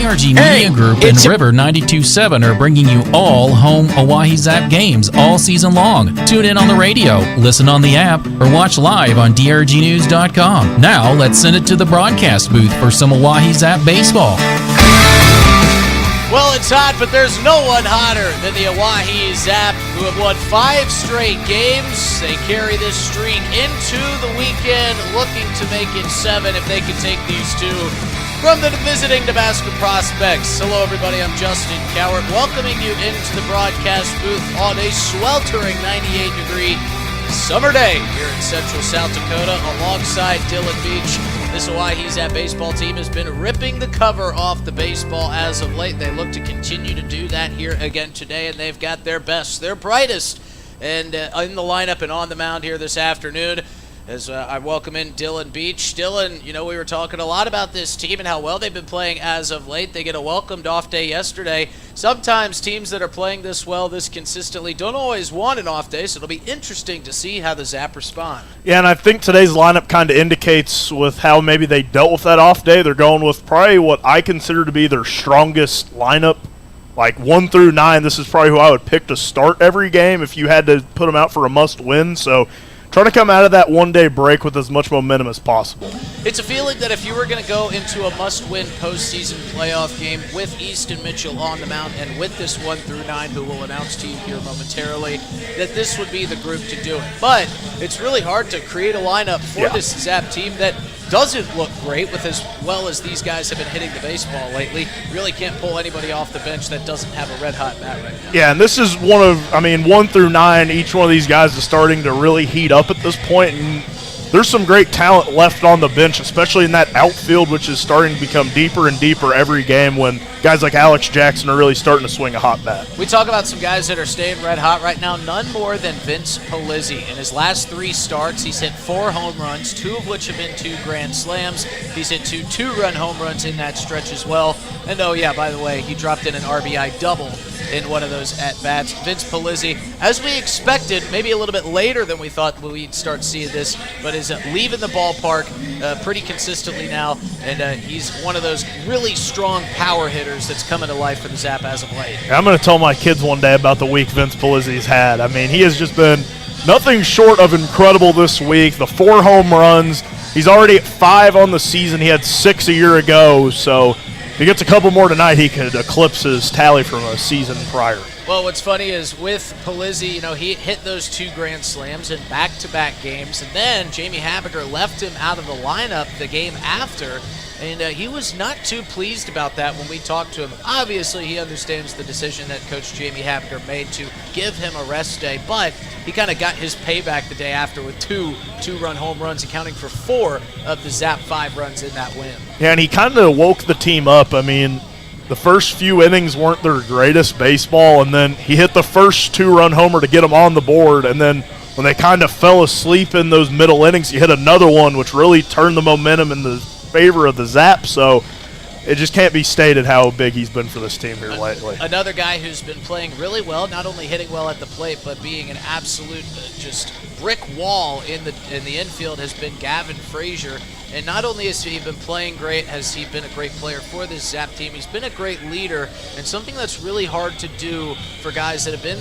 DRG Media Group and River 92.7 are bringing you all home Oahe Zap games all season long. Tune in on the radio, listen on the app, or watch live on drgnews.com. Now, let's send it to the broadcast booth for some Oahe Zap baseball. Well, it's hot, but there's no one hotter than the Oahe Zap, who have won 5 straight games. They carry this streak into the weekend, looking to make it 7 if they can take these 2 from the visiting Nebraska prospects. Hello, everybody. I'm Justin Cowart, welcoming you into the broadcast booth on a sweltering 98-degree summer day here in central South Dakota alongside Dylan Beach. This Oahe Zap baseball team has been ripping the cover off the baseball as of late. They look to continue to do that here again today, and they've got their best, their brightest, and in the lineup and on the mound here this afternoon. As I welcome in Dylan Beach. Dylan, you know, we were talking a lot about this team and how well they've been playing as of late. They get a welcomed off day yesterday. Sometimes teams that are playing this well, this consistently, don't always want an off day, so it'll be interesting to see how the Zap respond. Yeah, and I think today's lineup kind of indicates with how maybe they dealt with that off day. They're going with probably what I consider to be their strongest lineup. Like 1 through 9, this is probably who I would pick to start every game if you had to put them out for a must-win. So trying to come out of that one-day break with as much momentum as possible. It's a feeling that if you were going to go into a must-win postseason playoff game with Easton Mitchell on the mound and with this 1 through 9, who we'll announce to you here momentarily, that this would be the group to do it. But it's really hard to create a lineup for this Zap team that doesn't look great with as well as these guys have been hitting the baseball lately. Really can't pull anybody off the bench that doesn't have a red-hot bat right now. Yeah, and this is 1 through 9, each one of these guys is starting to really heat up at this point, and there's some great talent left on the bench, especially in that outfield, which is starting to become deeper and deeper every game when guys like Alex Jackson are really starting to swing a hot bat. We talk about some guys that are staying red hot right now, none more than Vince Polizzi. In his last 3 starts, he's hit 4 home runs, 2 of which have been 2 grand slams. He's hit 2 two-run home runs in that stretch as well. And oh yeah, by the way, he dropped in an RBI double in one of those at-bats. Vince Polizzi, as we expected, maybe a little bit later than we thought we'd start seeing this, but is leaving the ballpark pretty consistently now, and he's one of those really strong power hitters that's coming to life for the Zap as of late. I'm going to tell my kids one day about the week Vince Polizzi's had. I mean, he has just been nothing short of incredible this week. The 4 home runs. He's already at 5 on the season. He had 6 a year ago, so if he gets a couple more tonight, he could eclipse his tally from a season prior. Well, what's funny is with Polizzi, you know, he hit those 2 grand slams in back-to-back games, and then Jamie Habiger left him out of the lineup the game after, and he was not too pleased about that when we talked to him. Obviously, he understands the decision that Coach Jamie Habiger made to give him a rest day, but he kind of got his payback the day after with 2 two-run home runs, accounting for 4 of the Zap 5 runs in that win. Yeah, and he kind of woke the team up. I mean, the first few innings weren't their greatest baseball, and then he hit the first 2-run homer to get them on the board, and then when they kind of fell asleep in those middle innings, he hit another one, which really turned the momentum in the favor of the Zap. So it just can't be stated how big he's been for this team here lately. Another guy who's been playing really well, not only hitting well at the plate, but being an absolute just brick wall in the infield, has been Gavin Frazier. And not only has he been playing great, has he been a great player for this Zap team, he's been a great leader, and something that's really hard to do for guys that have been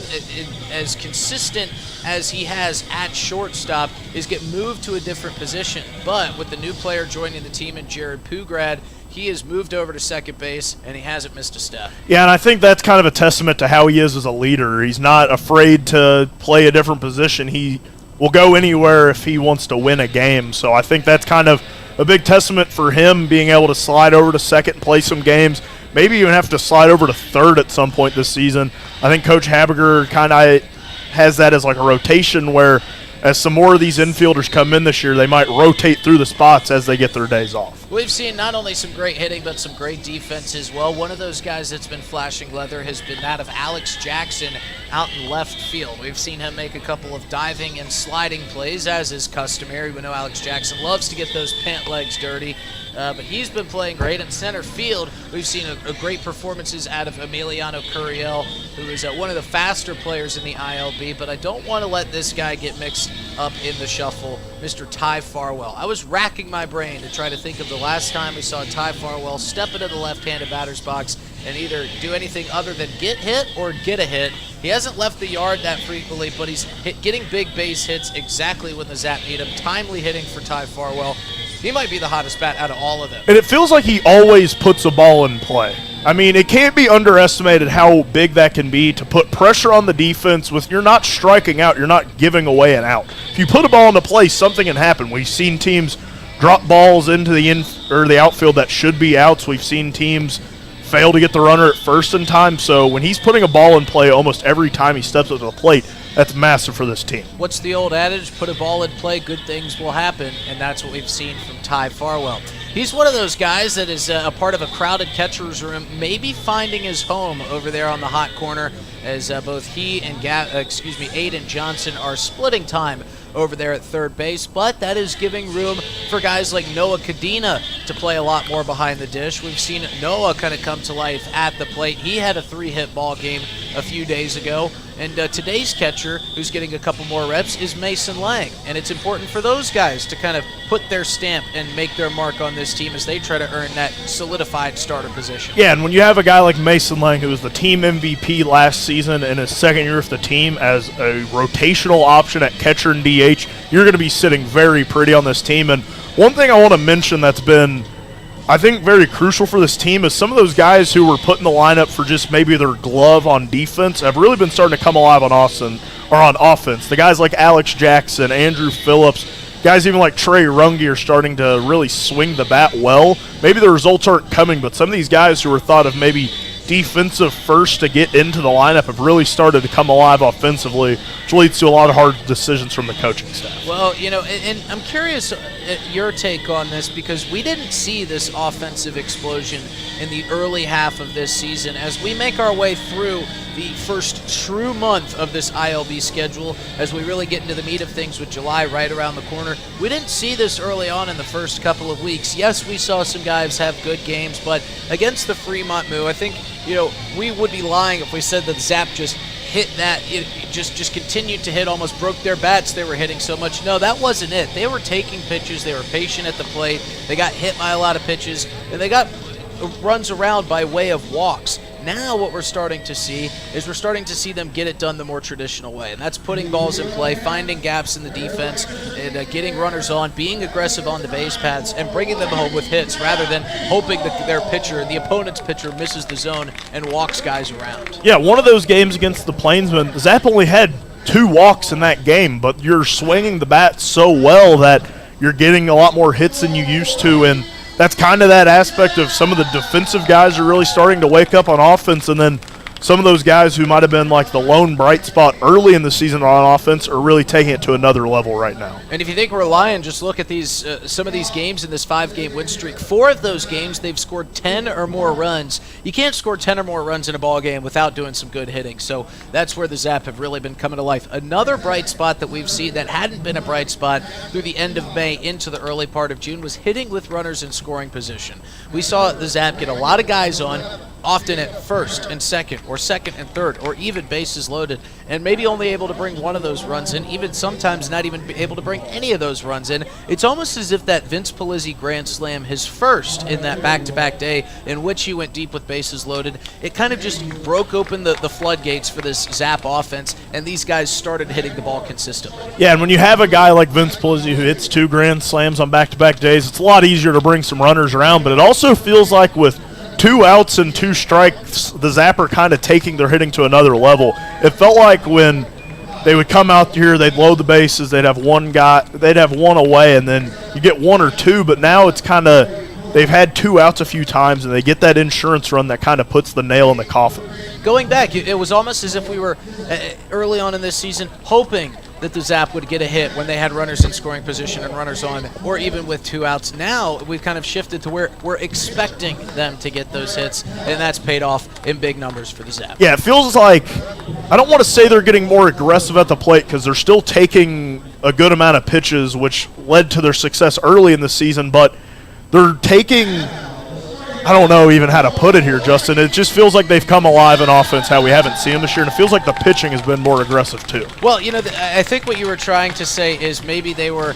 as consistent as he has at shortstop is get moved to a different position. But with the new player joining the team in Jared Pugrad, he has moved over to second base, and he hasn't missed a step. Yeah, and I think that's kind of a testament to how he is as a leader. He's not afraid to play a different position. He will go anywhere if he wants to win a game. So I think that's kind of a big testament for him being able to slide over to second and play some games. Maybe even have to slide over to third at some point this season. I think Coach Habiger kind of has that as like a rotation where as some more of these infielders come in this year, they might rotate through the spots as they get their days off. We've seen not only some great hitting, but some great defense as well. One of those guys that's been flashing leather has been that of Alex Jackson out in left field. We've seen him make a couple of diving and sliding plays, as is customary. We know Alex Jackson loves to get those pant legs dirty. But he's been playing great in center field. We've seen a great performances out of Emiliano Curiel, who is one of the faster players in the ILB. But I don't want to let this guy get mixed up in the shuffle, Mr. Ty Farwell. I was racking my brain to try to think of the last time we saw Ty Farwell step into the left-handed batter's box and either do anything other than get hit or get a hit. He hasn't left the yard that frequently, but he's getting big base hits exactly when the Zap need him. Timely hitting for Ty Farwell. He might be the hottest bat out of all of them. And it feels like he always puts a ball in play. I mean, it can't be underestimated how big that can be to put pressure on the defense with you're not striking out, you're not giving away an out. If you put a ball into play, something can happen. We've seen teams drop balls into the outfield that should be outs. We've seen teams fail to get the runner at first in time. So when he's putting a ball in play almost every time he steps up to the plate, that's massive for this team. What's the old adage? Put a ball in play, good things will happen, and that's what we've seen from Ty Farwell. He's one of those guys that is a part of a crowded catcher's room, maybe finding his home over there on the hot corner, as both he and Aiden Johnson are splitting time over there at third base, but that is giving room for guys like Noah Cadena to play a lot more behind the dish. We've seen Noah kind of come to life at the plate. He had a 3-hit ball game a few days ago, and today's catcher, who's getting a couple more reps, is Mason Lang, and it's important for those guys to kind of put their stamp and make their mark on this team as they try to earn that solidified starter position. Yeah, and when you have a guy like Mason Lang, who was the team MVP last season in his second year with the team as a rotational option at catcher and DH, you're going to be sitting very pretty on this team. And one thing I want to mention that's been, I think, very crucial for this team is some of those guys who were put in the lineup for just maybe their glove on defense have really been starting to come alive on offense. The guys like Alex Jackson, Andrew Phillips, guys even like Trey Runge are starting to really swing the bat well. Maybe the results aren't coming, but some of these guys who were thought of maybe defensive first to get into the lineup have really started to come alive offensively, which leads to a lot of hard decisions from the coaching staff. Well, and I'm curious your take on this, because we didn't see this offensive explosion in the early half of this season. As we make our way through the first true month of this ILB schedule, as we really get into the meat of things with July right around the corner, we didn't see this early on in the first couple of weeks. Yes, we saw some guys have good games, but against the Fremont Moo, I think, we would be lying if we said that Zap just hit that, just continued to hit, almost broke their bats. They were hitting so much. No, that wasn't it. They were taking pitches. They were patient at the plate. They got hit by a lot of pitches, and they got runs around by way of walks. Now what we're starting to see is we're starting to see them get it done the more traditional way, and that's putting balls in play, finding gaps in the defense, and getting runners on, being aggressive on the base paths, and bringing them home with hits rather than hoping that the opponent's pitcher misses the zone and walks guys around. Yeah, one of those games against the Plainsmen, Zap only had 2 walks in that game, but you're swinging the bat so well that you're getting a lot more hits than you used to, and that's kind of that aspect of some of the defensive guys are really starting to wake up on offense, and then some of those guys who might have been like the lone bright spot early in the season on offense are really taking it to another level right now. And if you think we're lying, just look at these some of these games in this 5-game win streak. 4 of those games, they've scored 10 or more runs. You can't score 10 or more runs in a ball game without doing some good hitting. So that's where the Zap have really been coming to life. Another bright spot that we've seen that hadn't been a bright spot through the end of May into the early part of June was hitting with runners in scoring position. We saw the Zap get a lot of guys on, often at first and second, or second and third, or even bases loaded, and maybe only able to bring one of those runs in, even sometimes not even able to bring any of those runs in. It's almost as if that Vince Polizzi grand slam, his first in that back-to-back day in which he went deep with bases loaded, it kind of just broke open the floodgates for this Zap offense, and these guys started hitting the ball consistently. Yeah, and when you have a guy like Vince Polizzi who hits 2 grand slams on back-to-back days, it's a lot easier to bring some runners around, but it also feels like with 2 outs and 2 strikes, the Zap are kind of taking their hitting to another level. It felt like when they would come out here, they'd load the bases, they'd have one away, and then you get 1 or 2, but now it's kind of, they've had 2 outs a few times, and they get that insurance run that kind of puts the nail in the coffin. Going back, it was almost as if we were early on in this season hoping that the Zap would get a hit when they had runners in scoring position and runners on, or even with 2 outs. Now we've kind of shifted to where we're expecting them to get those hits, and that's paid off in big numbers for the Zap. Yeah, it feels like, I don't want to say they're getting more aggressive at the plate because they're still taking a good amount of pitches, which led to their success early in the season, but they're taking, I don't know even how to put it here, Justin. It just feels like they've come alive in offense how we haven't seen them this year, and it feels like the pitching has been more aggressive too. Well, I think what you were trying to say is maybe they were,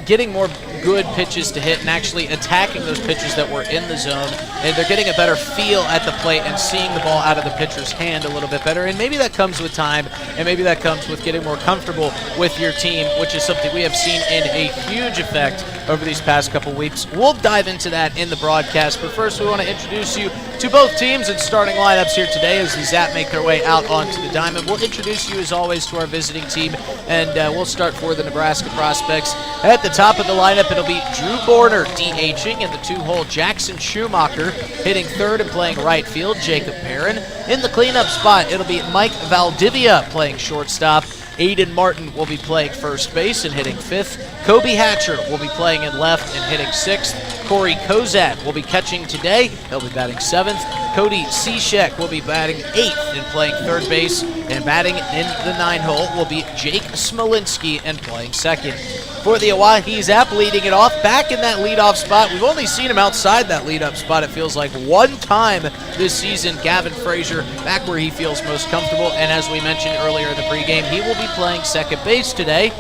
getting more good pitches to hit and actually attacking those pitches that were in the zone, and they're getting a better feel at the plate and seeing the ball out of the pitcher's hand a little bit better, and maybe that comes with time, and maybe that comes with getting more comfortable with your team, which is something we have seen in a huge effect over these past couple weeks. We'll dive into that in the broadcast, but first we want to introduce you to both teams and starting lineups here today as the Zap make their way out onto the diamond. We'll introduce you as always to our visiting team, and we'll start for the Nebraska prospects. At the top of the lineup, it'll be Drew Borner DHing in the 2-hole, Jackson Schumacher hitting third and playing right field, Jacob Barron. In the cleanup spot, it'll be Mike Valdivia playing shortstop. Aiden Martin will be playing first base and hitting fifth. Kobe Hatcher will be playing in left and hitting sixth. Corey Kozak will be catching today. He'll be batting seventh. Cody Cishek will be batting eighth and playing third base. And batting in the 9-hole will be Jake Smolinski and playing second. For the Oahe Zap, leading it off, back in that leadoff spot. We've only seen him outside that leadoff spot, it feels like, one time this season. Gavin Frazier back where he feels most comfortable. And as we mentioned earlier in the pregame, he will be playing second base today.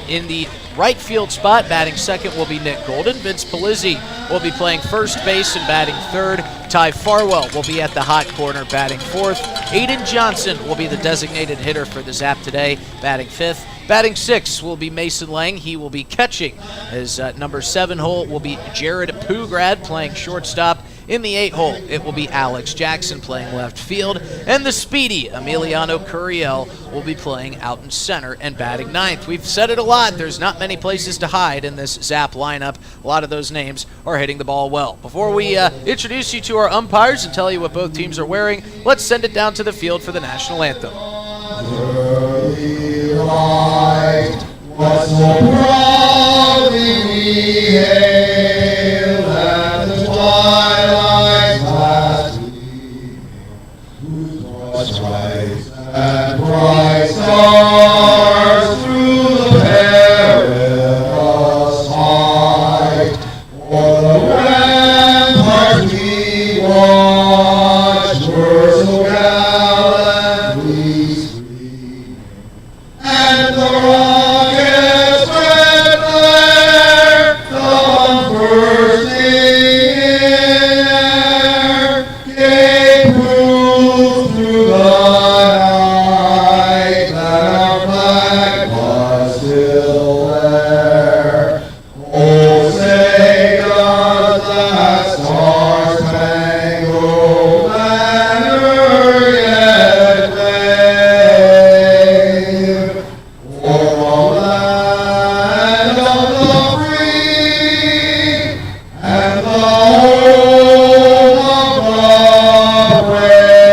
In the right field spot, batting second will be Nick Golden. Vince Palizzi will be playing first base and batting third. Ty Farwell will be at the hot corner, batting fourth. Aiden Johnson will be the designated hitter for the Zap today, batting fifth. Batting sixth will be Mason Lang. He will be catching. His number 7 hole will be Jared Pugrad playing shortstop. In the 8-hole, it will be Alex Jackson playing left field. And the speedy Emiliano Curiel will be playing out in center and batting ninth. We've said it a lot. There's not many places to hide in this Zap lineup. A lot of those names are hitting the ball well. Before we introduce you to our umpires and tell you what both teams are wearing, let's send it down to the field for the national anthem. Early light, what so proudly we hail at the twilight's last gleam, whose broad stripes and bright stars through the perilous fight, o'er the ramparts we watched were so gallantly streaming, and the rocket's red flare from bursting in air gave proof through the night that our flag was still there. Oh, say does that star-spangled banner yet wave o'er the land of the free and the home of the brave?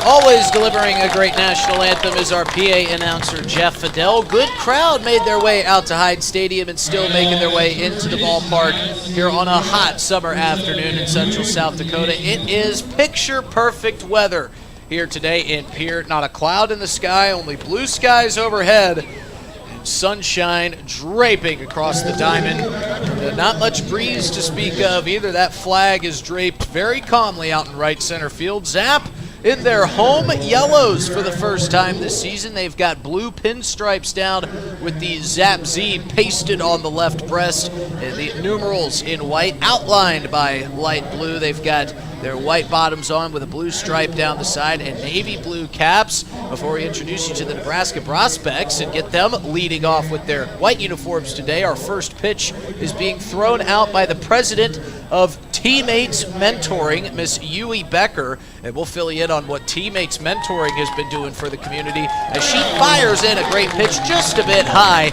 Always delivering a great national anthem is our PA announcer, Jeff Fidel. Good crowd made their way out to Hyde Stadium and still making their way into the ballpark here on a hot summer afternoon in central South Dakota. It is picture-perfect weather here today in Pierre. Not a cloud in the sky, only blue skies overhead, and sunshine draping across the diamond. Not much breeze to speak of either. That flag is draped very calmly out in right center field. Zap in their home yellows for the first time this season. They've got blue pinstripes down with the Zap Z pasted on the left breast, and the numerals in white outlined by light blue. They've got their white bottoms on with a blue stripe down the side and navy blue caps. Before we introduce you to the Nebraska prospects and get them leading off with their white uniforms today, our first pitch is being thrown out by the president of Teammates Mentoring, Miss Yui Becker, and we'll fill you in on what Teammates Mentoring has been doing for the community as she fires in a great pitch just a bit high,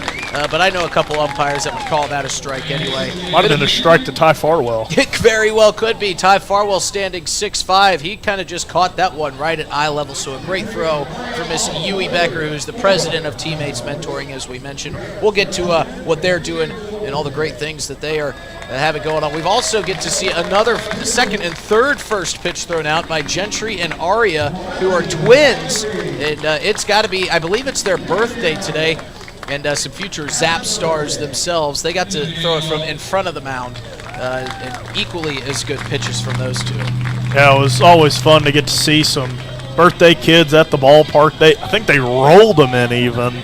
but I know a couple umpires that would call that a strike anyway. Might have been a strike to Ty Farwell. It very well could be. Ty Farwell standing 6'5". He kind of just caught that one right at eye level, so a great throw for Miss Yui Becker, who's the president of Teammates Mentoring, as we mentioned. We'll get to what they're doing and all the great things that they are having going on. We've also get to see another second and third first pitch thrown out by Gentry and Aria, who are twins, and it's got to be, I believe it's their birthday today, and some future Zap stars themselves. They got to throw it from in front of the mound. and equally as good pitches from those two. Yeah, it was always fun to get to see some birthday kids at the ballpark. I think they rolled them in even.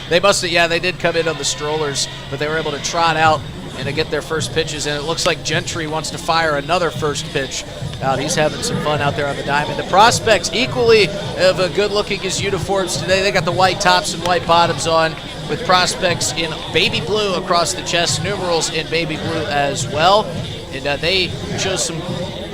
They must have, yeah, they did come in on the strollers, but they were able to trot out and to get their first pitches, and it looks like Gentry wants to fire another first pitch out. He's having some fun out there on the diamond. The prospects equally of good looking as uniforms today. They got the white tops and white bottoms on, with prospects in baby blue across the chest, numerals in baby blue as well. And they chose some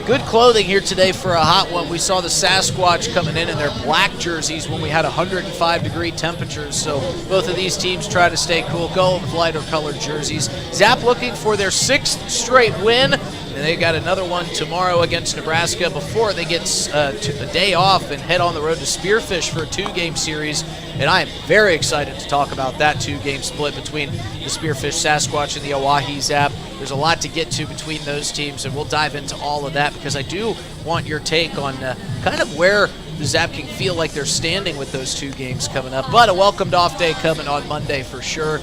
good clothing here today for a hot one. We saw the Sasquatch coming in their black jerseys when we had 105-degree temperatures. So both of these teams try to stay cool, go with lighter colored jerseys. Zap looking for their 6th straight win. And they got another one tomorrow against Nebraska before they get a day off and head on the road to Spearfish for a 2-game series. And I am very excited to talk about that 2-game split between the Spearfish Sasquatch and the Oahe Zap. There's a lot to get to between those teams, and we'll dive into all of that because I do want your take on kind of where the Zap can feel like they're standing with those 2 games coming up. But a welcomed off day coming on Monday for sure.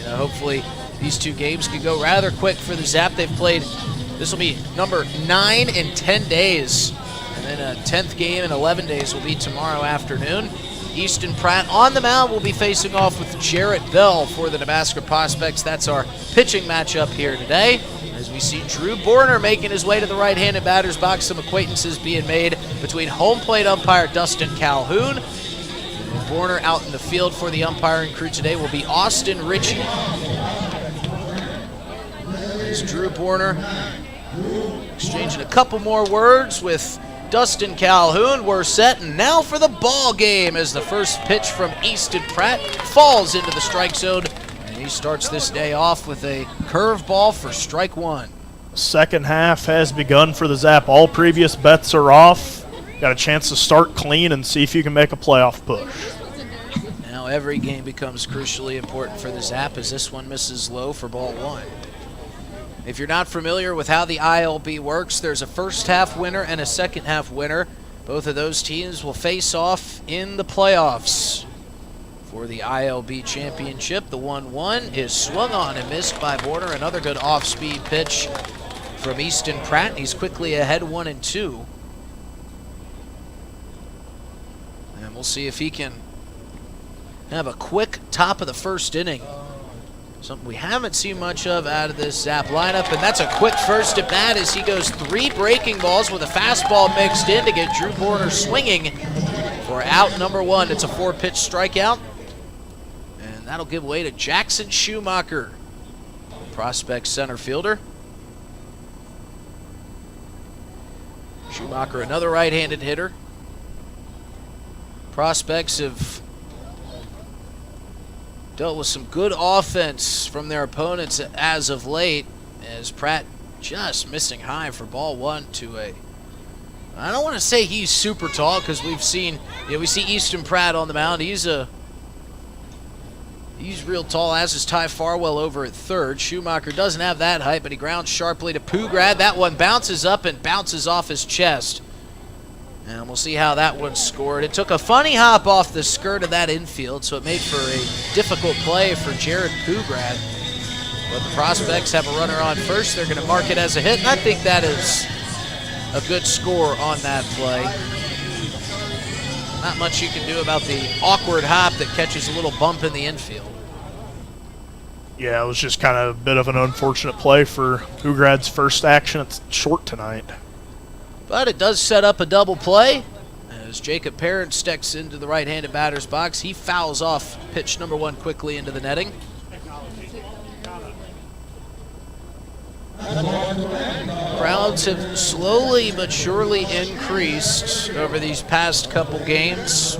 Hopefully these 2 games can go rather quick for the Zap. They've played, this will be number 9 in 10 days. And then a 10th game in 11 days will be tomorrow afternoon. Easton Pratt on the mound will be facing off with Jarrett Bell for the Nebraska Prospects. That's our pitching matchup here today. As we see Drew Borner making his way to the right-handed batter's box, some acquaintances being made between home plate umpire Dustin Calhoun. And Borner out in the field for the umpiring crew today will be Austin Ritchie. As Drew Borner exchanging a couple more words with Dustin Calhoun. We're set, and now for the ball game as the first pitch from Easton Pratt falls into the strike zone, and he starts this day off with a curveball for strike 1. Second half has begun for the Zap. All previous bets are off. Got a chance to start clean and see if you can make a playoff push. Now every game becomes crucially important for the Zap as this one misses low for ball 1. If you're not familiar with how the ILB works, there's a first half winner and a second half winner. Both of those teams will face off in the playoffs. For the ILB championship, the 1-1 is swung on and missed by Border. Another good off-speed pitch from Easton Pratt. He's quickly ahead 1-2. And we'll see if he can have a quick top of the first inning. Something we haven't seen much of out of this Zap lineup, and that's a quick first at bat as he goes 3 breaking balls with a fastball mixed in to get Drew Borner swinging for out number 1. It's a 4-pitch strikeout, and that'll give way to Jackson Schumacher, prospect center fielder. Schumacher, another right-handed hitter. Prospects have dealt with some good offense from their opponents as of late, as Pratt just missing high for ball 1 to a, I don't want to say he's super tall because we've seen, we see Easton Pratt on the mound. He's real tall, as is Ty Farwell over at third. Schumacher doesn't have that height, but he grounds sharply to Pugrad. That one bounces up and bounces off his chest. And we'll see how that one's scored. It took a funny hop off the skirt of that infield, so it made for a difficult play for Jared Pugrad. But the Prospects have a runner on first. They're going to mark it as a hit, and I think that is a good score on that play. Not much you can do about the awkward hop that catches a little bump in the infield. Yeah, it was just kind of a bit of an unfortunate play for Pugrad's first action. It's short tonight. But it does set up a double play as Jacob Perrin steps into the right-handed batter's box. He fouls off pitch number 1 quickly into the netting. Crowds have slowly but surely increased over these past couple games.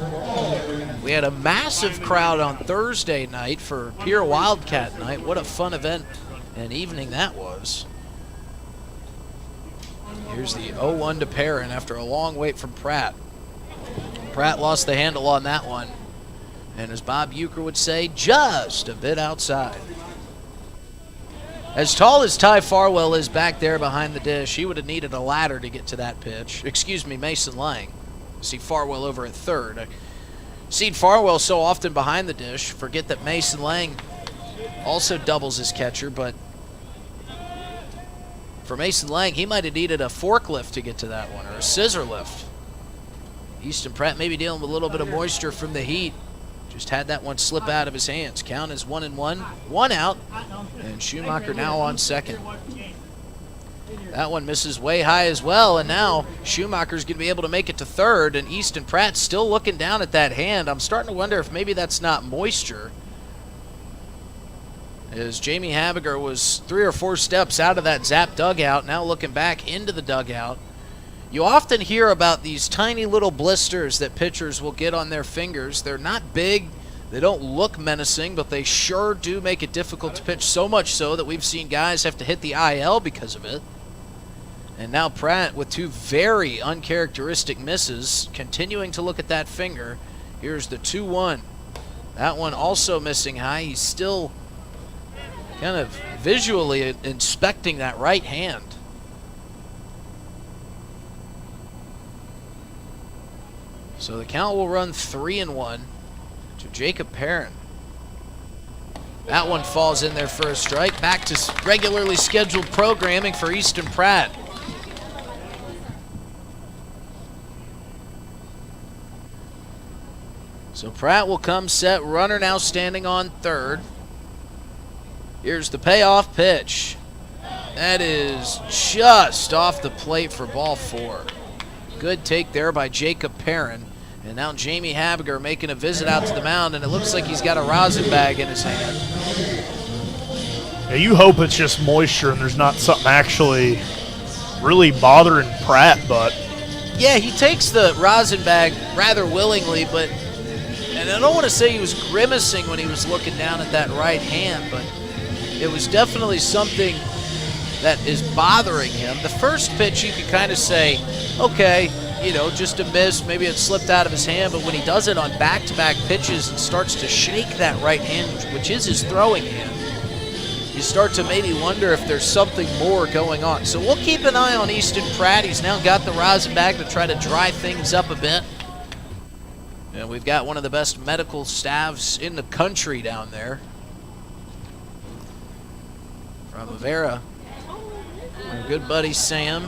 We had a massive crowd on Thursday night for Pier Wildcat night. What a fun event and evening that was. Here's the 0-1 to Perrin after a long wait from Pratt. Pratt lost the handle on that one. And as Bob Euchre would say, just a bit outside. As tall as Ty Farwell is back there behind the dish, he would have needed a ladder to get to that pitch. Excuse me, Mason Lang. See Farwell over at third. I see Farwell so often behind the dish, forget that Mason Lang also doubles as catcher, but For Mason Lang, he might have needed a forklift to get to that one, or a scissor lift. Easton Pratt maybe dealing with a little bit of moisture from the heat. Just had that one slip out of his hands. Count is 1-1, 1 out, and Schumacher now on second. That one misses way high as well, and now Schumacher's going to be able to make it to third, and Easton Pratt still looking down at that hand. I'm starting to wonder if maybe that's not moisture, as Jamie Habiger was 3 or 4 steps out of that Zap dugout, now looking back into the dugout. You often hear about these tiny little blisters that pitchers will get on their fingers. They're not big, they don't look menacing, but they sure do make it difficult to pitch, so much so that we've seen guys have to hit the IL because of it. And now Pratt with 2 very uncharacteristic misses, continuing to look at that finger. Here's the 2-1. That one also missing high. He's still kind of visually inspecting that right hand. So the count will run 3-1 to Jacob Perrin. That one falls in there for a strike. Back to regularly scheduled programming for Easton Pratt. So Pratt will come set. Runner now standing on third. Here's the payoff pitch. That is just off the plate for ball 4. Good take there by Jacob Perrin. And now Jamie Habiger making a visit out to the mound, and it looks like he's got a rosin bag in his hand. Yeah, you hope it's just moisture and there's not something actually really bothering Pratt, but... Yeah, he takes the rosin bag rather willingly, but... And I don't want to say he was grimacing when he was looking down at that right hand, but it was definitely something that is bothering him. The first pitch you could kind of say, okay, you know, just a miss, maybe it slipped out of his hand, but when he does it on back-to-back pitches and starts to shake that right hand, which is his throwing hand, you start to maybe wonder if there's something more going on. So we'll keep an eye on Easton Pratt. He's now got the rosin bag to try to dry things up a bit. And we've got one of the best medical staffs in the country down there. From Avera, our good buddy Sam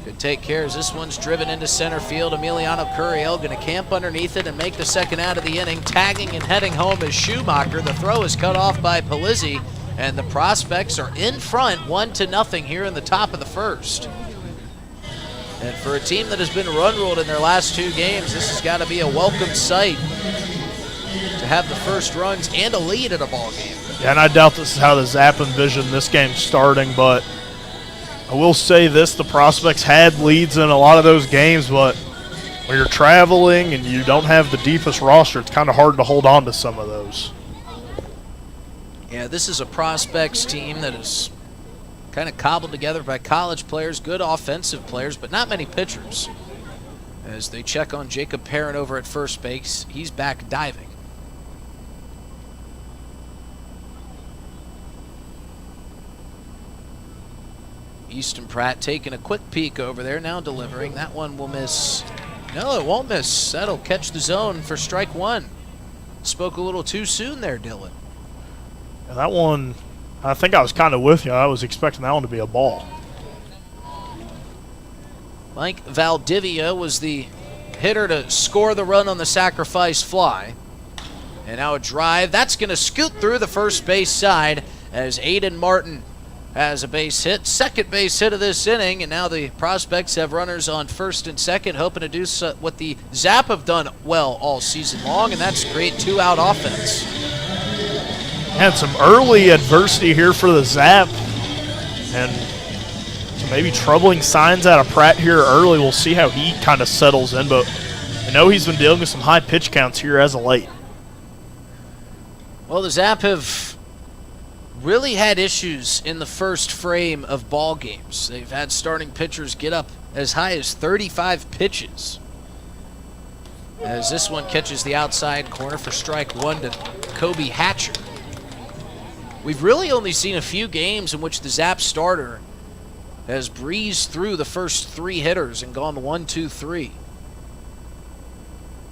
could take care as this one's driven into center field. Emiliano Curiel going to camp underneath it and make the second out of the inning. Tagging and heading home is Schumacher. The throw is cut off by Palizzi, and the Prospects are in front 1-0 here in the top of the first. And for a team that has been run-ruled in their last 2 games, this has got to be a welcome sight to have the first runs and a lead at a ball game. Yeah, and I doubt this is how the Zap envisioned this game starting, but I will say this, the Prospects had leads in a lot of those games, but when you're traveling and you don't have the deepest roster, it's kind of hard to hold on to some of those. Yeah, this is a Prospects team that is kind of cobbled together by college players, good offensive players, but not many pitchers. As they check on Jacob Perrin over at first base, he's back diving. Easton Pratt taking a quick peek over there, now delivering. That one will miss. No, it won't miss. That'll catch the zone for strike 1. Spoke a little too soon there, Dylan. Yeah, that one, I think I was kind of with you. I was expecting that one to be a ball. Mike Valdivia was the hitter to score the run on the sacrifice fly. And now a drive. That's going to scoot through the first base side as Aiden Martin has a base hit. Second base hit of this inning, and now the Prospects have runners on first and second, hoping to do what the Zap have done well all season long, and that's great 2-out offense. Had some early adversity here for the Zap, and some maybe troubling signs out of Pratt here early. We'll see how he kind of settles in, but I know he's been dealing with some high pitch counts here as of late. Well, the Zap have really had issues in the first frame of ball games. They've had starting pitchers get up as high as 35 pitches. As this one catches the outside corner for strike 1 to Kobe Hatcher. We've really only seen a few games in which the Zap starter has breezed through the first 3 hitters and gone 1-2-3.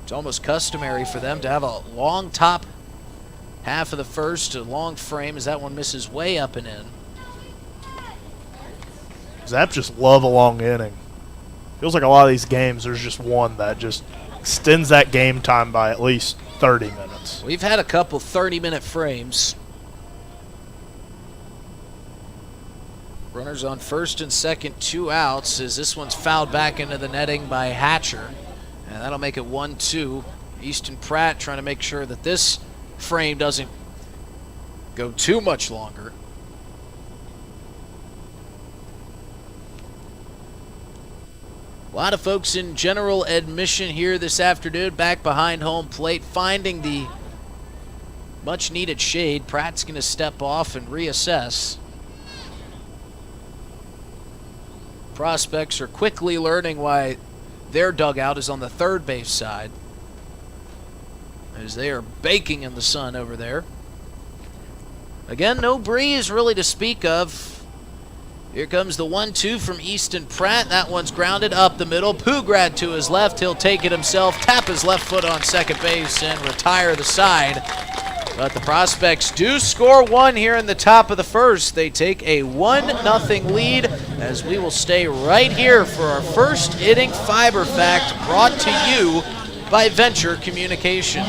It's almost customary for them to have a long top half of the first, a long frame as that one misses way up and in. Zap just love a long inning. Feels like a lot of these games, there's just one that just extends that game time by at least 30 minutes. We've had a couple 30-minute frames. Runners on first and second, 2 outs, as this one's fouled back into the netting by Hatcher. And that'll make it 1-2. Easton Pratt trying to make sure that this frame doesn't go too much longer. A lot of folks in general admission here this afternoon, back behind home plate, finding the much-needed shade. Pratt's going to step off and reassess. Prospects are quickly learning why their dugout is on the third base side, as they are baking in the sun over there. Again, no breeze really to speak of. Here comes the 1-2 from Easton Pratt. That one's grounded up the middle. Pugrad to his left. He'll take it himself, tap his left foot on second base, and retire the side. But the Prospects do score one here in the top of the first. They take a 1-0 lead, as we will stay right here for our first inning Fiber Fact, brought to you by Venture Communications.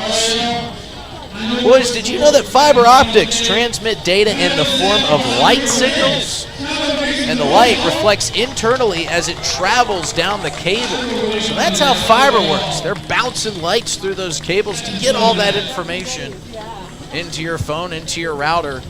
Boys, did you know that fiber optics transmit data in the form of light signals? And the light reflects internally as it travels down the cable. So that's how fiber works. They're bouncing lights through those cables to get all that information into your phone, into your router,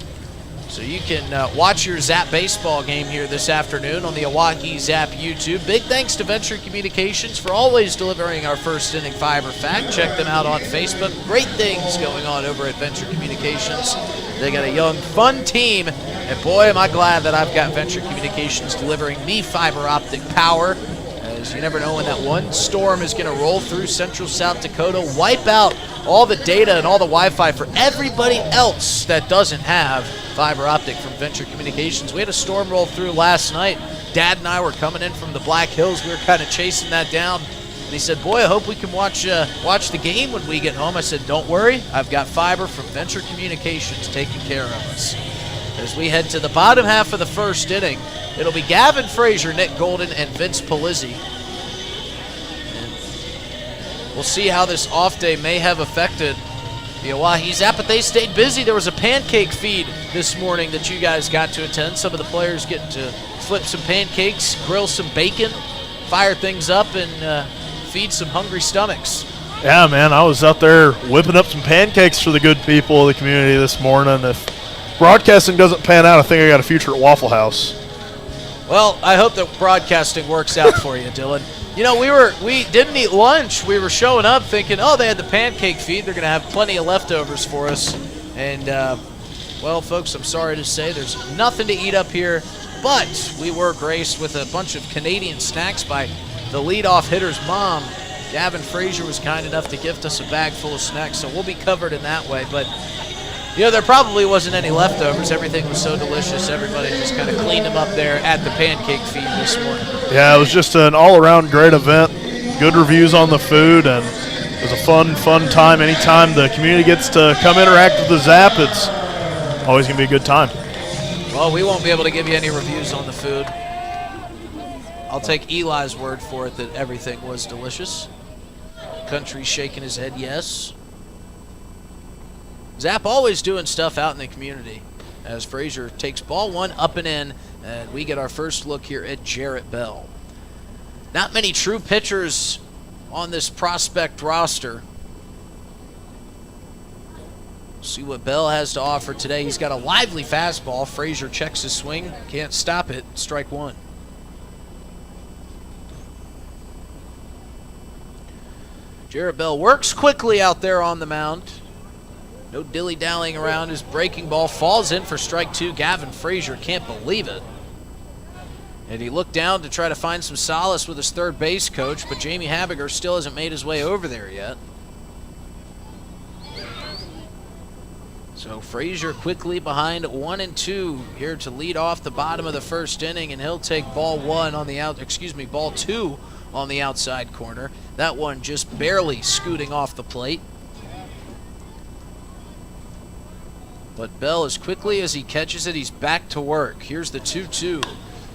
so you can watch your Zap baseball game here this afternoon on the Oahe Zap YouTube. Big thanks to Venture Communications for always delivering our first inning Fiber Fact. Check them out on Facebook. Great things going on over at Venture Communications. They got a young, fun team, and boy, am I glad that I've got Venture Communications delivering me fiber optic power, as you never know when that one storm is going to roll through central South Dakota, wipe out all the data and all the Wi-Fi for everybody else that doesn't have fiber optic from Venture Communications. We had a storm roll through last night. Dad and I were coming in from the Black Hills. We were kind of chasing that down. And he said, boy, I hope we can watch the game when we get home. I said, don't worry. I've got fiber from Venture Communications taking care of us. As we head to the bottom half of the first inning, it'll be Gavin Frazier, Nick Golden, and Vince Polizzi. And we'll see how this off day may have affected the Oahe Zap, but they stayed busy. There was a pancake feed this morning that you guys got to attend. Some of the players getting to flip some pancakes, grill some bacon, fire things up, and feed some hungry stomachs. Yeah, man, I was out there whipping up some pancakes for the good people of the community this morning. If broadcasting doesn't pan out, I think I got a future at Waffle House. Well, I hope that broadcasting works out for you, Dylan. You know, we didn't eat lunch. We were showing up thinking, oh, they had the pancake feed. They're going to have plenty of leftovers for us. And, well, folks, I'm sorry to say there's nothing to eat up here. But we were graced with a bunch of Canadian snacks by the leadoff hitter's mom. Gavin Frazier was kind enough to gift us a bag full of snacks, so we'll be covered in that way. But, you know, there probably wasn't any leftovers. Everything was so delicious. Everybody just kind of cleaned them up there at the pancake feed this morning. Yeah, it was just an all-around great event. Good reviews on the food, and it was a fun time. Anytime the community gets to come interact with the Zap, it's always going to be a good time. Well, we won't be able to give you any reviews on the food. I'll take Eli's word for it that everything was delicious. Country's shaking his head yes. Zap always doing stuff out in the community, as Frazier takes ball one up and in, and we get our first look here at Jarrett Bell. Not many true pitchers on this prospect roster. See what Bell has to offer today. He's got a lively fastball. Frazier checks his swing, can't stop it. Strike one. Jarrett Bell works quickly out there on the mound. No dilly-dallying around. His breaking ball falls in for strike two. Gavin Frazier can't believe it. And he looked down to try to find some solace with his third base coach, but Jamie Habiger still hasn't made his way over there yet. So Frazier quickly behind 1-2 here to lead off the bottom of the first inning, and he'll take ball two on the outside corner. That one just barely scooting off the plate. But Bell, as quickly as he catches it, he's back to work. Here's the 2-2.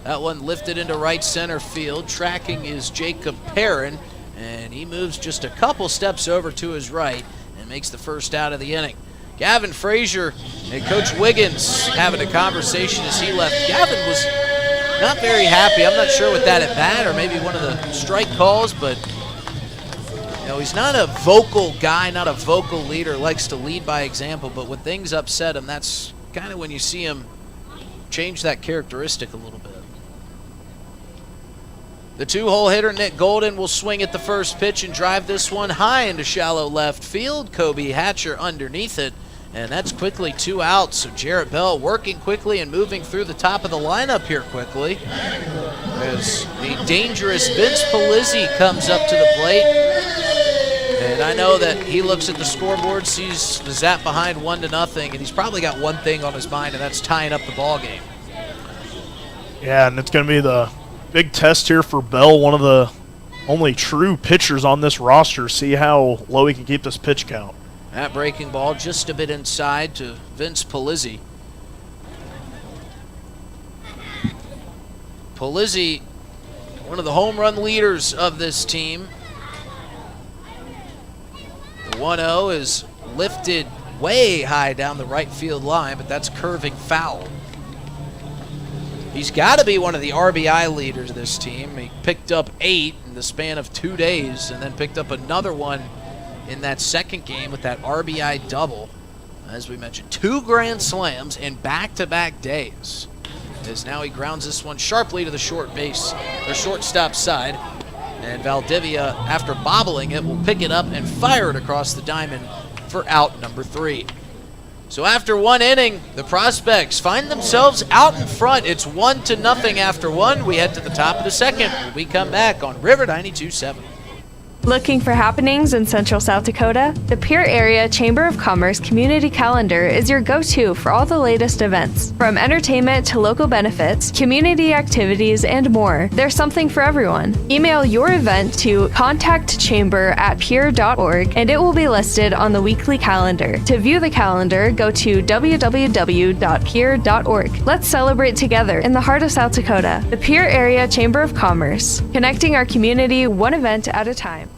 That one lifted into right center field. Tracking is Jacob Perrin, and he moves just a couple steps over to his right and makes the first out of the inning. Gavin Frazier and Coach Wiggins having a conversation as he left. Gavin was not very happy. I'm not sure with that at bat or maybe one of the strike calls, but he's not a vocal guy, not a vocal leader, likes to lead by example, but when things upset him, that's kind of when you see him change that characteristic a little bit. The 2-hole hitter, Nick Golden, will swing at the first pitch and drive this one high into shallow left field. Kobe Hatcher underneath it, and that's quickly 2 outs. So Jarrett Bell working quickly and moving through the top of the lineup here quickly as the dangerous Vince Polizzi comes up to the plate. And I know that he looks at the scoreboard, sees the Zap behind 1-0, and he's probably got one thing on his mind, and that's tying up the ball game. Yeah, and it's going to be the big test here for Bell, one of the only true pitchers on this roster. See how low he can keep this pitch count. That breaking ball just a bit inside to Vince Polizzi. Polizzi, one of the home run leaders of this team. The 1-0 is lifted way high down the right field line, but that's curving foul. He's got to be one of the RBI leaders of this team. He picked up 8 in the span of 2 days and then picked up another one in that second game with that RBI double. As we mentioned, 2 grand slams in back-to-back days. As now he grounds this one sharply to the shortstop side. And Valdivia, after bobbling it, will pick it up and fire it across the diamond for out number 3. So after 1 inning, the Prospects find themselves out in front. It's 1-0 after 1. We head to the top of the second when we come back on River 92.7. Looking for happenings in Central South Dakota? The Pierre Area Chamber of Commerce Community Calendar is your go-to for all the latest events. From entertainment to local benefits, community activities, and more, there's something for everyone. Email your event to contactchamber@pierre.org and it will be listed on the weekly calendar. To view the calendar, go to www.pierre.org. Let's celebrate together in the heart of South Dakota. The Pierre Area Chamber of Commerce, connecting our community one event at a time.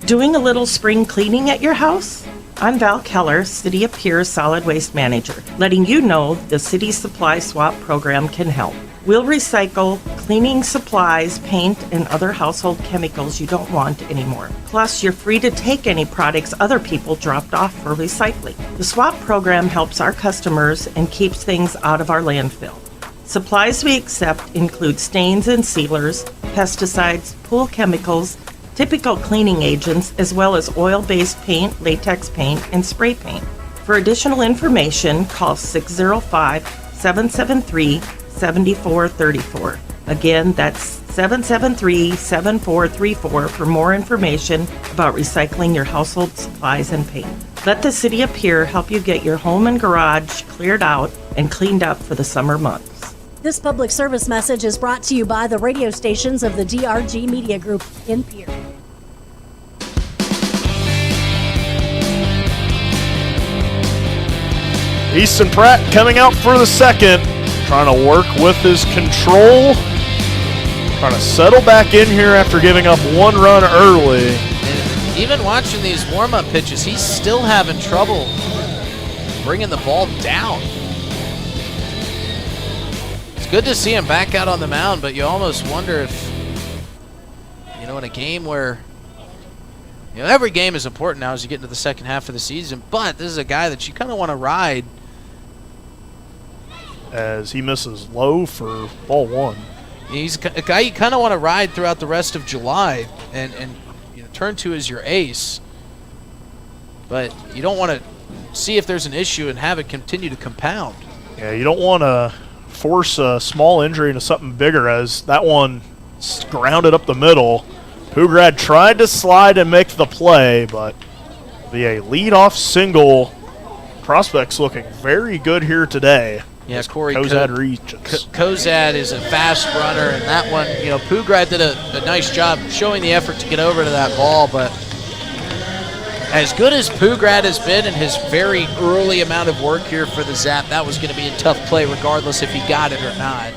Doing a little spring cleaning at your house? I'm Val Keller, City of Pierre Solid Waste Manager, letting you know the City Supply Swap program can help. We'll recycle cleaning supplies, paint, and other household chemicals you don't want anymore. Plus, you're free to take any products other people dropped off for recycling. The swap program helps our customers and keeps things out of our landfill. Supplies we accept include stains and sealers, pesticides, pool chemicals, typical cleaning agents, as well as oil-based paint, latex paint, and spray paint. For additional information, call 605-773-7434. Again, that's 773-7434 for more information about recycling your household supplies and paint. Let the City of Pierre help you get your home and garage cleared out and cleaned up for the summer months. This public service message is brought to you by the radio stations of the DRG Media Group in Pierre. Easton Pratt coming out for the second, trying to work with his control, trying to settle back in here after giving up 1 run early. And even watching these warm-up pitches, he's still having trouble bringing the ball down. It's good to see him back out on the mound, but you almost wonder if, in a game where, every game is important now as you get into the second half of the season, but this is a guy that you kind of want to ride. As he misses low for ball 1. He's a guy you kind of want to ride throughout the rest of July and turn to as your ace, but you don't want to see if there's an issue and have it continue to compound. Yeah, you don't want to force a small injury into something bigger, as that one grounded up the middle. Pugrad tried to slide and make the play, but be a leadoff single. Prospects looking very good here today. Yeah, Corey Kozad reaches. Kozad is a fast runner, and that one, Pugrad did a nice job showing the effort to get over to that ball, but As good as Pugrad has been in his very early amount of work here for the Zap, that was going to be a tough play regardless if he got it or not.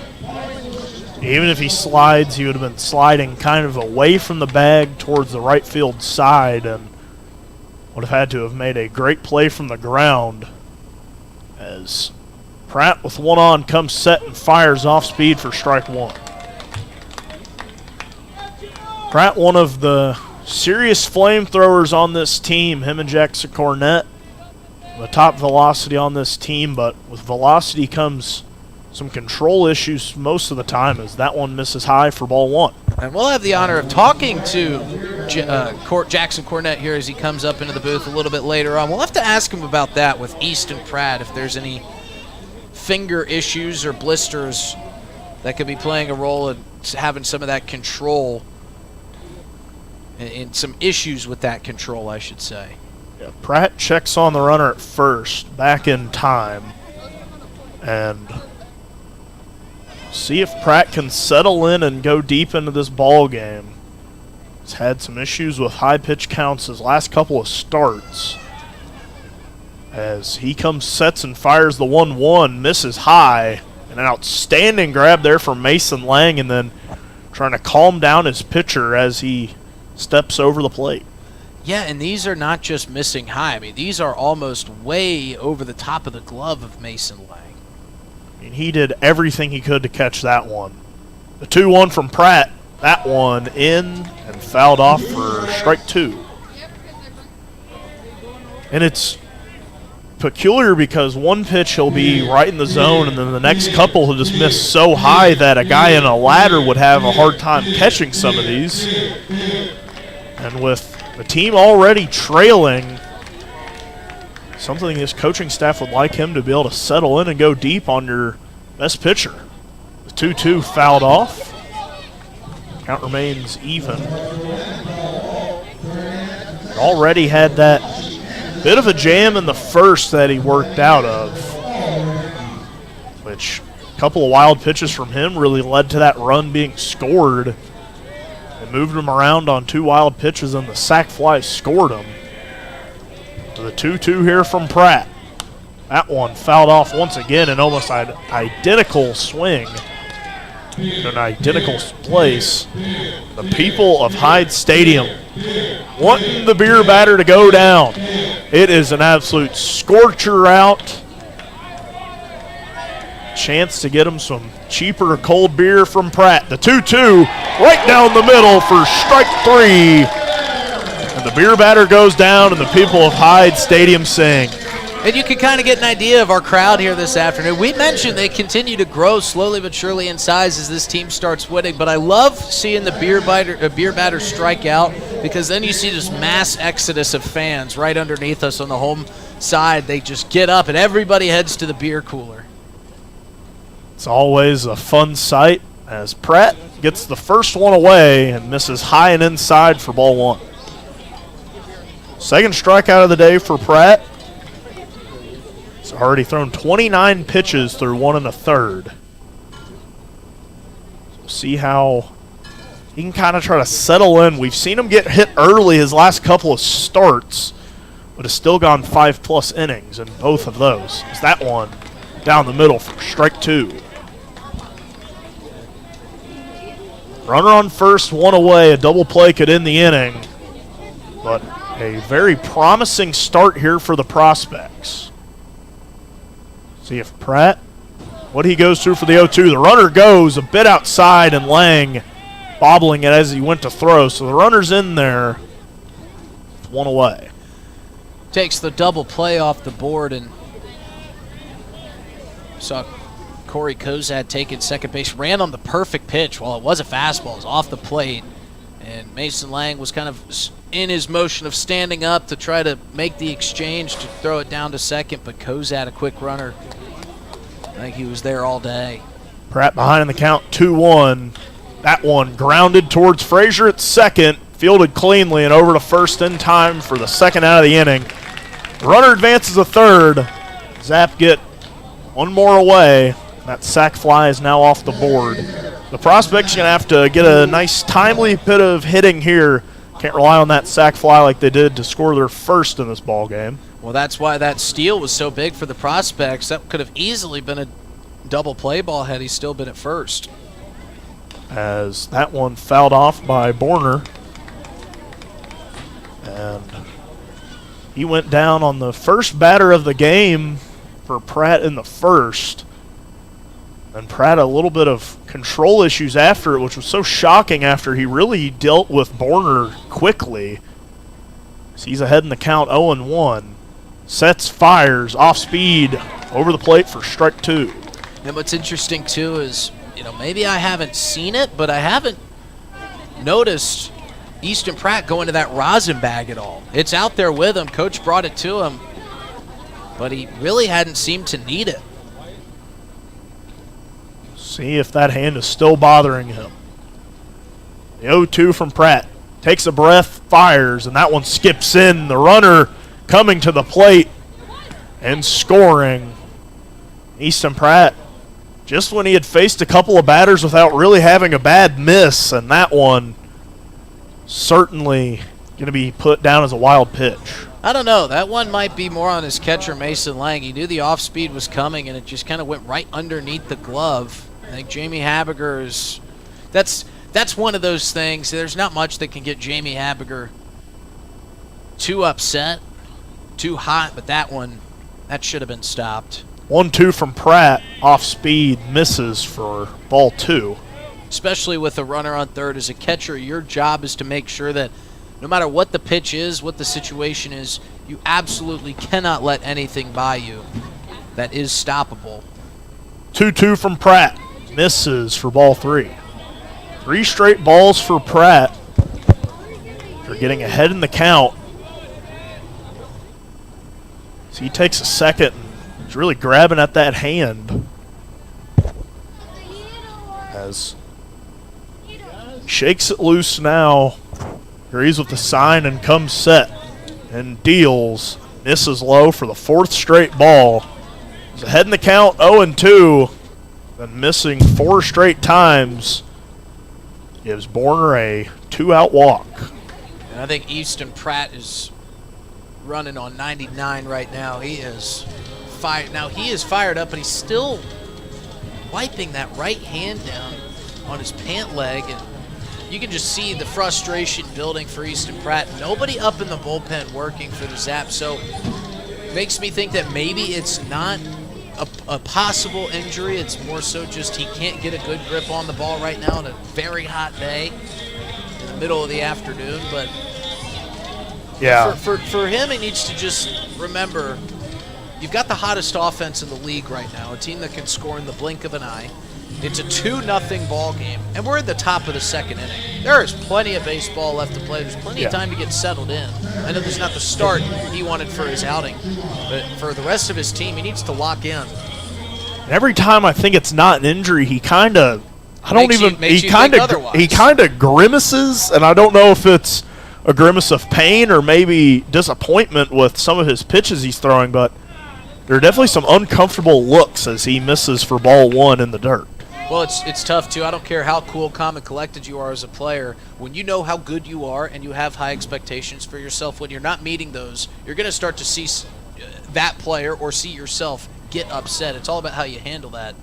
Even if he slides, he would have been sliding kind of away from the bag towards the right field side and would have had to have made a great play from the ground as Pratt with one on comes set and fires off speed for strike one. Pratt, one of the serious flamethrowers on this team, him and Jackson Cornett, the top velocity on this team, but with velocity comes some control issues most of the time as that one misses high for ball one. And we'll have the honor of talking to Jackson Cornett here as he comes up into the booth a little bit later on. We'll have to ask him about that with Easton Pratt, if there's any finger issues or blisters that could be playing a role in having some of that control and some issues with that control, I should say. Yeah, Pratt checks on the runner at first, back in time, and see if Pratt can settle in and go deep into this ball game. He's had some issues with high pitch counts his last couple of starts. As he comes, sets, and fires the 1-1, misses high. An outstanding grab there from Mason Lang, and then trying to calm down his pitcher as he steps over the plate. Yeah, and these are not just missing high. I mean, these are almost way over the top of the glove of Mason Lang. I mean, he did everything he could to catch that one. The 2-1 from Pratt, that one in and fouled off for strike two. And it's peculiar because one pitch he'll be right in the zone, and then the next couple he'll just miss so high that a guy in a ladder would have a hard time catching some of these. And with the team already trailing, something this coaching staff would like him to be able to settle in and go deep on your best pitcher. The 2-2 fouled off. Count remains even. Already had that bit of a jam in the first that he worked out of, which a couple of wild pitches from him really led to that run being scored. They moved him around on two wild pitches, and the sac fly scored him. The 2-2 here from Pratt. That one fouled off once again in almost an identical swing in an identical place. The people of Hyde Stadium wanting the beer batter to go down. It is an absolute scorcher out. Chance to get him some cheaper cold beer from Pratt. The 2-2 right down the middle for strike three. And the beer batter goes down, and the people of Hyde Stadium sing. And you can kind of get an idea of our crowd here this afternoon. We mentioned they continue to grow slowly but surely in size as this team starts winning, but I love seeing the beer batter strike out, because then you see this mass exodus of fans right underneath us on the home side. They just get up, and everybody heads to the beer cooler. It's always a fun sight as Pratt gets the first one away and misses high and inside for ball one. Second strikeout of the day for Pratt. He's already thrown 29 pitches through 1 1/3. We'll see how he can kind of try to settle in. We've seen him get hit early his last couple of starts, but has still gone 5+ innings in both of those. It's that one down the middle for strike two. Runner on first, one away. A double play could end the inning, but a very promising start here for the prospects. See if Pratt, what he goes through for the 0-2. The runner goes a bit outside, and Lang bobbling it as he went to throw. So the runner's in there with one away. Takes the double play off the board, and saw Corey Kozad taking second base. Ran on the perfect pitch. While it was a fastball, it was off the plate. And Mason Lang was kind of in his motion of standing up to try to make the exchange to throw it down to second, but Kozad, a quick runner, I think he was there all day. Pratt behind in the count, 2-1. That one grounded towards Frazier at second, fielded cleanly and over to first in time for the second out of the inning. The runner advances a third. Zap get one more away. That sac fly is now off the board. The prospect's going to have to get a nice timely bit of hitting here Can't rely on that sac fly like they did to score their first in this ball game. Well, that's why that steal was so big for the prospects. That could have easily been a double play ball had he still been at first. As that one fouled off by Borner. And he went down on the first batter of the game for Pratt in the first. And Pratt a little bit of control issues after it, which was so shocking after he really dealt with Borner quickly. So he's ahead in the count 0-1. Sets, fires, off speed, over the plate for strike 2. And what's interesting, too, is, maybe I haven't seen it, but I haven't noticed Easton Pratt going to that rosin bag at all. It's out there with him. Coach brought it to him, but he really hadn't seemed to need it. See if that hand is still bothering him. The 0-2 from Pratt. Takes a breath, fires, and that one skips in. The runner coming to the plate and scoring. Easton Pratt, just when he had faced a couple of batters without really having a bad miss, and that one certainly going to be put down as a wild pitch. I don't know. That one might be more on his catcher, Mason Lang. He knew the off-speed was coming, and it just kind of went right underneath the glove. I think Jamie Habiger's – that's one of those things. There's not much that can get Jamie Habiger too upset, too hot, but that one, that should have been stopped. 1-2 from Pratt, off speed, misses for ball 2. Especially with a runner on third. As a catcher, your job is to make sure that no matter what the pitch is, what the situation is, you absolutely cannot let anything by you that is stoppable. 2-2 from Pratt, misses for ball 3. 3 straight balls for Pratt. They're getting ahead in the count. So he takes a second and he's really grabbing at that hand. As he shakes it loose now. Agrees with the sign and comes set. And deals. Misses low for the 4th straight ball. He's ahead in the count, 0-2. Then missing 4 straight times. Gives Borner a 2-out walk. And I think Easton Pratt is running on 99 right now. He is fired. Now he is fired up, but he's still wiping that right hand down on his pant leg, and you can just see the frustration building for Easton Pratt. Nobody up in the bullpen working for the Zap, so makes me think that maybe it's not a possible injury. It's more so just he can't get a good grip on the ball right now on a very hot day in the middle of the afternoon. But yeah, for him, he needs to just remember, you've got the hottest offense in the league right now, a team that can score in the blink of an eye. It's a 2-0 ball game, and we're at the top of the 2nd inning. There is plenty of baseball left to play. There's plenty of time to get settled in. I know there's not the start he wanted for his outing, but for the rest of his team, he needs to lock in. And every time I think it's not an injury, he kind of grimaces, and I don't know if it's a grimace of pain or maybe disappointment with some of his pitches he's throwing, but there are definitely some uncomfortable looks as he misses for ball 1 in the dirt. Well, it's tough, too. I don't care how cool, calm, and collected you are as a player. When you know how good you are and you have high expectations for yourself, when you're not meeting those, you're going to start to see that player or see yourself get upset. It's all about how you handle that.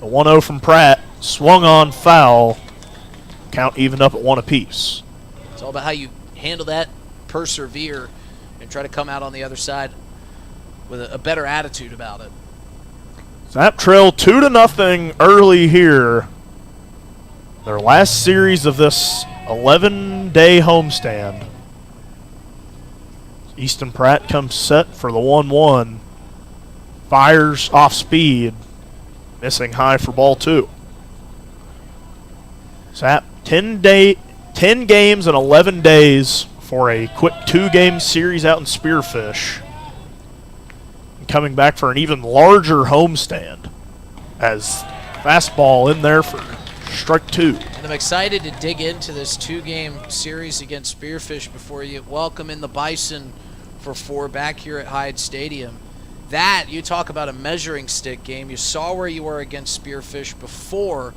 The 1-0 from Pratt, swung on, foul. Count evened up at 1 apiece. It's all about how you handle that, persevere, and try to come out on the other side with a better attitude about it. Zap trail 2-0 early here. Their last series of this 11-day homestand. Easton Pratt comes set for the 1-1. Fires off speed. Missing high for ball 2. Zap 10 games in 11 days for a quick 2-game series out in Spearfish. Coming back for an even larger homestand as fastball in there for strike 2. And I'm excited to dig into this 2-game series against Spearfish before you welcome in the Bison for 4 back here at Hyde Stadium. That, you talk about a measuring stick game. You saw where you were against Spearfish before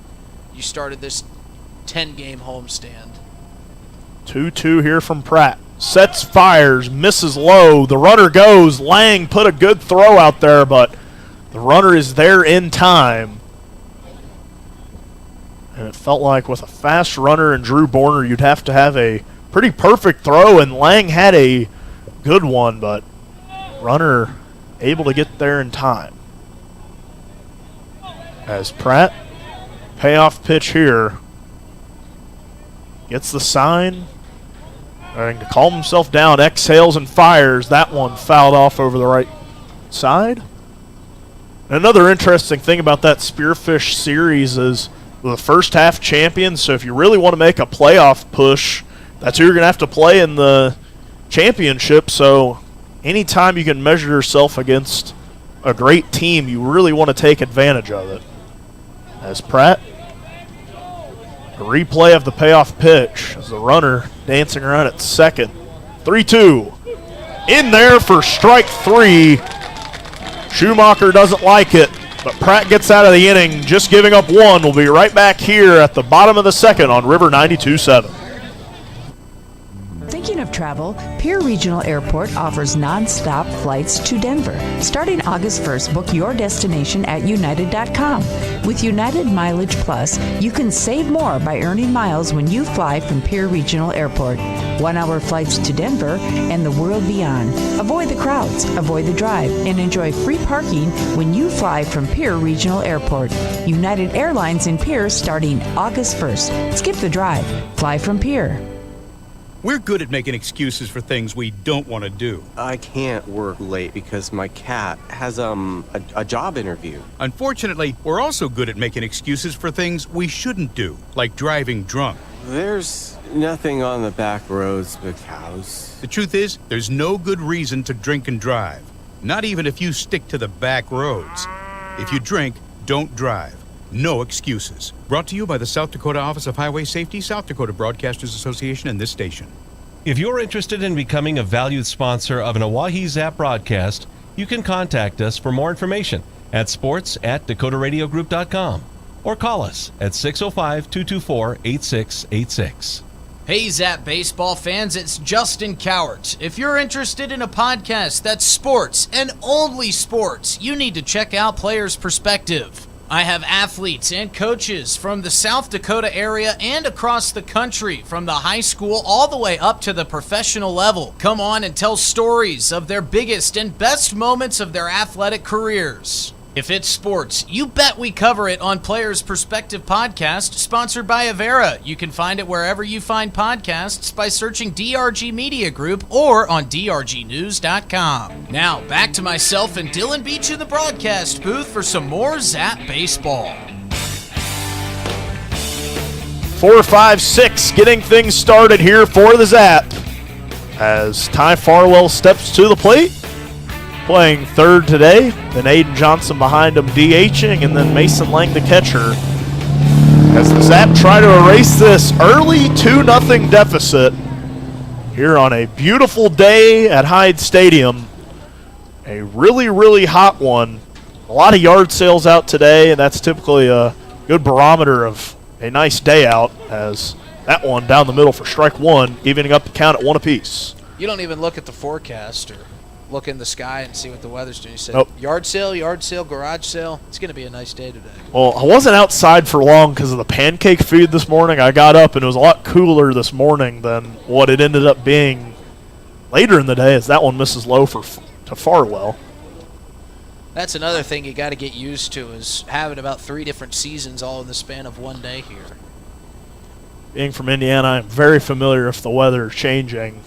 you started this 10-game homestand. 2-2 here from Pratt. Sets, fires, misses low. The runner goes. Lang put a good throw out there, but the runner is there in time. And it felt like with a fast runner and Drew Borner, you'd have to have a pretty perfect throw, and Lang had a good one, but runner able to get there in time. As Pratt, payoff pitch here, gets the sign, and to calm himself down, exhales and fires. That one fouled off over the right side. Another interesting thing about that Spearfish series is the first half champions, so if you really want to make a playoff push, that's who you're going to have to play in the championship. So anytime you can measure yourself against a great team, you really want to take advantage of it. As Pratt, a replay of the payoff pitch as the runner dancing around at second. 3-2. In there for strike 3. Schumacher doesn't like it, but Pratt gets out of the inning, just giving up 1. We'll be right back here at the bottom of the second on River 92.7. Thinking of travel? Pierre Regional Airport offers non-stop flights to Denver. Starting August 1st, book your destination at United.com. With United Mileage Plus, you can save more by earning miles when you fly from Pierre Regional Airport. 1-hour flights to Denver and the world beyond. Avoid the crowds, avoid the drive, and enjoy free parking when you fly from Pierre Regional Airport. United Airlines in Pierre starting August 1st. Skip the drive. Fly from Pierre. We're good at making excuses for things we don't want to do. I can't work late because my cat has a job interview. Unfortunately, we're also good at making excuses for things we shouldn't do, like driving drunk. There's nothing on the back roads but cows. The truth is, there's no good reason to drink and drive. Not even if you stick to the back roads. If you drink, don't drive. No excuses. Brought to you by the South Dakota Office of Highway Safety, South Dakota Broadcasters Association, and this station. If you're interested in becoming a valued sponsor of an Oahe Zap broadcast, you can contact us for more information at sports@dakotaradiogroup.com or call us at 605-224-8686. Hey Zap baseball fans, it's Justin Cowart. If you're interested in a podcast that's sports and only sports, you need to check out Players Perspective. I have athletes and coaches from the South Dakota area and across the country, from the high school all the way up to the professional level. Come on and tell stories of their biggest and best moments of their athletic careers. If it's sports, you bet we cover it on Players Perspective Podcast, sponsored by Avera. You can find it wherever you find podcasts by searching DRG Media Group or on drgnews.com. Now, back to myself and Dylan Beach in the broadcast booth for some more Zap Baseball. 4, 5, 6, getting things started here for the Zap as Ty Farwell steps to the plate. Playing third today, then Aiden Johnson behind him DHing, and then Mason Lang the catcher. As the Zap try to erase this early 2-0 deficit here on a beautiful day at Hyde Stadium. A really, really hot one. A lot of yard sales out today, and that's typically a good barometer of a nice day out, as that one down the middle for strike 1, evening up the count at 1 apiece. You don't even look at the forecast or look in the sky and see what the weather's doing. You said nope. yard sale, garage sale. It's going to be a nice day today. Well, I wasn't outside for long because of the pancake feed this morning. I got up and it was a lot cooler this morning than what it ended up being later in the day, as that one misses low to Farwell. That's another thing you got to get used to, is having about 3 different seasons all in the span of one day here. Being from Indiana, I'm very familiar with the weather changing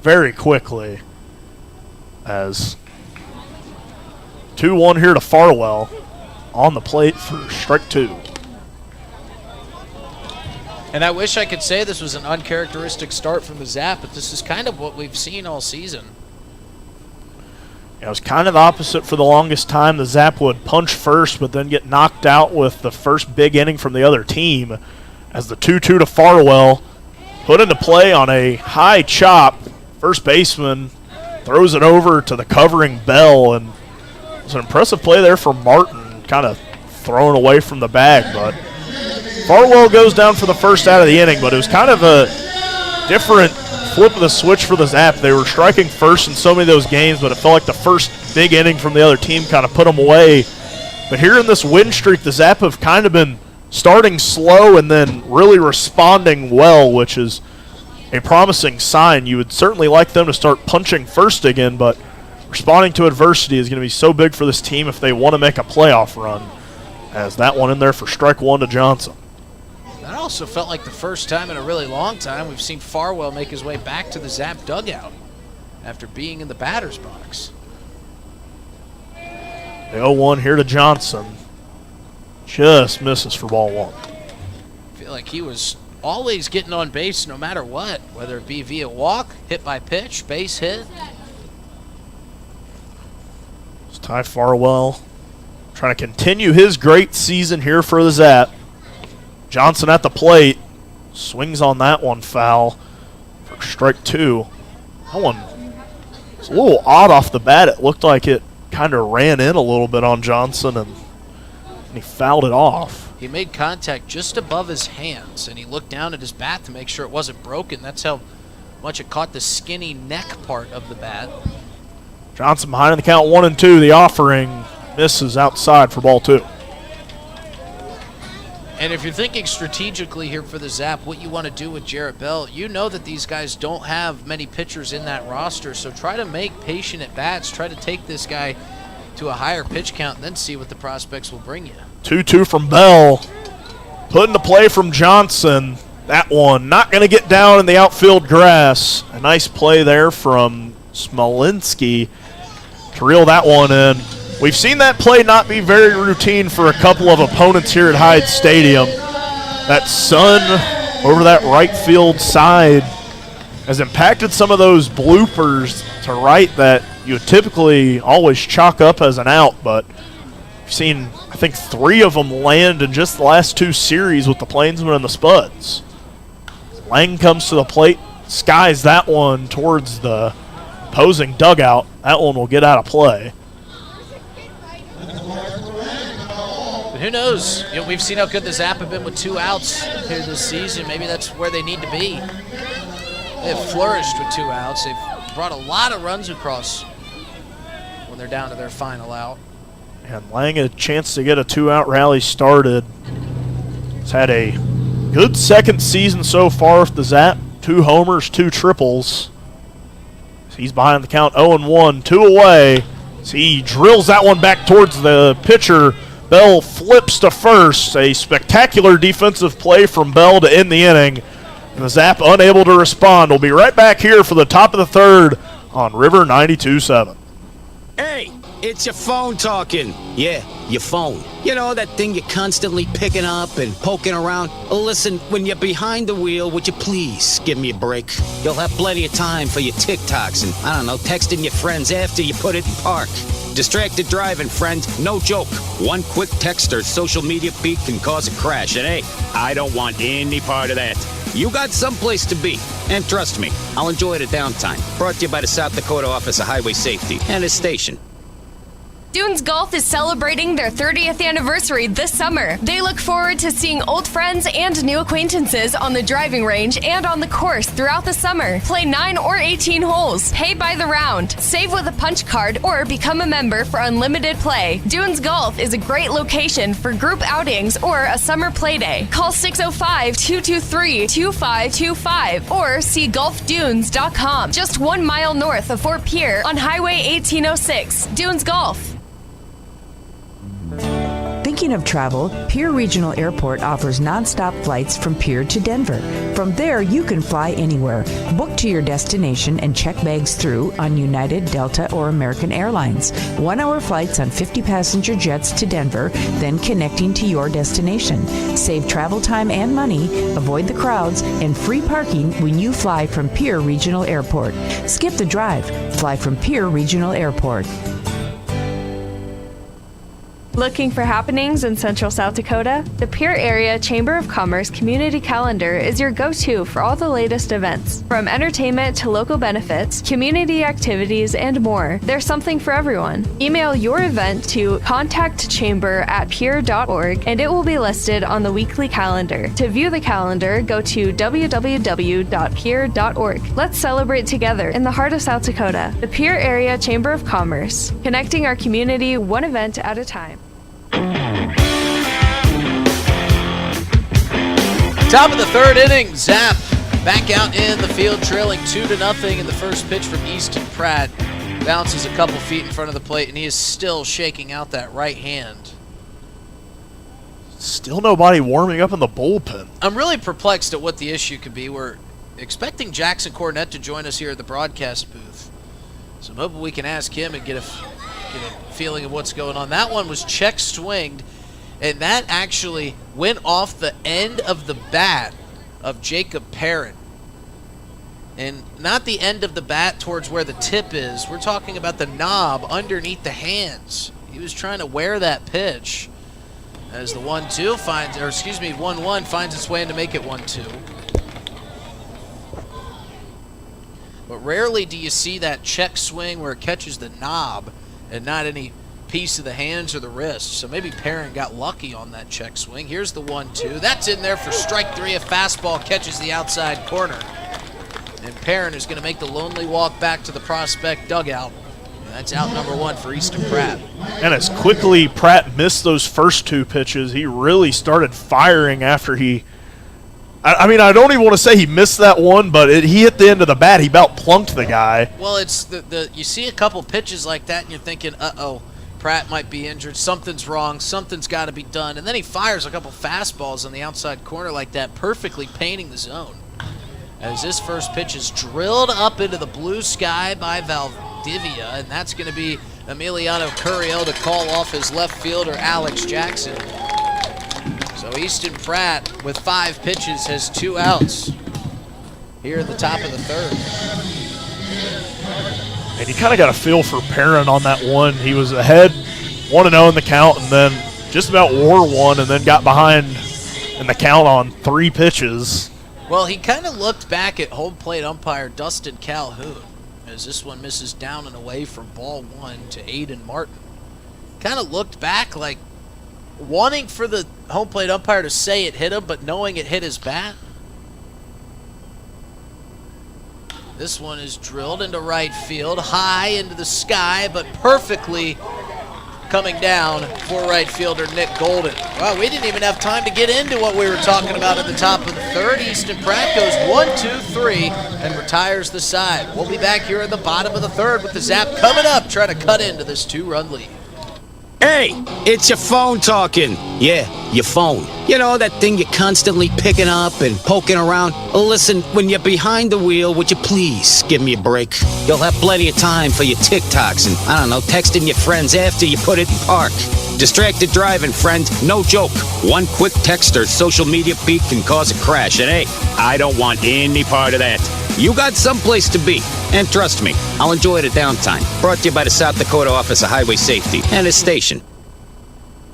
very quickly. As 2-1 here to Farwell on the plate for strike 2. And I wish I could say this was an uncharacteristic start from the Zap, but this is kind of what we've seen all season. It was kind of the opposite for the longest time. The Zap would punch first, but then get knocked out with the first big inning from the other team, as the 2-2 to Farwell put into play on a high chop. First baseman throws it over to the covering Bell, and it was an impressive play there for Martin, kind of thrown away from the bag. But Farwell goes down for the first out of the inning, but it was kind of a different flip of the switch for the Zap. They were striking first in so many of those games, but it felt like the first big inning from the other team kind of put them away. But here in this win streak, the Zap have kind of been starting slow and then really responding well, which is a promising sign. You would certainly like them to start punching first again, but responding to adversity is going to be so big for this team if they want to make a playoff run. As that one in there for strike one to Johnson. That also felt like the first time in a really long time we've seen Farwell make his way back to the Zap dugout after being in the batter's box. The 0-1 here to Johnson. Just misses for ball one. I feel like he was always getting on base no matter what, whether it be via walk, hit by pitch, base hit. It's Ty Farwell trying to continue his great season here for the Zap. Johnson at the plate. Swings on that one foul for strike two. That one was a little odd off the bat. It looked like it kind of ran in a little bit on Johnson, and he fouled it off. He made contact just above his hands, and he looked down at his bat to make sure it wasn't broken. That's how much it caught the skinny neck part of the bat. Johnson behind in the count 1-2. The offering misses outside for ball two. And if you're thinking strategically here for the Zap, what you want to do with Jarrett Bell, you know that these guys don't have many pitchers in that roster, so try to make patient at bats. Try to take this guy to a higher pitch count and then see what the prospects will bring you. 2-2 from Bell. Put into play from Johnson. That one not going to get down in the outfield grass. A nice play there from Smolinski to reel that one in. We've seen that play not be very routine for a couple of opponents here at Hyde Stadium. That sun over that right field side has impacted some of those bloopers to right that you would typically always chalk up as an out, but we've seen, I think, 3 of them land in just the last 2 series with the Plainsmen and the Spuds. Lang comes to the plate, skies that one towards the opposing dugout. That one will get out of play. But who knows? You know, we've seen how good the Zap have been with 2 outs here this season. Maybe that's where they need to be. They have flourished with 2 outs. They've brought a lot of runs across when they're down to their final out. And Lang had a chance to get a 2-out rally started. He's had a good second season so far with the Zap. 2 homers, 2 triples. He's behind the count 0-1, 2 away. So he drills that one back towards the pitcher. Bell flips to first. A spectacular defensive play from Bell to end the inning. And the Zap unable to respond. We'll be right back here for the top of the third on River 92.7. Hey, it's your phone talking. Yeah, your phone. You know, that thing you're constantly picking up and poking around? Listen, when you're behind the wheel, would you please give me a break? You'll have plenty of time for your TikToks and, I don't know, texting your friends after you put it in park. Distracted driving, friend. No joke. One quick text or social media feed can cause a crash. And hey, I don't want any part of that. You got someplace to be. And trust me, I'll enjoy the downtime. Brought to you by the South Dakota Office of Highway Safety and this station. Dunes Golf is celebrating their 30th anniversary this summer. They look forward to seeing old friends and new acquaintances on the driving range and on the course throughout the summer. Play 9 or 18 holes. Pay by the round. Save with a punch card or become a member for unlimited play. Dunes Golf is a great location for group outings or a summer play day. Call 605-223-2525 or see golfdunes.com. Just 1 mile north of Fort Pierre on Highway 1806. Dunes Golf. Thinking of travel, Pierre Regional Airport offers nonstop flights from Pierre to Denver. From there, you can fly anywhere. Book to your destination and check bags through on United, Delta, or American Airlines. 1-hour flights on 50-passenger jets to Denver, then connecting to your destination. Save travel time and money, avoid the crowds, and free parking when you fly from Pierre Regional Airport. Skip the drive. Fly from Pierre Regional Airport. Looking for happenings in Central South Dakota? The Pierre Area Chamber of Commerce Community Calendar is your go-to for all the latest events. From entertainment to local benefits, community activities, and more, there's something for everyone. Email your event to contactchamber@pierre.org and it will be listed on the weekly calendar. To view the calendar, go to www.pierre.org. Let's celebrate together in the heart of South Dakota. The Pierre Area Chamber of Commerce, connecting our community one event at a time. Top of the third inning, Zap back out in the field, trailing 2-0 in the first pitch from Easton Pratt. Bounces a couple feet in front of the plate, and he is still shaking out that right hand. Still nobody warming up in the bullpen. I'm really perplexed at what the issue could be. We're expecting Jackson Cornett to join us here at the broadcast booth, so I'm hoping we can ask him and get a feeling of what's going on. That one was check swinged, and that actually went off the end of the bat of Jacob Perrin. And not the end of the bat towards where the tip is. We're talking about the knob underneath the hands. He was trying to wear that pitch as the 1-1 finds its way in to make it 1-2. But rarely do you see that check swing where it catches the knob and not any piece of the hands or the wrist. So maybe Perrin got lucky on that check swing. Here's the 1-2. That's in there for strike three. A fastball catches the outside corner. And Perrin is going to make the lonely walk back to the prospect dugout. And that's out number one for Easton Pratt. And as quickly Pratt missed those first two pitches, he really started firing after he... I mean, I don't even want to say he missed that one, but he hit the end of the bat. He about plunked the guy. Well, it's you see a couple pitches like that, and you're thinking, uh-oh, Pratt might be injured. Something's wrong. Something's got to be done. And then he fires a couple fastballs on the outside corner like that, perfectly painting the zone. As this first pitch is drilled up into the blue sky by Valdivia, and that's going to be Emiliano Curiel to call off his left fielder, Alex Jackson. So Easton Pratt, with 5 pitches, has 2 outs here at the top of the third. And you kind of got a feel for Perrin on that one. He was ahead 1-0 in the count and then just about wore one and then got behind in the count on 3 pitches. Well, he kind of looked back at home plate umpire Dustin Calhoun as this one misses down and away from ball 1 to Aiden Martin. Kind of looked back like wanting for the home plate umpire to say it hit him, but knowing it hit his bat. This one is drilled into right field, high into the sky, but perfectly coming down for right fielder Nick Golden. Well, we didn't even have time to get into what we were talking about at the top of the third. Easton Pratt goes 1-2-3 and retires the side. We'll be back here at the bottom of the third with the Zap coming up, trying to cut into this 2-run lead. Hey, it's your phone talking. Yeah, your phone. You know, that thing you're constantly picking up and poking around. Listen, when you're behind the wheel, would you please give me a break? You'll have plenty of time for your TikToks and, I don't know, texting your friends after you put it in park. Distracted driving, friend. No joke. One quick text or social media feed can cause a crash. And hey, I don't want any part of that. You got someplace to be. And trust me, I'll enjoy the downtime. Brought to you by the South Dakota Office of Highway Safety and its station.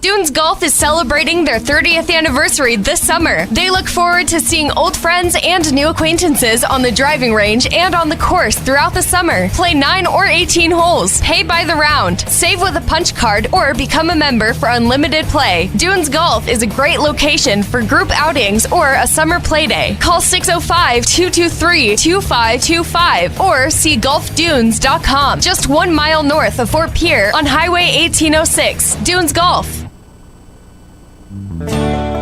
Dunes Golf is celebrating their 30th anniversary this summer. They look forward to seeing old friends and new acquaintances on the driving range and on the course throughout the summer. Play 9 or 18 holes, pay by the round, save with a punch card, or become a member for unlimited play. Dunes Golf is a great location for group outings or a summer play day. Call 605-223-2525 or see golfdunes.com. Just 1 mile north of Fort Pierre on Highway 1806. Dunes Golf.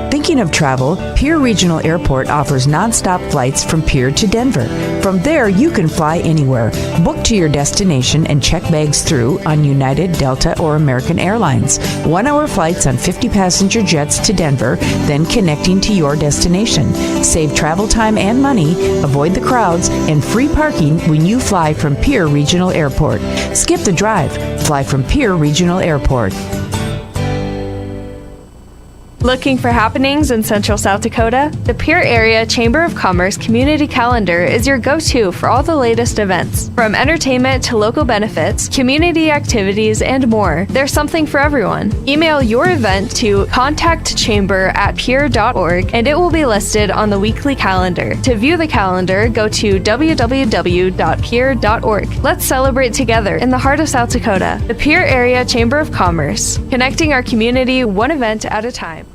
Thinking of travel? Pierre Regional Airport offers nonstop flights from Pierre to Denver. From there, you can fly anywhere. Book to your destination and check bags through on United, Delta, or American Airlines. 1-hour flights on 50-passenger jets to Denver, then connecting to your destination. Save travel time and money, avoid the crowds, and free parking when you fly from Pierre Regional Airport. Skip the drive. Fly from Pierre Regional Airport. Looking for happenings in Central South Dakota? The Pierre Area Chamber of Commerce Community Calendar is your go-to for all the latest events. From entertainment to local benefits, community activities, and more, there's something for everyone. Email your event to contactchamber@pierre.org and it will be listed on the weekly calendar. To view the calendar, go to www.pierre.org. Let's celebrate together in the heart of South Dakota. The Pierre Area Chamber of Commerce, connecting our community one event at a time.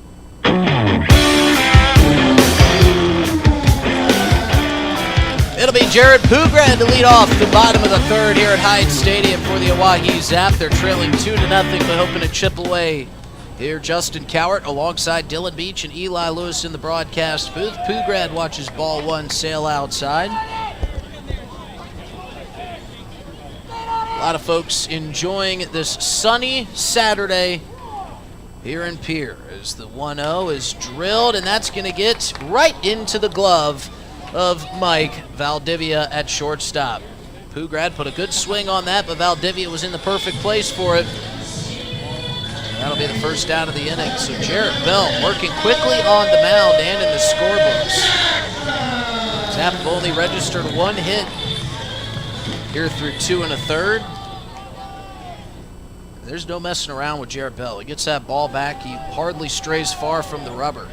It'll be Jared Pugrad to lead off the bottom of the third here at Hyde Stadium for the Oahe Zap. They're trailing 2-0, but hoping to chip away. Here, Justin Cowart alongside Dylan Beach and Eli Lewis in the broadcast booth. Pugrad watches ball one sail outside. A lot of folks enjoying this sunny Saturday here in Pierre as the 1-0 is drilled, and that's going to get right into the glove of Mike Valdivia at shortstop. Pugrad put a good swing on that, but Valdivia was in the perfect place for it. That'll be the first down of the inning. So Jarrett Bell working quickly on the mound and in the scorebooks. Zap have only registered one hit here through 2 1/3. There's no messing around with Jarrett Bell. He gets that ball back. He hardly strays far from the rubber.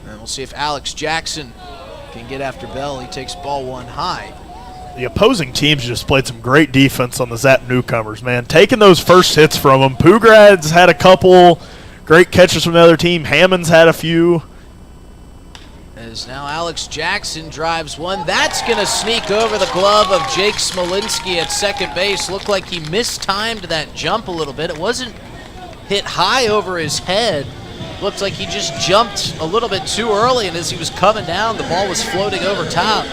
And we'll see if Alex Jackson can get after Bell. He takes ball one high. The opposing teams just played some great defense on the Zap newcomers, man. Taking those first hits from them. Pugrad's had a couple great catches from the other team. Hammond's had a few. As now Alex Jackson drives one. That's going to sneak over the glove of Jake Smolinski at second base. Looked like he mistimed that jump a little bit. It wasn't hit high over his head. Looked like he just jumped a little bit too early, and as he was coming down, the ball was floating over top.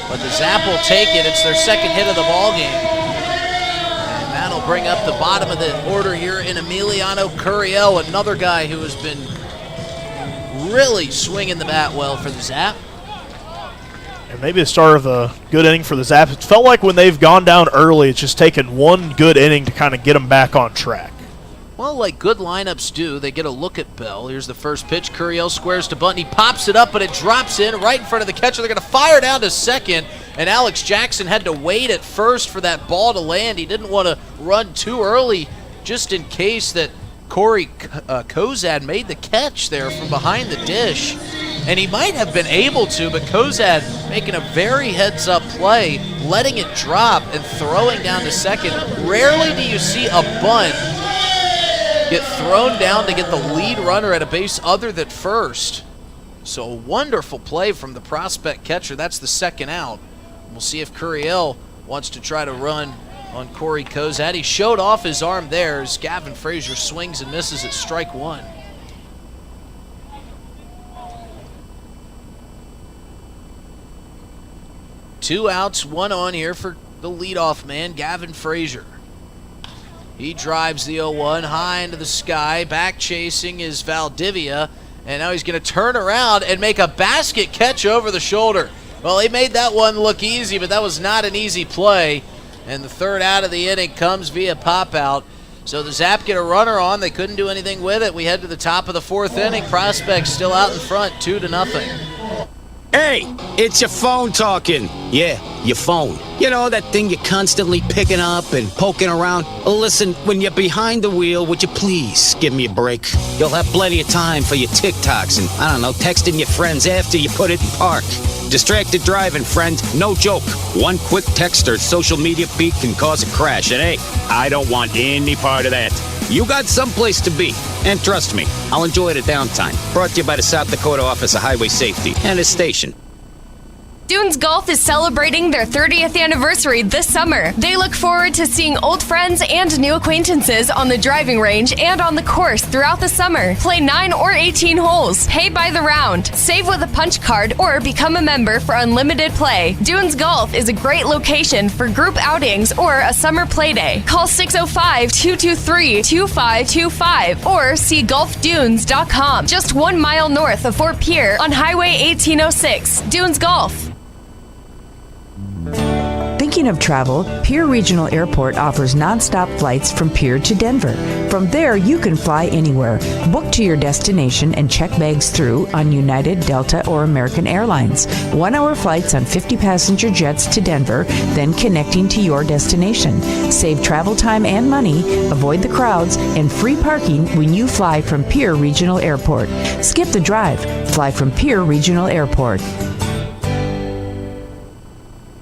But the Zap will take it. It's their second hit of the ball game. And that'll bring up the bottom of the order here in Emiliano Curiel, another guy who has been really swinging the bat well for the Zap. And maybe the start of a good inning for the Zap. It felt like when they've gone down early, it's just taken one good inning to kind of get them back on track. Well, like good lineups do, they get a look at Bell. Here's the first pitch. Curiel squares to bunt. He pops it up, but it drops in right in front of the catcher. They're going to fire down to second, and Alex Jackson had to wait at first for that ball to land. He didn't want to run too early just in case that Corey Kozad made the catch there from behind the dish. And he might have been able to, but Kozad making a very heads-up play, letting it drop and throwing down to second. Rarely do you see a bunt get thrown down to get the lead runner at a base other than first. So a wonderful play from the prospect catcher. That's the second out. We'll see if Curiel wants to try to run on Corey Kozad. He showed off his arm there as Gavin Frazier swings and misses at strike one. Two outs, one on here for the leadoff man, Gavin Frazier. He drives the 0-1 high into the sky. Back chasing is Valdivia. And now he's going to turn around and make a basket catch over the shoulder. Well, he made that one look easy, but that was not an easy play. And the third out of the inning comes via pop-out. So the Zap get a runner on. They couldn't do anything with it. We head to the top of the fourth inning. Prospects still out in front, 2-0. Hey, it's your phone talking. Yeah, your phone. You know, that thing you're constantly picking up and poking around. Listen, when you're behind the wheel, would you please give me a break? You'll have plenty of time for your TikToks and, I don't know, texting your friends after you put it in park. Distracted driving, friend. No joke. One quick text or social media feed can cause a crash. And hey, I don't want any part of that. You got someplace to be. And trust me, I'll enjoy the downtime. Brought to you by the South Dakota Office of Highway Safety and its station. Dunes Golf is celebrating their 30th anniversary this summer. They look forward to seeing old friends and new acquaintances on the driving range and on the course throughout the summer. Play 9 or 18 holes, pay by the round, save with a punch card, or become a member for unlimited play. Dunes Golf is a great location for group outings or a summer play day. Call 605-223-2525 or see golfdunes.com. Just 1 mile north of Fort Pierre on Highway 1806. Dunes Golf. Thinking Speaking of travel, Pierre Regional Airport offers nonstop flights from Pierre to Denver. From there, you can fly anywhere. Book to your destination and check bags through on United, Delta, or American Airlines. 1-hour flights on 50-passenger jets to Denver, then connecting to your destination. Save travel time and money, avoid the crowds, and free parking when you fly from Pierre Regional Airport. Skip the drive. Fly from Pierre Regional Airport.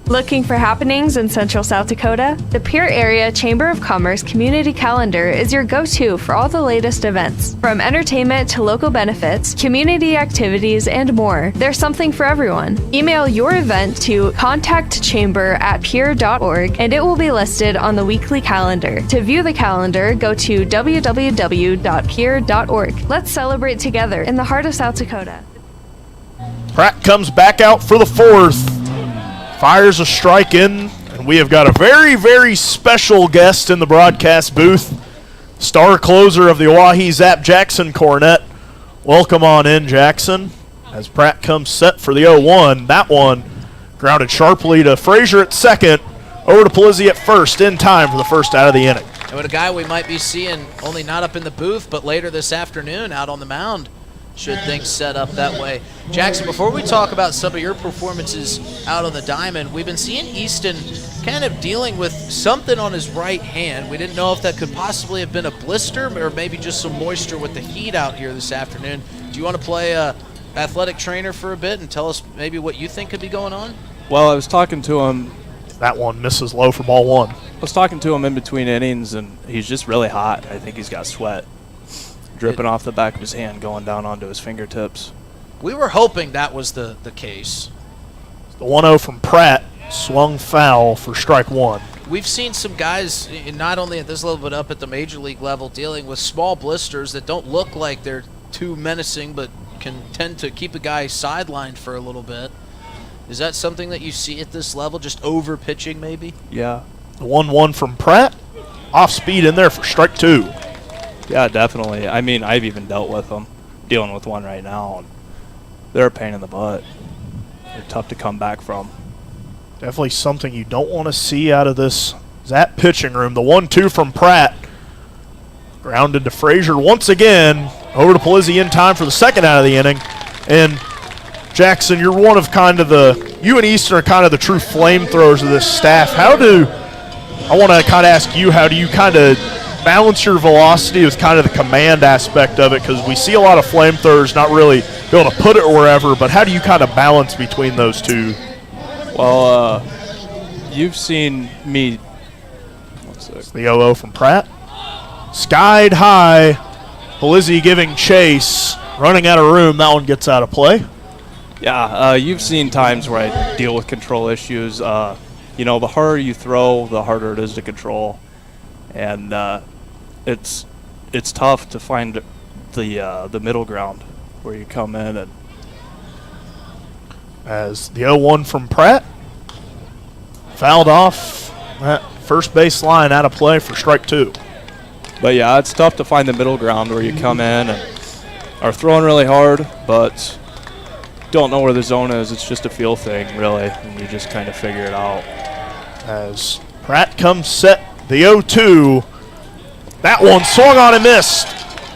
Looking for happenings in Central South Dakota? The Pierre Area Chamber of Commerce Community Calendar is your go-to for all the latest events. From entertainment to local benefits, community activities, and more, there's something for everyone. Email your event to contactchamber@pierre.org and it will be listed on the weekly calendar. To view the calendar, go to www.pierre.org. Let's celebrate together in the heart of South Dakota. Pratt comes back out for the fourth. Fires a strike in, and we have got a very, very special guest in the broadcast booth. Star closer of the Oahe Zap, Jackson Cornett. Welcome on in, Jackson. As Pratt comes set for the 0-1. That one grounded sharply to Frazier at second. Over to Polizzi at first, in time for the first out of the inning. And what a guy we might be seeing, only not up in the booth, but later this afternoon out on the mound, should things set up that way. Jackson, before we talk about some of your performances out on the diamond, we've been seeing Easton kind of dealing with something on his right hand. We didn't know if that could possibly have been a blister or maybe just some moisture with the heat out here this afternoon. Do you want to play athletic trainer for a bit and tell us maybe what you think could be going on? Well, I was talking to him. That one misses low for ball one. I was talking to him in between innings, and he's just really hot. I think he's got sweat dripping off the back of his hand, going down onto his fingertips. We were hoping that was the case. The 1-0 from Pratt swung foul for strike one. We've seen some guys, not only at this level but up at the major league level, dealing with small blisters that don't look like they're too menacing but can tend to keep a guy sidelined for a little bit. Is that something that you see at this level, just over pitching maybe? Yeah. The 1-1 from Pratt. Off speed in there for strike two. Yeah, definitely. I mean, I've even dealt with them, dealing with one right now. And they're a pain in the butt. They're tough to come back from. Definitely something you don't want to see out of this Zap pitching room. The 1-2 from Pratt. Grounded to Frazier once again. Over to Polizzi in time for the second out of the inning. And Jackson, you're one of you and Easton are kind of the true flamethrowers of this staff. I want to kind of ask you, how do you kind of balance your velocity with kind of the command aspect of it? Because we see a lot of flamethrowers not really be able to put it wherever, but how do you kind of balance between those two? Well, you've seen me. The 0-0 from Pratt. Skied high. Polizzi giving chase. Running out of room. That one gets out of play. Yeah, you've seen times where I deal with control issues. The harder you throw, the harder it is to control. And it's tough to find the middle ground where you come in. And as the 0-1 from Pratt fouled off that first base line, out of play for strike two. But yeah, it's tough to find the middle ground where you come in and are throwing really hard, but don't know where the zone is. It's just a feel thing, really, and you just kind of figure it out. As Pratt comes set, the 0-2. That one swung on and missed.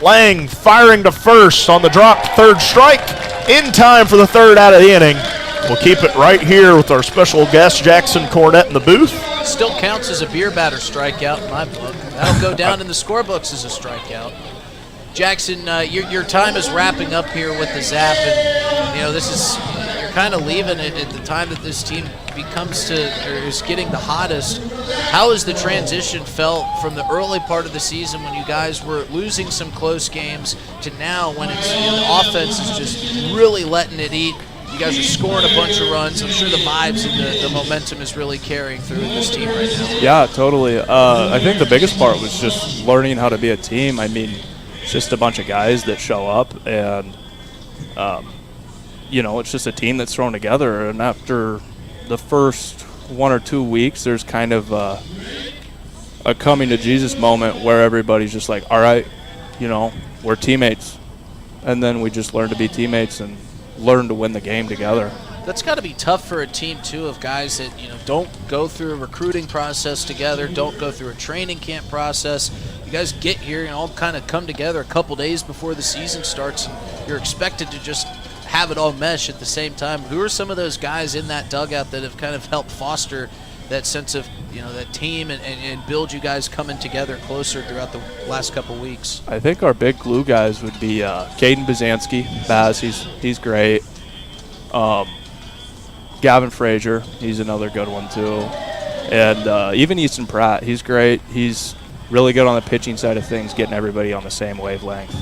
Lang firing to first on the drop, third strike. In time for the third out of the inning. We'll keep it right here with our special guest, Jackson Cornett, in the booth. Still counts as a beer batter strikeout in my book. That'll go down in the scorebooks as a strikeout. Jackson, your time is wrapping up here with the Zap, and you're kind of leaving it at the time that this team is getting the hottest. How has the transition felt from the early part of the season when you guys were losing some close games to now when the offense is just really letting it eat? You guys are scoring a bunch of runs. I'm sure the vibes and the momentum is really carrying through in this team right now. Yeah, totally. I think the biggest part was just learning how to be a team. I mean, it's just a bunch of guys that show up, and it's just a team that's thrown together. And after the first 1 or 2 weeks, there's kind of a coming to Jesus moment where everybody's just like, all right, we're teammates. And then we just learn to be teammates and learn to win the game together. That's got to be tough for a team, too, of guys that, don't go through a recruiting process together, don't go through a training camp process. You guys get here and all kind of come together a couple days before the season starts, and you're expected to just have it all mesh at the same time. Who are some of those guys in that dugout that have kind of helped foster that sense of, that team and build you guys coming together closer throughout the last couple weeks? I think our big glue guys would be Caden Bazanski, Baz, he's great. Gavin Frazier, he's another good one too. And even Easton Pratt, he's great. He's really good on the pitching side of things, getting everybody on the same wavelength.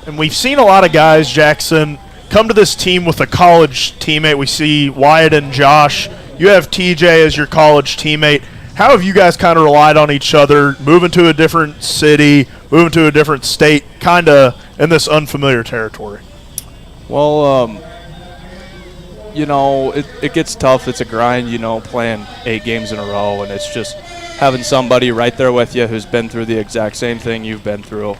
And we've seen a lot of guys, Jackson, come to this team with a college teammate. We see Wyatt and Josh. You have TJ as your college teammate. How have you guys kind of relied on each other, moving to a different city, moving to a different state, kind of in this unfamiliar territory? Well, it gets tough. It's a grind, playing 8 games in a row, and it's just having somebody right there with you who's been through the exact same thing you've been through.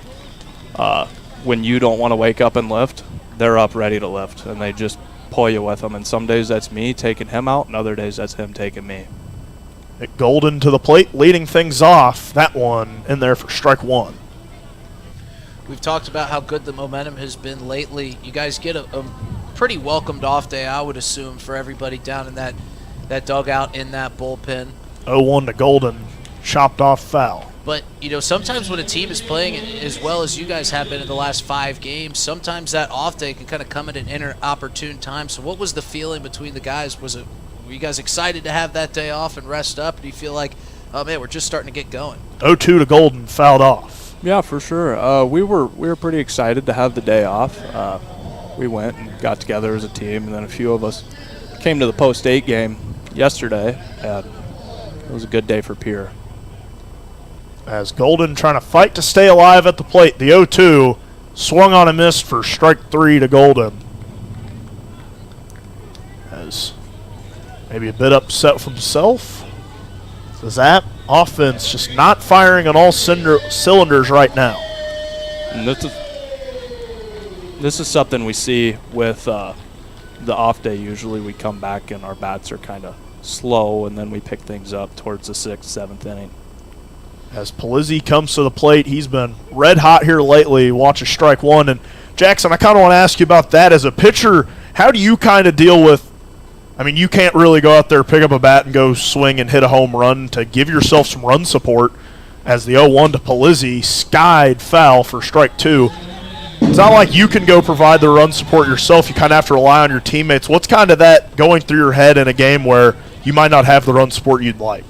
When you don't want to wake up and lift, they're up ready to lift, and they just pull you with them. And some days that's me taking him out, and other days that's him taking me. Golden to the plate, leading things off. That one in there for strike one. We've talked about how good the momentum has been lately. You guys get a pretty welcomed off day, I would assume, for everybody down in that dugout in that bullpen. 0-1 to Golden, chopped off foul. But, sometimes when a team is playing as well as you guys have been in the last 5 games, sometimes that off day can kind of come at an inopportune time. So what was the feeling between the guys? Were you guys excited to have that day off and rest up? Do you feel like, oh, man, we're just starting to get going? 0-2 to Golden, fouled off. Yeah, for sure. We were pretty excited to have the day off. We went and got together as a team, and then a few of us came to the post-8 game yesterday, and it was a good day for Pierre. As Golden trying to fight to stay alive at the plate. The 0-2 swung on a miss for strike 3 to Golden. As maybe a bit upset with himself. The Zap offense just not firing on all cylinders right now. And this is something we see with the off day. Usually we come back and our bats are kind of slow, and then we pick things up towards the 6th, 7th inning. As Palizzi comes to the plate, he's been red hot here lately. Watch a strike one. And Jackson, I kind of want to ask you about that. As a pitcher, how do you kind of deal with, you can't really go out there, pick up a bat, and go swing and hit a home run to give yourself some run support, as the 0-1 to Palizzi skied foul for strike 2. It's not like you can go provide the run support yourself. You kind of have to rely on your teammates. What's kind of that going through your head in a game where you might not have the run support you'd like?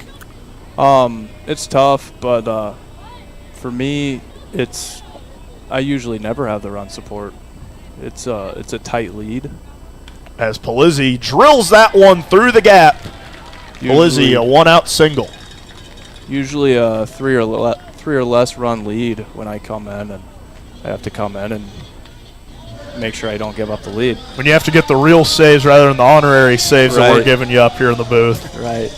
It's tough, but for me, I usually never have the run support. It's a tight lead. As Palizzi drills that one through the gap. Palizzi, a one-out single. Usually a 3 or less run lead when I come in, and I have to come in and make sure I don't give up the lead. When you have to get the real saves rather than the honorary saves that we're giving you up here in the booth. Right.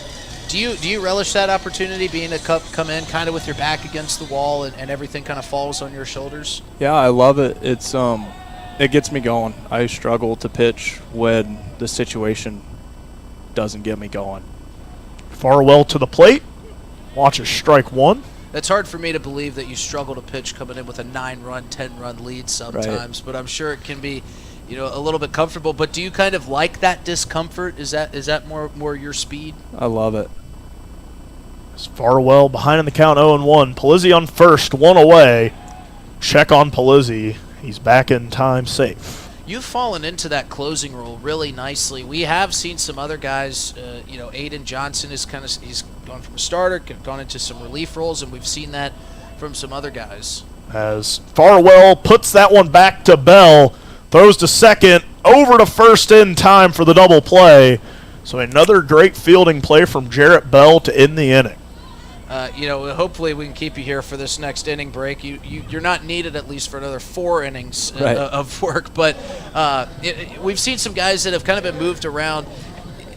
Do you relish that opportunity, being to come in kind of with your back against the wall and everything kind of falls on your shoulders? Yeah, I love it. It gets me going. I struggle to pitch when the situation doesn't get me going. Farwell to the plate. Watch a strike one. It's hard for me to believe that you struggle to pitch coming in with a 9-run, 10-run lead sometimes, but I'm sure it can be, a little bit comfortable. But do you kind of like that discomfort? Is that more your speed? I love it. Farwell behind in the count, 0-1. Palizzi on first, one away. Check on Palizzi. He's back in time, safe. You've fallen into that closing role really nicely. We have seen some other guys, Aiden Johnson he's gone from a starter, gone into some relief roles, and we've seen that from some other guys. As Farwell puts that one back to Bell, throws to second, over to first in time for the double play. So another great fielding play from Jarrett Bell to end the inning. Hopefully we can keep you here for this next inning break. You're not needed at least for another 4 innings of work, but we've seen some guys that have kind of been moved around.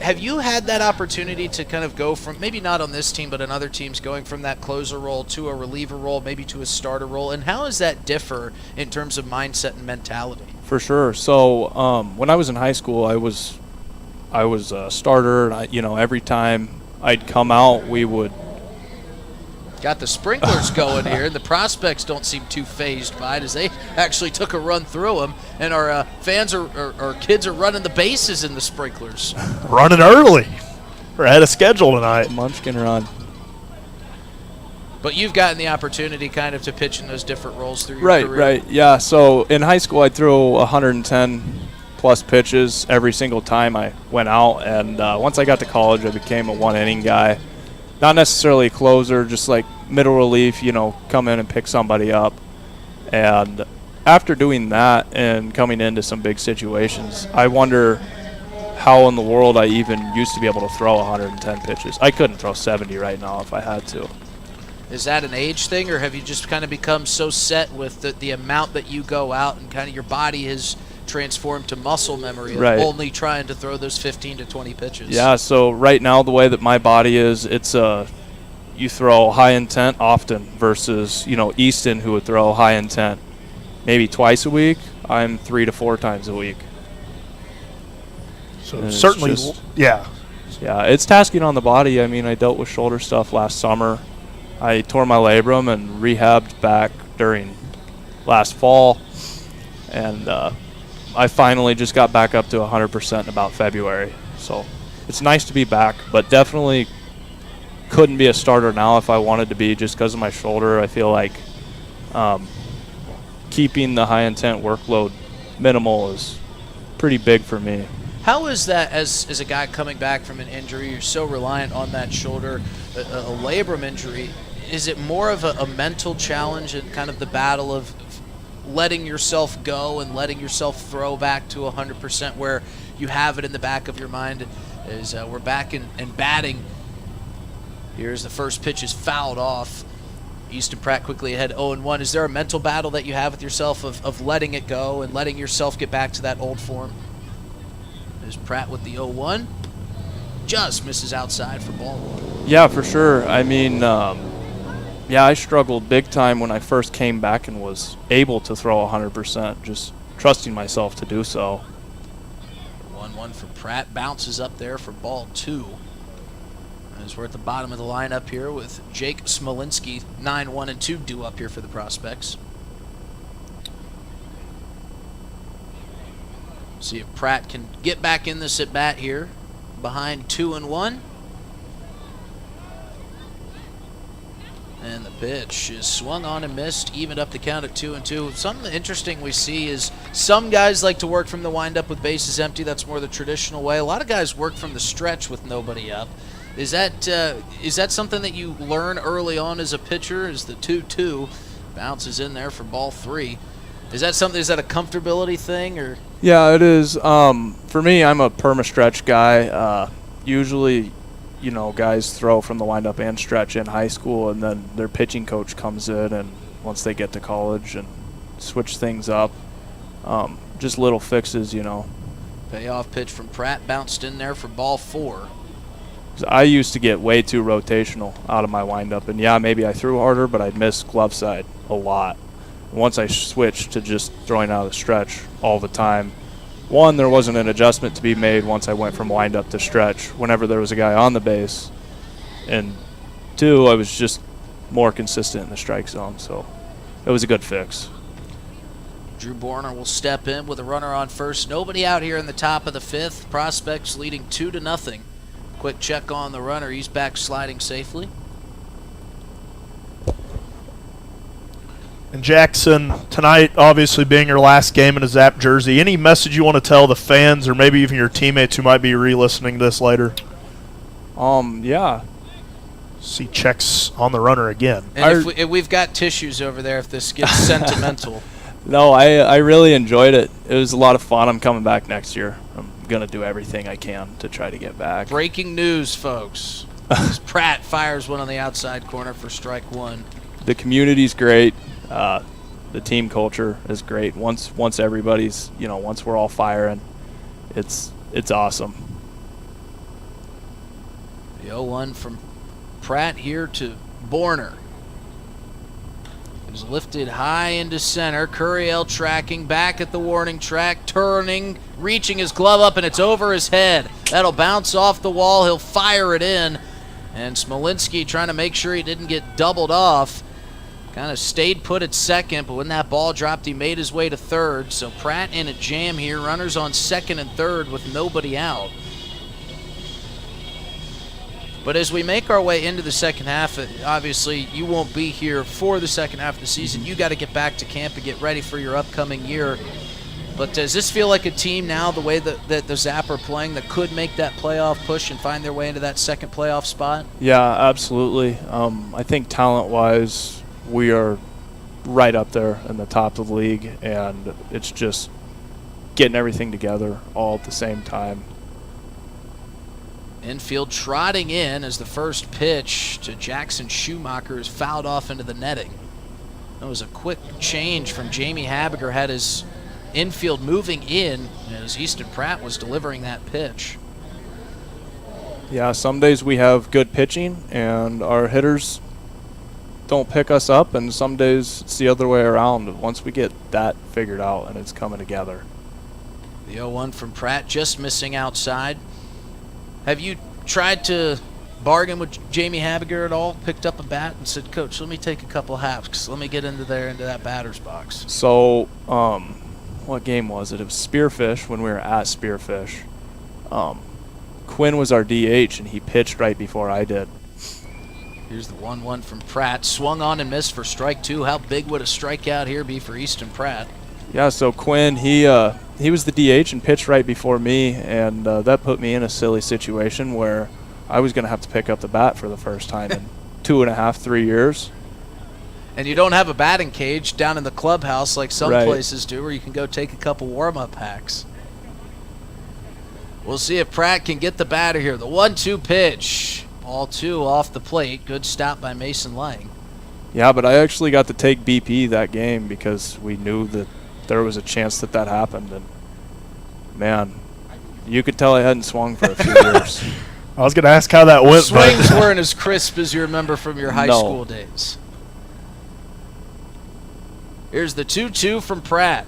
Have you had that opportunity to kind of go from, maybe not on this team, but on other teams, going from that closer role to a reliever role, maybe to a starter role? And how does that differ in terms of mindset and mentality? For sure. So when I was in high school, I was I was a starter, and every time I'd come out, we would. Got the sprinklers going here. The prospects don't seem too phased by it as they actually took a run through them. And our fans our kids are running the bases in the sprinklers. Running early. We're ahead of schedule tonight. Munchkin run. But you've gotten the opportunity kind of to pitch in those different roles through your career. Right. Yeah, so in high school I threw 110-plus pitches every single time I went out. And once I got to college, I became a one-inning guy. Not necessarily a closer, just like middle relief, come in and pick somebody up. And after doing that and coming into some big situations, I wonder how in the world I even used to be able to throw 110 pitches. I couldn't throw 70 right now if I had to. Is that an age thing, or have you just kind of become so set with the amount that you go out and kind of your body has transformed to muscle memory of only trying to throw those 15 to 20 pitches? Yeah, so right now the way that my body is, it's you throw high intent often versus, Easton, who would throw high intent maybe twice a week. I'm 3 to 4 times a week. So certainly, yeah, it's tasking on the body. I mean, I dealt with shoulder stuff last summer. I tore my labrum and rehabbed back during last fall, and I finally just got back up to 100% in about February. So it's nice to be back, but definitely couldn't be a starter now if I wanted to be, just because of my shoulder. I feel like keeping the high intent workload minimal is pretty big for me. How is that as a guy coming back from an injury? You're so reliant on that shoulder, a labrum injury. Is it more of a mental challenge and kind of the battle of letting yourself go and letting yourself throw back to 100% where you have it in the back of your mind as we're back in batting? Here's the first pitch is fouled off. Easton Pratt quickly ahead 0-1. Is there a mental battle that you have with yourself of letting it go and letting yourself get back to that old form? There's Pratt with the 0-1. Just misses outside for ball one. Yeah, for sure. I mean, I struggled big time when I first came back and was able to throw 100%, just trusting myself to do so. 1-1 for Pratt. Bounces up there for ball 2. As we're at the bottom of the lineup here with Jake Smolinski, 9-1-2 due up here for the Prospects. See if Pratt can get back in this at bat here, behind 2-1. And the pitch is swung on and missed, evened up the count at 2-2. Something interesting we see is some guys like to work from the windup with bases empty. That's more the traditional way. A lot of guys work from the stretch with nobody up. Is that something that you learn early on as a pitcher? Is the 2-2 bounces in there for ball 3? Is that something? Is that a comfortability thing, or? Yeah, it is. For me, I'm a perma-stretch guy. Usually, guys throw from the windup and stretch in high school, and then their pitching coach comes in, and once they get to college and switch things up, just little fixes, Payoff pitch from Pratt bounced in there for ball 4. I used to get way too rotational out of my windup, and maybe I threw harder, but I'd miss glove side a lot. Once I switched to just throwing out of the stretch all the time, one, there wasn't an adjustment to be made once I went from windup to stretch whenever there was a guy on the base, and 2, I was just more consistent in the strike zone, so it was a good fix. Drew Borner will step in with a runner on first. Nobody out here in the top of the 5th. Prospects leading 2-0. Quick check on the runner. He's back sliding safely. And Jackson, tonight obviously being your last game in a Zap jersey, any message you want to tell the fans or maybe even your teammates who might be re-listening to this later? Yeah. See checks on the runner again. And if we've got tissues over there if this gets sentimental. No, I really enjoyed it. It was a lot of fun. I'm coming back next year. I'm going to do everything I can to try to get back. Breaking news, folks. Pratt fires one on the outside corner for strike 1. The community's great. The team culture is great. Once everybody's, once we're all firing, it's awesome. The 0-1 from Pratt here to Borner. was lifted high into center. Curiel tracking back at the warning track, turning, reaching his glove up, and it's over his head. That'll bounce off the wall. He'll fire it in. And Smolinski trying to make sure he didn't get doubled off. Kind of stayed put at second, but when that ball dropped, he made his way to third. So Pratt in a jam here. Runners on second and third with nobody out. But as we make our way into the second half, obviously you won't be here for the second half of the season. You got to get back to camp and get ready for your upcoming year. But does this feel like a team now, the way that the Zap are playing, that could make that playoff push and find their way into that second playoff spot? Yeah, absolutely. I think talent-wise, we are right up there in the top of the league, and it's just getting everything together all at the same time. Infield trotting in as the first pitch to Jackson Schumacher is fouled off into the netting. That was a quick change from Jamie Habiger, had his infield moving in as Easton Pratt was delivering that pitch. Yeah, some days we have good pitching and our hitters don't pick us up, and some days it's the other way around. Once we get that figured out and it's coming together. The 0-1 from Pratt just missing outside. Have you tried to bargain with Jamie Habiger at all? Picked up a bat and said, "Coach, let me take a couple halves. Let me get into that batter's box." So, what game was it? It was Spearfish when we were at Spearfish. Quinn was our DH, and he pitched right before I did. Here's the 1-1 from Pratt. Swung on and missed for strike two. How big would a strikeout here be for Easton Pratt? Yeah, so Quinn, he was the DH and pitched right before me, and that put me in a silly situation where I was going to have to pick up the bat for the first time in 2.5, 3 years. And you don't have a batting cage down in the clubhouse like some Right. places do, where you can go take a couple warm-up packs. We'll see if Pratt can get the batter here. The 1-2 pitch. Ball 2 off the plate. Good stop by Mason Lang. Yeah, but I actually got to take BP that game because we knew that there was a chance that happened. And, man, you could tell I hadn't swung for a few years. I was going to ask how that went. Swings weren't as crisp as you remember from your high school days. Here's the 2-2 from Pratt.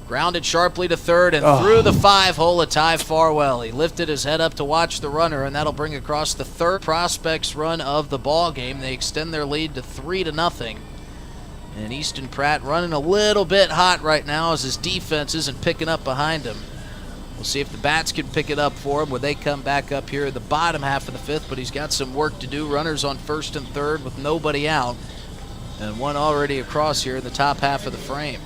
Grounded sharply to third and through the 5-hole of Ty Farwell. He lifted his head up to watch the runner, and that'll bring across the third Prospects run of the ball game. They extend their lead to 3-0. And Easton Pratt running a little bit hot right now as his defense isn't picking up behind him. We'll see if the bats can pick it up for him when they come back up here at the bottom half of the fifth, but he's got some work to do. Runners on first and third with nobody out, and one already across here in the top half of the frame.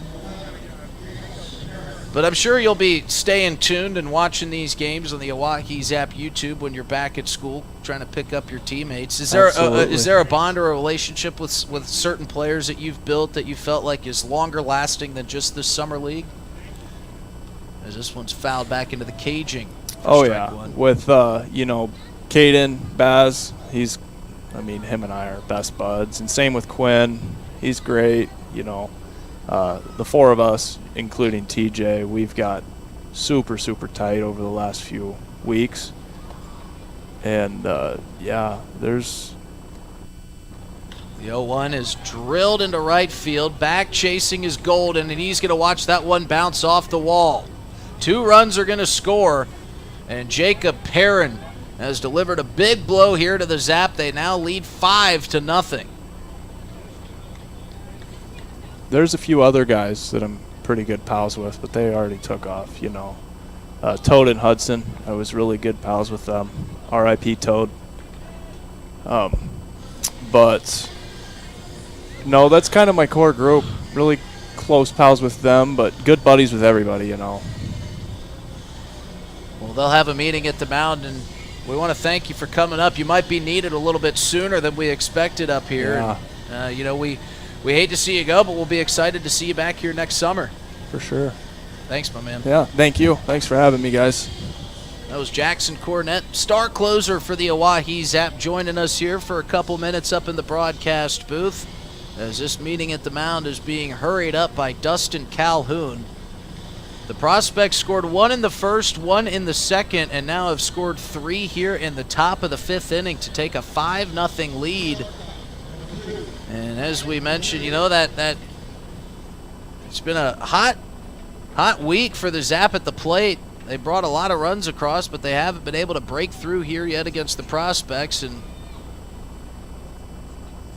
But I'm sure you'll be staying tuned and watching these games on the Oahe Zap YouTube when you're back at school, trying to pick up your teammates. Is there a bond or a relationship with certain players that you've built that you felt like is longer lasting than just this summer league? As this one's fouled back into the caging. Oh yeah, with Caden, Baz, him and I are best buds, and same with Quinn. He's great. The four of us, including TJ, we've got super tight over the last few weeks, and there's. The 0-1 is drilled into right field. Back chasing is Golden, and he's going to watch that one bounce off the wall. 2 runs are going to score, and Jacob Perrin has delivered a big blow here to the Zap. They now lead 5-0. There's a few other guys that I'm pretty good pals with, but they already took off, Toad and Hudson, I was really good pals with them. R.I.P. Toad. But, no, that's kind of my core group. Really close pals with them, but good buddies with everybody, Well, they'll have a meeting at the mound, and we want to thank you for coming up. You might be needed a little bit sooner than we expected up here. Yeah. And, we hate to see you go, but we'll be excited to see you back here next summer. For sure. Thanks, my man. Yeah, thank you. Thanks for having me, guys. That was Jackson Cornett, star closer for the Oahe Zap, joining us here for a couple minutes up in the broadcast booth, as this meeting at the mound is being hurried up by Dustin Calhoun. The Prospects scored 1 in the first, 1 in the second, and now have scored 3 here in the top of the 5th inning to take a 5-0 lead. And as we mentioned, that it's been a hot week for the Zap at the plate. They brought a lot of runs across, but they haven't been able to break through here yet against the Prospects, and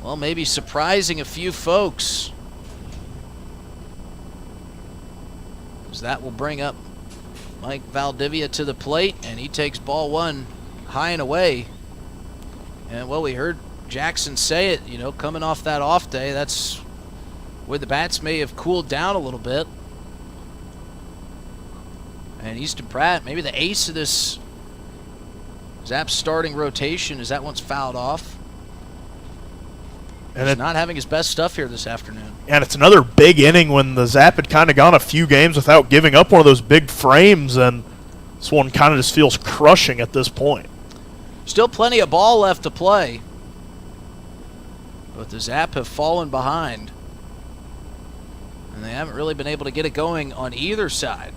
well, maybe surprising a few folks. As that will bring up Mike Valdivia to the plate, and he takes ball one high and away. And well, we heard Jackson say it, coming off that off day, that's where the bats may have cooled down a little bit. And Easton Pratt, maybe the ace of this Zap starting rotation, as that one's fouled off. And he's not having his best stuff here this afternoon. And it's another big inning when the Zap had kind of gone a few games without giving up one of those big frames, and this one kind of just feels crushing at this point. Still plenty of ball left to play, but the Zap have fallen behind, and they haven't really been able to get it going on either side,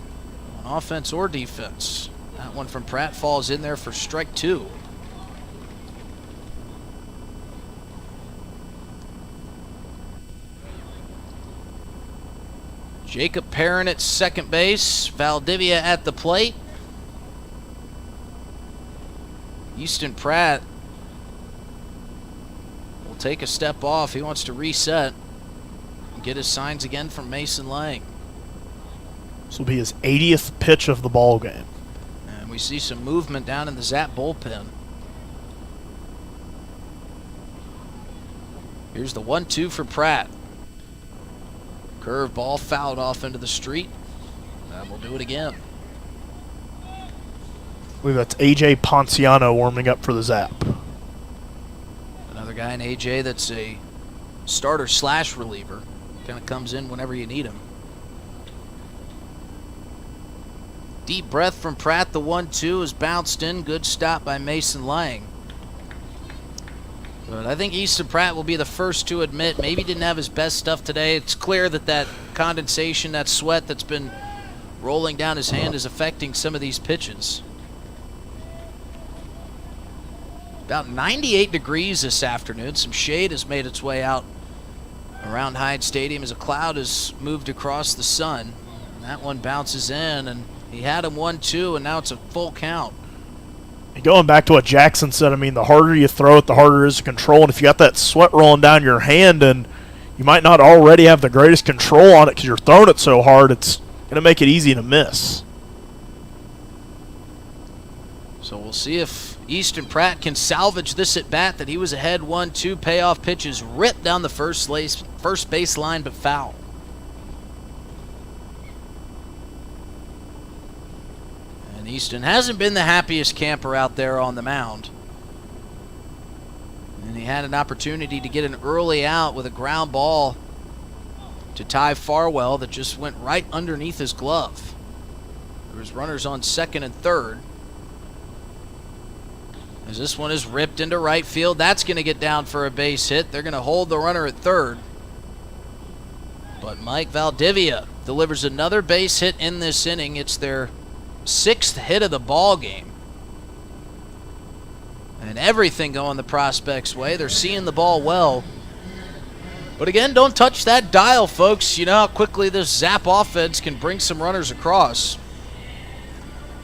on offense or defense. That one from Pratt falls in there for strike two. Jacob Perrin at second base, Valdivia at the plate. Easton Pratt will take a step off. He wants to reset and get his signs again from Mason Lang. This will be his 80th pitch of the ball game. And we see some movement down in the Zap bullpen. Here's the 1-2 for Pratt. Curve ball fouled off into the street. And we'll do it again. I believe that's A.J. Ponciano warming up for the Zap. Another guy in A.J. that's a starter/reliever. Kind of comes in whenever you need him. Deep breath from Pratt. The 1-2 is bounced in. Good stop by Mason Lang. But I think Easton Pratt will be the first to admit maybe didn't have his best stuff today. It's clear that condensation, that sweat that's been rolling down his hand is affecting some of these pitches. About 98 degrees this afternoon. Some shade has made its way out around Hyde Stadium as a cloud has moved across the sun. And that one bounces in, and he had him 1-2, and now it's a full count. Going back to what Jackson said, I mean, the harder you throw it, the harder it is to control. And if you got that sweat rolling down your hand and you might not already have the greatest control on it because you're throwing it so hard, it's going to make it easy to miss. So we'll see if Easton Pratt can salvage this at bat that he was ahead 1-2. Payoff pitches ripped down the first base line, but foul. Easton hasn't been the happiest camper out there on the mound. And he had an opportunity to get an early out with a ground ball to Ty Farwell that just went right underneath his glove. There was runners on second and third. As this one is ripped into right field, that's going to get down for a base hit. They're going to hold the runner at third. But Mike Valdivia delivers another base hit in this inning. It's their 6th hit of the ball game. And everything going the Prospects' way. They're seeing the ball well. But again, don't touch that dial, folks. You know how quickly this Zap offense can bring some runners across.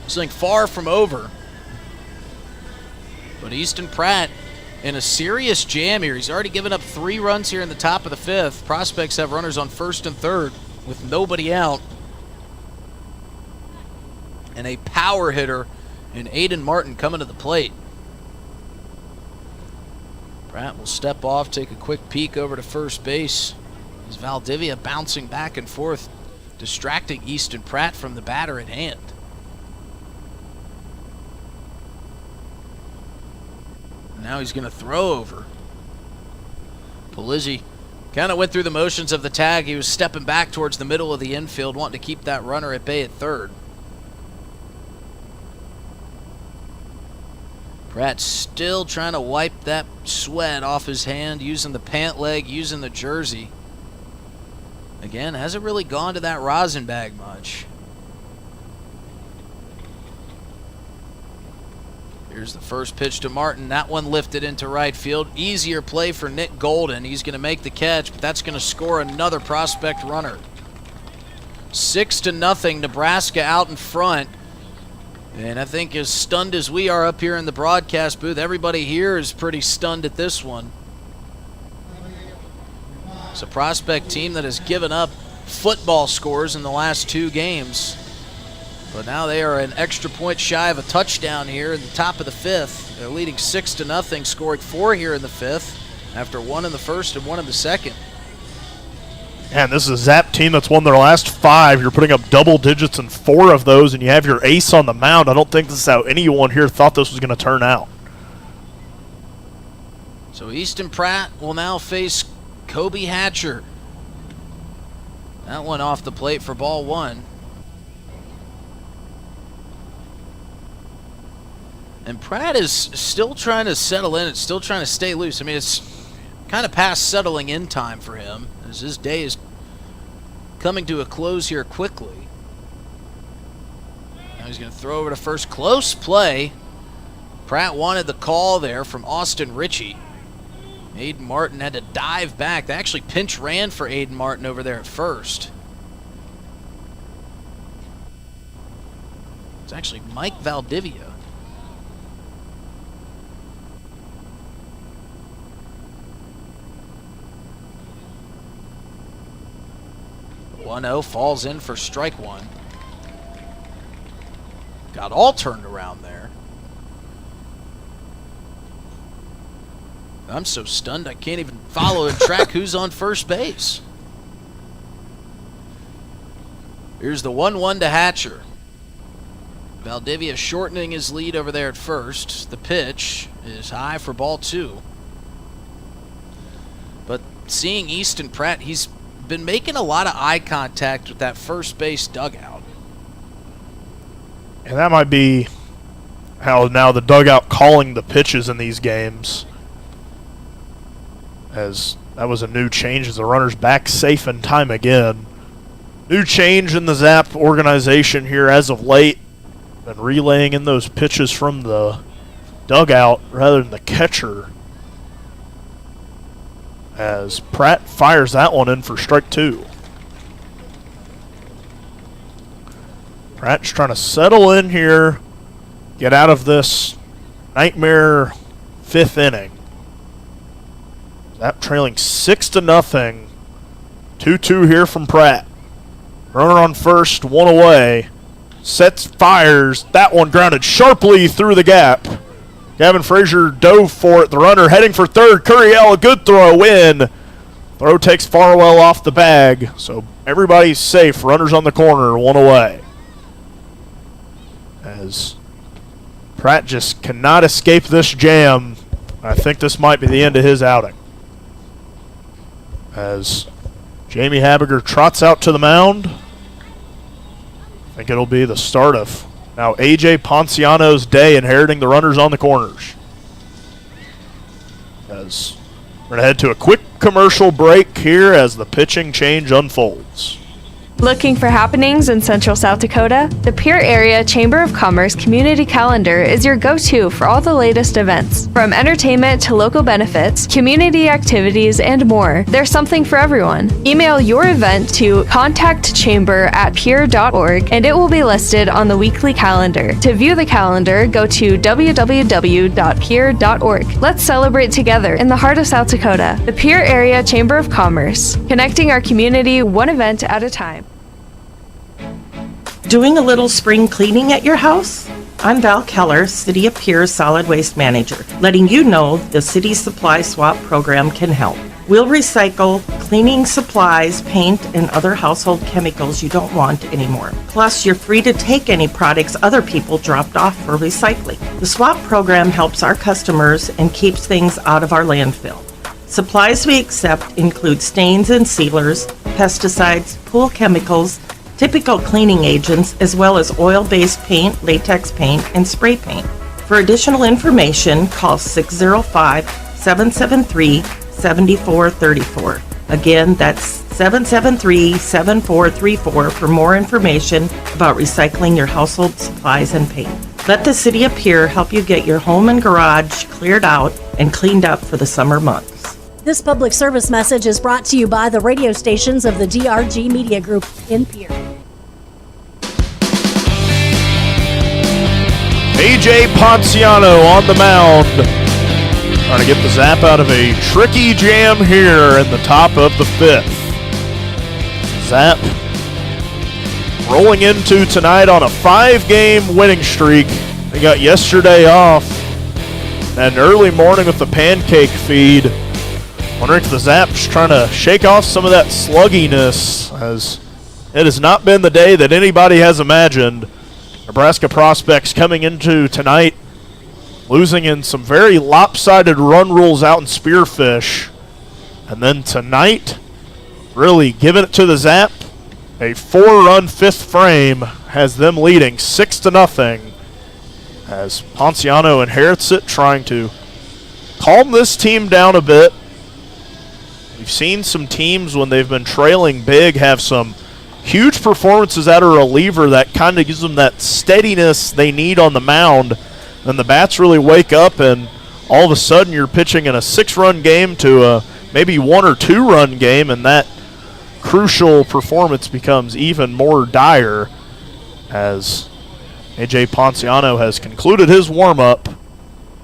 This thing far from over. But Easton Pratt in a serious jam here. He's already given up 3 runs here in the top of the 5th. Prospects have runners on first and third with nobody out. And a power hitter in Aiden Martin coming to the plate. Pratt will step off, take a quick peek over to first base. As Valdivia bouncing back and forth, distracting Easton Pratt from the batter at hand. Now he's going to throw over. Polizzi kind of went through the motions of the tag. He was stepping back towards the middle of the infield, wanting to keep that runner at bay at third. Pratt still trying to wipe that sweat off his hand, using the pant leg, using the jersey. Again, hasn't really gone to that rosin bag much. Here's the first pitch to Martin. That one lifted into right field. Easier play for Nick Golden. He's going to make the catch, but that's going to score another prospect runner. 6-0, Nebraska out in front. And I think as stunned as we are up here in the broadcast booth, everybody here is pretty stunned at this one. It's a prospect team that has given up football scores in the last 2 games. But now they are an extra point shy of a touchdown here in the top of the 5th. They're leading 6-0, scoring 4 here in the 5th after 1 in the 1st and 1 in the 2nd. And this is a Zap team that's won their last 5. You're putting up double digits in 4 of those, and you have your ace on the mound. I don't think this is how anyone here thought this was going to turn out. So Easton Pratt will now face Kobe Hatcher. That one off the plate for ball 1. And Pratt is still trying to settle in. It's still trying to stay loose. I mean, it's kind of past settling in time for him, as his day is coming to a close here quickly. Now he's going to throw over to first. Close play. Pratt wanted the call there from Austin Ritchie. Aiden Martin had to dive back. They actually pinch ran for Aiden Martin over there at first. It's actually Mike Valdivia. 1-0, falls in for strike 1. Got all turned around there. I'm so stunned I can't even follow and track who's on first base. Here's the 1-1 to Hatcher. Valdivia shortening his lead over there at first. The pitch is high for ball 2. But seeing Easton Pratt, he's been making a lot of eye contact with that first base dugout. And that might be how now the dugout calling the pitches in these games, as that was a new change as the runner's back safe in time again. New change in the Zap organization here as of late, and relaying in those pitches from the dugout rather than the catcher, as Pratt fires that one in for strike 2. Pratt's trying to settle in here, get out of this nightmare 5th inning. Zap trailing 6-0. 2-2 here from Pratt. Runner on first, 1 away. Sets, fires. That one grounded sharply through the gap. Gavin Frazier dove for it. The runner heading for third. Curiel, a good throw in. Throw takes Farwell off the bag. So everybody's safe. Runners on the corner, 1 away. As Pratt just cannot escape this jam. I think this might be the end of his outing. As Jamie Habiger trots out to the mound. I think it'll be the start of now A.J. Ponciano's day, inheriting the runners on the corners. As we're going to head to a quick commercial break here as the pitching change unfolds. Looking for happenings in Central South Dakota? The Pierre Area Chamber of Commerce Community Calendar is your go-to for all the latest events. From entertainment to local benefits, community activities, and more, there's something for everyone. Email your event to contactchamber@pierre.org and it will be listed on the weekly calendar. To view the calendar, go to www.pierre.org. Let's celebrate together in the heart of South Dakota. The Pierre Area Chamber of Commerce, connecting our community one event at a time. Doing a little spring cleaning at your house? I'm Val Keller, City of Pierre's Solid Waste Manager, letting you know the City Supply Swap program can help. We'll recycle cleaning supplies, paint, and other household chemicals you don't want anymore. Plus, you're free to take any products other people dropped off for recycling. The swap program helps our customers and keeps things out of our landfill. Supplies we accept include stains and sealers, pesticides, pool chemicals, typical cleaning agents, as well as oil-based paint, latex paint, and spray paint. For additional information, call 605-773-7434. Again, that's 773-7434 for more information about recycling your household supplies and paint. Let the City of Pierre help you get your home and garage cleared out and cleaned up for the summer months. This public service message is brought to you by the radio stations of the DRG Media Group in Pierre. A.J. Ponciano on the mound, trying to get the Zap out of a tricky jam here in the top of the 5th. Zap rolling into tonight on a 5-game winning streak. They got yesterday off. And early morning with the pancake feed. Wondering if the Zap's trying to shake off some of that slugginess, as it has not been the day that anybody has imagined. Nebraska prospects coming into tonight losing in some very lopsided run rules out in Spearfish. And then tonight, really giving it to the Zap. A 4-run 5th frame has them leading 6-0 as Ponciano inherits it, trying to calm this team down a bit. We've seen some teams when they've been trailing big have some huge performances out of a reliever that kind of gives them that steadiness they need on the mound. Then the bats really wake up, and all of a sudden you're pitching in a 6-run game to a maybe 1 or 2-run game, and that crucial performance becomes even more dire as A.J. Ponciano has concluded his warm-up.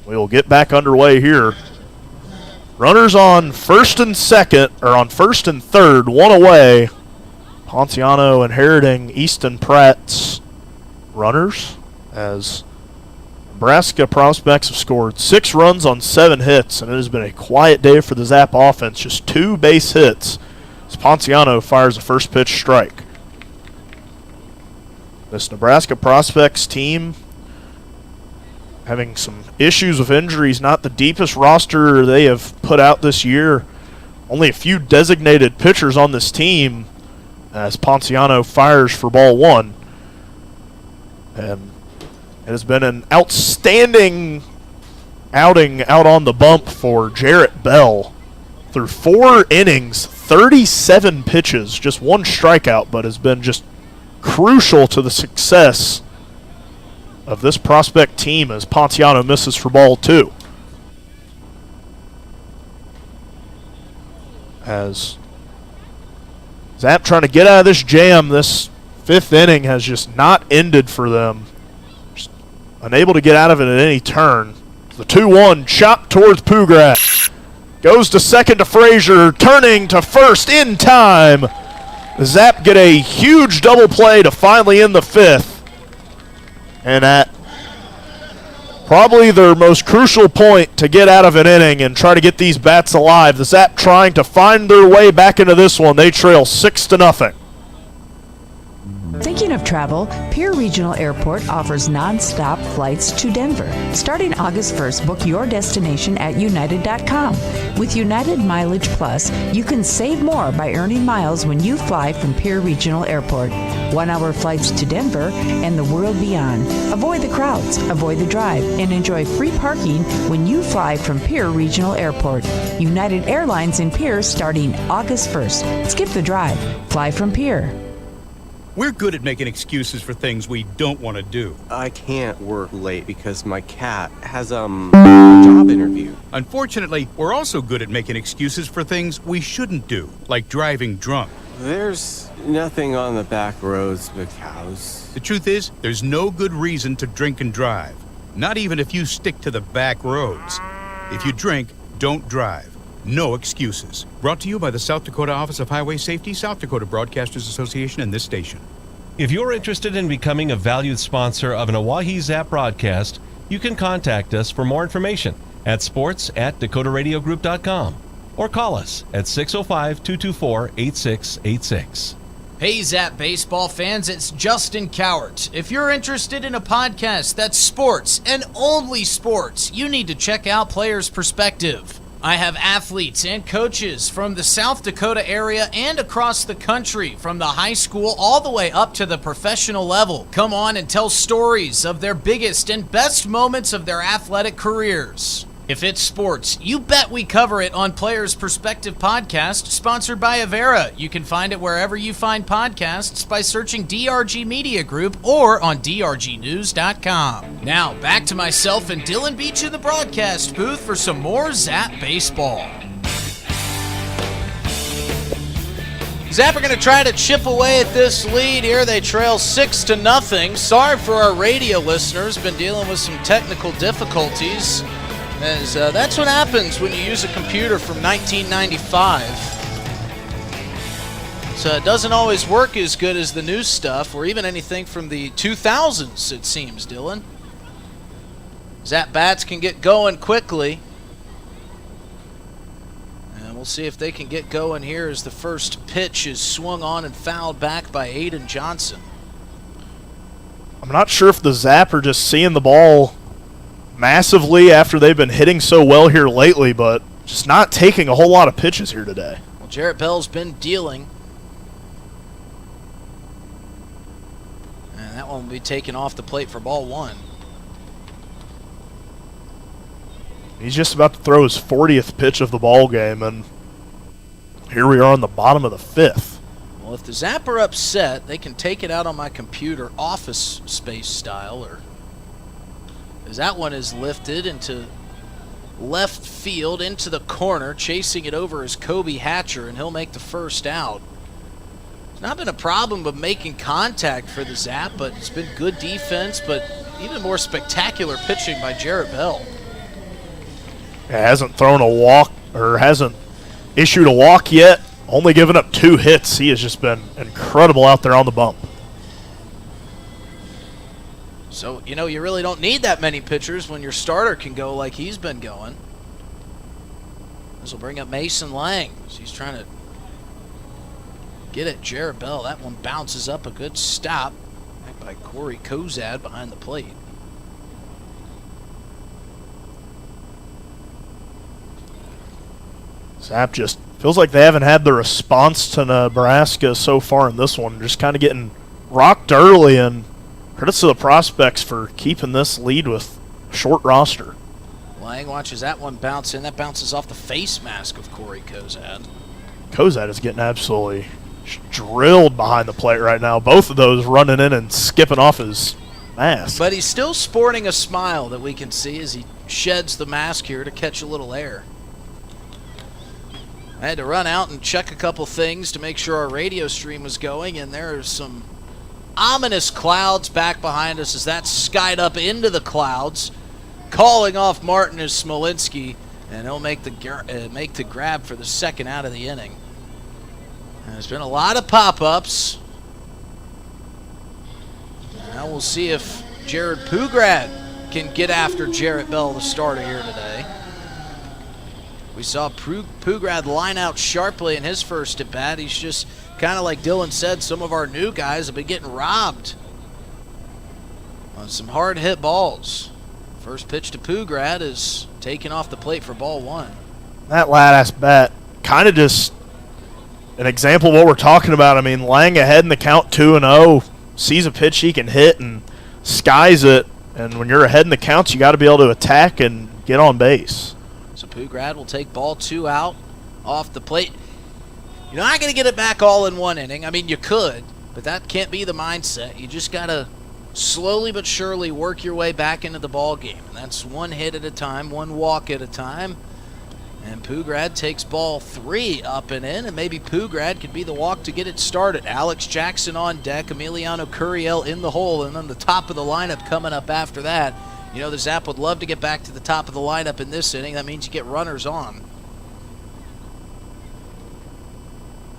We will get back underway here. Runners on first and third, 1 away. Ponciano inheriting Easton Pratt's runners as Nebraska prospects have scored 6 runs on 7 hits, and it has been a quiet day for the Zap offense. Just 2 base hits as Ponciano fires a first pitch strike. This Nebraska prospects team having some issues with injuries, not the deepest roster they have put out this year. Only a few designated pitchers on this team as Ponciano fires for ball 1. And it has been an outstanding outing out on the bump for Jarrett Bell. Through 4 innings, 37 pitches, just 1 strikeout, but has been just crucial to the success of this prospect team as Ponciano misses for ball 2. As Zap trying to get out of this jam, this 5th inning has just not ended for them. Just unable to get out of it at any turn. The 2-1 chop towards Poograss. Goes to second to Frazier, turning to first in time. The Zap get a huge double play to finally end the 5th. And at probably their most crucial point to get out of an inning and try to get these bats alive, the Zap trying to find their way back into this one. They trail 6-0. Thinking of travel, Pierre Regional Airport offers non-stop flights to Denver. Starting August 1st, book your destination at United.com. With United Mileage Plus, you can save more by earning miles when you fly from Pierre Regional Airport. 1-hour flights to Denver and the world beyond. Avoid the crowds, avoid the drive, and enjoy free parking when you fly from Pierre Regional Airport. United Airlines in Pierre starting August 1st. Skip the drive. Fly from Pierre. We're good at making excuses for things we don't want to do. I can't work late because my cat has a job interview. Unfortunately, we're also good at making excuses for things we shouldn't do, like driving drunk. There's nothing on the back roads but cows. The truth is, there's no good reason to drink and drive. Not even if you stick to the back roads. If you drink, don't drive. No excuses. Brought to you by the South Dakota Office of Highway Safety, South Dakota Broadcasters Association, and this station. If you're interested in becoming a valued sponsor of an Oahe Zap broadcast, you can contact us for more information at sports@dakotaradiogroup.com or call us at 605-224-8686. Hey Zap baseball fans, it's Justin Cowart. If you're interested in a podcast that's sports and only sports, you need to check out Players Perspective. I have athletes and coaches from the South Dakota area and across the country, from the high school all the way up to the professional level. Come on and tell stories of their biggest and best moments of their athletic careers. If it's sports, you bet we cover it on Players Perspective Podcast, sponsored by Avera. You can find it wherever you find podcasts by searching DRG Media Group or on drgnews.com. Now, back to myself and Dylan Beach in the broadcast booth for some more Zap baseball. Zap are going to try to chip away at this lead here. They trail 6-0. Sorry for our radio listeners. Been dealing with some technical difficulties. As that's what happens when you use a computer from 1995. So it doesn't always work as good as the new stuff, or even anything from the 2000s, it seems, Dylan. Zap bats can get going quickly. And we'll see if they can get going here as the first pitch is swung on and fouled back by Aiden Johnson. I'm not sure if the Zap are just seeing the ball massively after they've been hitting so well here lately, but just not taking a whole lot of pitches here today. Well, Jarrett Bell's been dealing. And that one will be taken off the plate for ball one. He's just about to throw his 40th pitch of the ball game, and here we are on the bottom of the fifth. Well, if the Zap are upset, they can take it out on my computer office space style, or as that one is lifted into left field, into the corner. Chasing it over is Kobe Hatcher, and he'll make the first out. It's not been a problem of making contact for the Zap, but it's been good defense, but even more spectacular pitching by Jarrett Bell. Hasn't thrown a walk, or hasn't issued a walk yet. Only given up 2 hits. He has just been incredible out there on the bump. So, you know, you really don't need that many pitchers when your starter can go like he's been going. This will bring up Mason Lang. He's trying to get at Jarrett Bell. That one bounces up, a good stop. Back by Corey Kozad behind the plate. Zap just feels like they haven't had the response to Nebraska so far in this one. Just kind of getting rocked early, and credits to the prospects for keeping this lead with a short roster. Lang watches that one bounce in. That bounces off the face mask of Corey Kozad. Kozad is getting absolutely drilled behind the plate right now. Both of those running in and skipping off his mask. But he's still sporting a smile that we can see as he sheds the mask here to catch a little air. I had to run out and check a couple things to make sure our radio stream was going, and there are some ominous clouds back behind us as that skied up into the clouds, calling off Martinez Smolinski, and he'll make the grab for the second out of the inning. And there's been a lot of pop-ups. Now we'll see if Jared Pugrad can get after Jarrett Bell, the starter here today. We saw Pugrad line out sharply in his first at-bat. He's just kind of like Dylan said, some of our new guys have been getting robbed on some hard-hit balls. First pitch to Pugrad is taken off the plate for ball one. That last bat, kind of just an example of what we're talking about. I mean, Lang ahead in the count 2-0, sees a pitch he can hit and skies it. And when you're ahead in the counts, you got to be able to attack and get on base. So Pugrad will take ball two out off the plate. You're not going to get it back all in one inning. I mean, you could, but that can't be the mindset. You just got to slowly but surely work your way back into the ball game. And that's one hit at a time, one walk at a time. And Pugrad takes ball three up and in, and maybe Pugrad could be the walk to get it started. Alex Jackson on deck, Emiliano Curiel in the hole, and then the top of the lineup coming up after that. You know, the Zap would love to get back to the top of the lineup in this inning. That means you get runners on.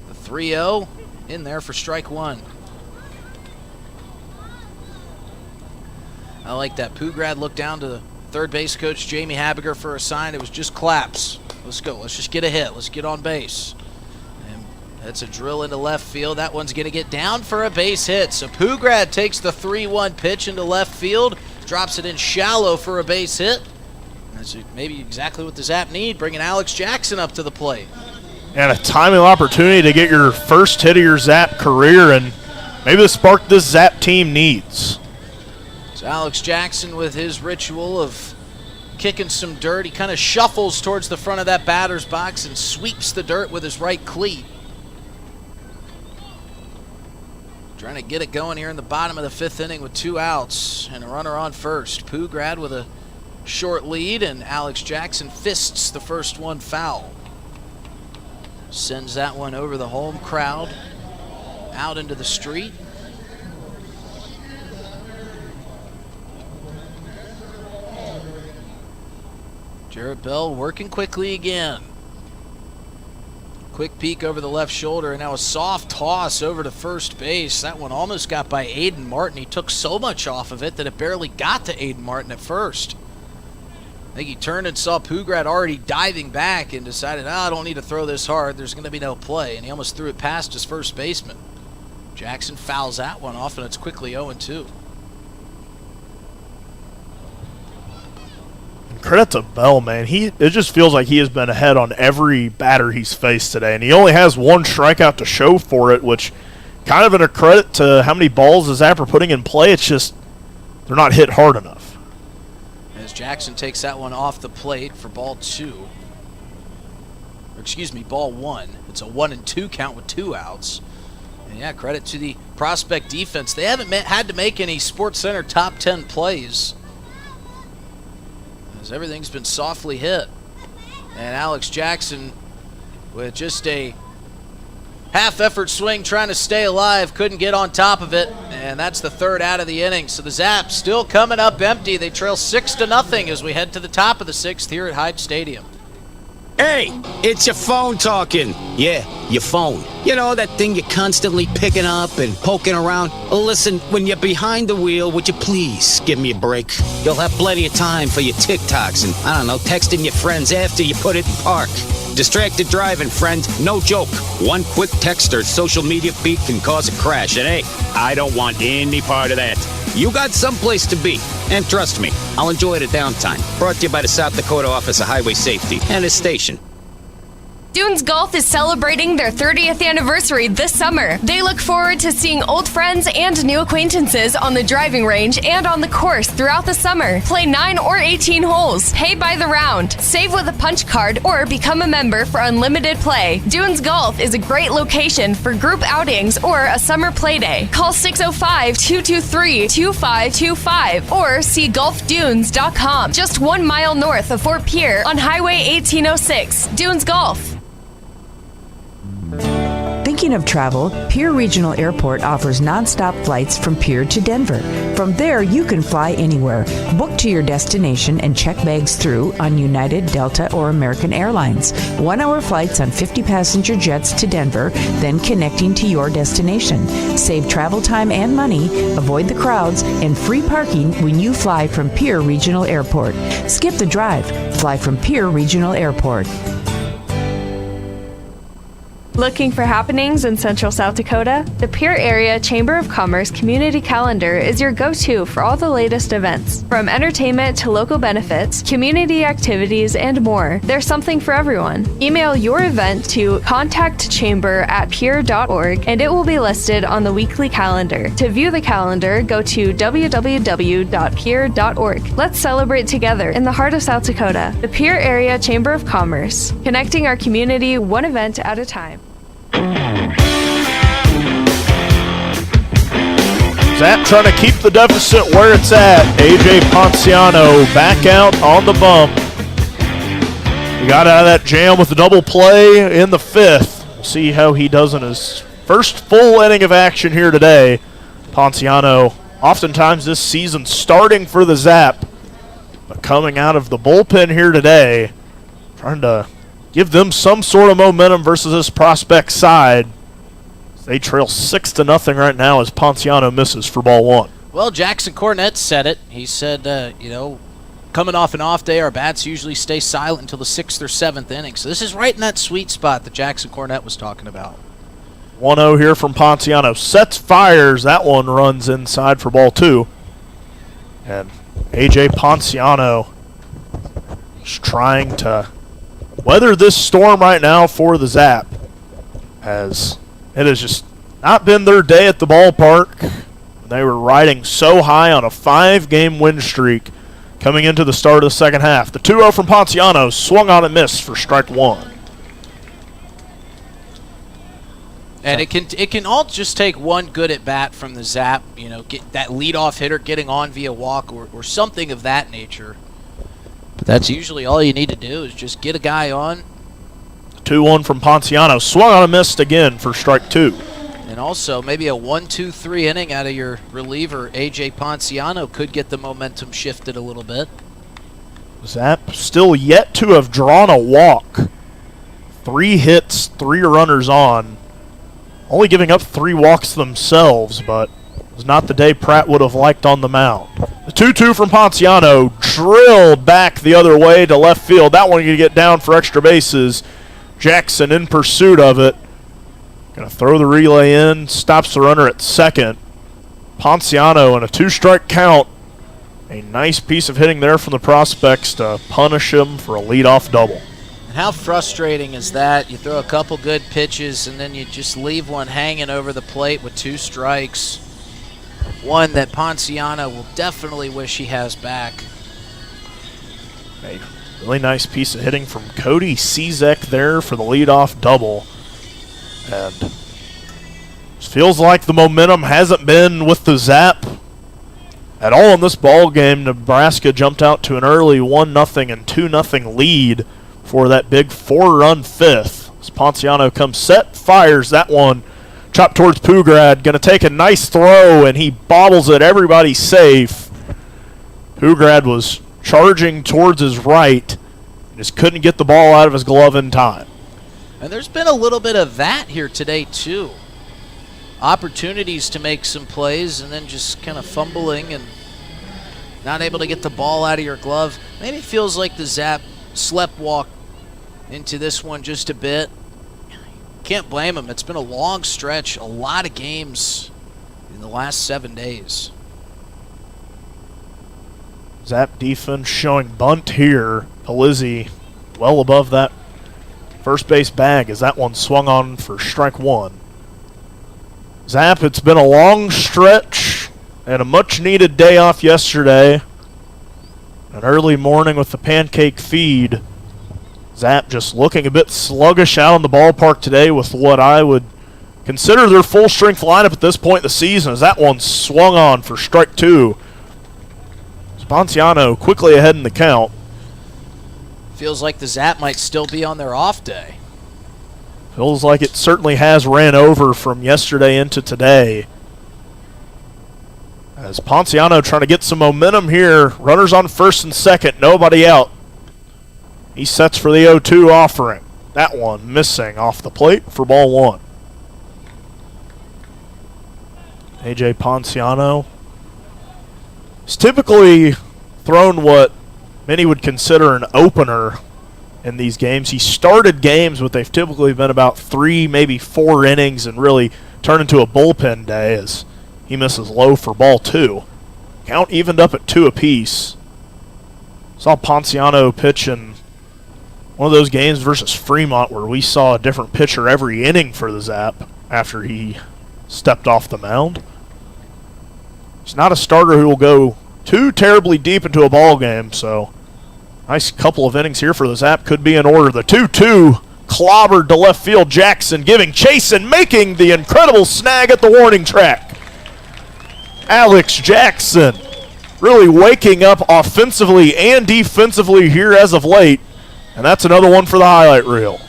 The 3-0 in there for strike one. I like that. Pugrad looked down to the third base coach, Jamie Habiger, for a sign. It was just claps. Let's go. Let's just get a hit. Let's get on base. And that's a drill into left field. That one's going to get down for a base hit. So Pugrad takes the 3-1 pitch into left field. Drops it in shallow for a base hit. That's maybe exactly what the Zap need, bringing Alex Jackson up to the plate. And a timely opportunity to get your first hit of your Zap career, and maybe the spark this Zap team needs. So Alex Jackson with his ritual of kicking some dirt. He kind of shuffles towards the front of that batter's box and sweeps the dirt with his right cleat. Trying to get it going here in the bottom of the 5th inning with 2 outs and a runner on first. Pugrad with a short lead, and Alex Jackson fists the first one foul. Sends that one over the home crowd, out into the street. Jarrett Bell working quickly again. Quick peek over the left shoulder, and now a soft toss over to first base. That one almost got by Aiden Martin. He took so much off of it that it barely got to Aiden Martin at first. I think he turned and saw Pugrad already diving back and decided, I don't need to throw this hard. There's going to be no play. And he almost threw it past his first baseman. Jackson fouls that one off, and it's quickly 0-2. Credit to Bell, man. It just feels like he has been ahead on every batter he's faced today, and he only has 1 strikeout to show for it, which kind of a credit to how many balls the Zap are putting in play. It's just they're not hit hard enough. As Jackson takes that one off the plate for ball 2. Or excuse me, ball 1. It's a 1-2 count with 2 outs. And yeah, credit to the prospect defense. They haven't had to make any Sports Center top 10 plays, as everything's been softly hit. And Alex Jackson, with just a half-effort swing trying to stay alive, couldn't get on top of it, and that's the 3rd out of the inning. So the Zap still coming up empty. They trail 6-0 as we head to the top of the 6th here at Hyde Stadium. Hey, it's your phone talking. Yeah, your phone. You know, that thing you're constantly picking up and poking around. Listen, when you're behind the wheel, would you please give me a break? You'll have plenty of time for your TikToks and, I don't know, texting your friends after you put it in park. Distracted driving, friend. No joke. One quick text or social media feed can cause a crash. And hey, I don't want any part of that. You got someplace to be. And trust me, I'll enjoy it at downtime. Brought to you by the South Dakota Office of Highway Safety and its station. Dunes Golf is celebrating their 30th anniversary this summer. They look forward to seeing old friends and new acquaintances on the driving range and on the course throughout the summer. Play 9 or 18 holes. Pay by the round. Save with a punch card or become a member for unlimited play. Dunes Golf is a great location for group outings or a summer play day. Call 605-223-2525 or see golfdunes.com. Just 1 mile north of Fort Pierre on Highway 1806. Dunes Golf. Thinking of travel, Pierre Regional Airport offers nonstop flights from Pierre to Denver. From there, you can fly anywhere. Book to your destination and check bags through on United, Delta, or American Airlines. 1-hour flights on 50-passenger jets to Denver, then connecting to your destination. Save travel time and money, avoid the crowds, and free parking when you fly from Pierre Regional Airport. Skip the drive. Fly from Pierre Regional Airport. Looking for happenings in Central South Dakota? The Pierre Area Chamber of Commerce Community Calendar is your go-to for all the latest events. From entertainment to local benefits, community activities, and more, there's something for everyone. Email your event to contactchamber@pierre.org and it will be listed on the weekly calendar. To view the calendar, go to www.pierre.org. Let's celebrate together in the heart of South Dakota. The Pierre Area Chamber of Commerce, connecting our community one event at a time. Zap trying to keep the deficit where it's at. AJ Ponciano back out on the bump. He got out of that jam with a double play in the 5th. We'll see how he does in his first full inning of action here today. Ponciano, oftentimes this season starting for the Zap, but coming out of the bullpen here today, trying to give them some sort of momentum versus this prospect side. They trail 6-0 right now as Ponciano misses for ball 1. Well, Jackson Cornett said it. He said, coming off an off day, our bats usually stay silent until the 6th or 7th inning. So this is right in that sweet spot that Jackson Cornett was talking about. 1-0 here from Ponciano. Sets, fires. That one runs inside for ball 2. And A.J. Ponciano is trying to weather this storm right now for the Zap, as it has just not been their day at the ballpark. They were riding so high on a 5-game win streak coming into the start of the second half. The 2-0 from Ponciano swung on and missed for strike one. And it can all just take one good at bat from the Zap, get that leadoff hitter getting on via walk or something of that nature. But that's usually all you need to do is just get a guy on. 2-1 from Ponciano, swung on and missed again for strike two. And also maybe a 1-2-3 inning out of your reliever, A.J. Ponciano, could get the momentum shifted a little bit. Zap still yet to have drawn a walk. 3 hits, 3 runners on. Only giving up 3 walks themselves, but it was not the day Pratt would have liked on the mound. The 2-2 from Ponciano, drilled back the other way to left field. That one going to get down for extra bases. Jackson in pursuit of it. Going to throw the relay in, stops the runner at second. Ponciano in a 2-strike count. A nice piece of hitting there from the prospects to punish him for a leadoff double. And how frustrating is that? You throw a couple good pitches and then you just leave one hanging over the plate with 2 strikes. One that Ponciano will definitely wish he has back. A really nice piece of hitting from Cody Cizek there for the leadoff double. And it feels like the momentum hasn't been with the Zap at all in this ball game. Nebraska jumped out to an early 1-0 and 2-0 lead for that big 4-run fifth. As Ponciano comes set, fires that one, chopped towards Pugrad. Going to take a nice throw, and he bobbles it. Everybody's safe. Pugrad was charging towards his right, just couldn't get the ball out of his glove in time. And there's been a little bit of that here today, too. Opportunities to make some plays and then just kind of fumbling and not able to get the ball out of your glove. Maybe it feels like the Zap sleptwalk into this one just a bit. Can't blame him. It's been a long stretch, a lot of games in the last 7 days. Zap defense showing bunt here. Palizzi well above that first base bag as that one swung on for strike one. Zap, it's been a long stretch and a much-needed day off yesterday. An early morning with the pancake feed. Zap just looking a bit sluggish out on the ballpark today with what I would consider their full-strength lineup at this point in the season as that one swung on for strike two. Ponciano quickly ahead in the count. Feels like the Zap might still be on their off day. Feels like it certainly has ran over from yesterday into today. As Ponciano trying to get some momentum here. Runners on first and second, nobody out. He sets for the 0-2 offering. That one missing off the plate for ball one. A.J. Ponciano has typically thrown what many would consider an opener in these games. He started games, but they've typically been about 3, maybe 4 innings and really turned into a bullpen day as he misses low for ball two. Count evened up at 2 apiece. Saw Ponciano pitch in one of those games versus Fremont where we saw a different pitcher every inning for the Zap after he stepped off the mound. He's not a starter who will go too terribly deep into a ball game, so nice couple of innings here for the Zap could be in order. The 2-2 clobbered to left field. Jackson giving chase and making the incredible snag at the warning track. Alex Jackson really waking up offensively and defensively here as of late, and that's another one for the highlight reel.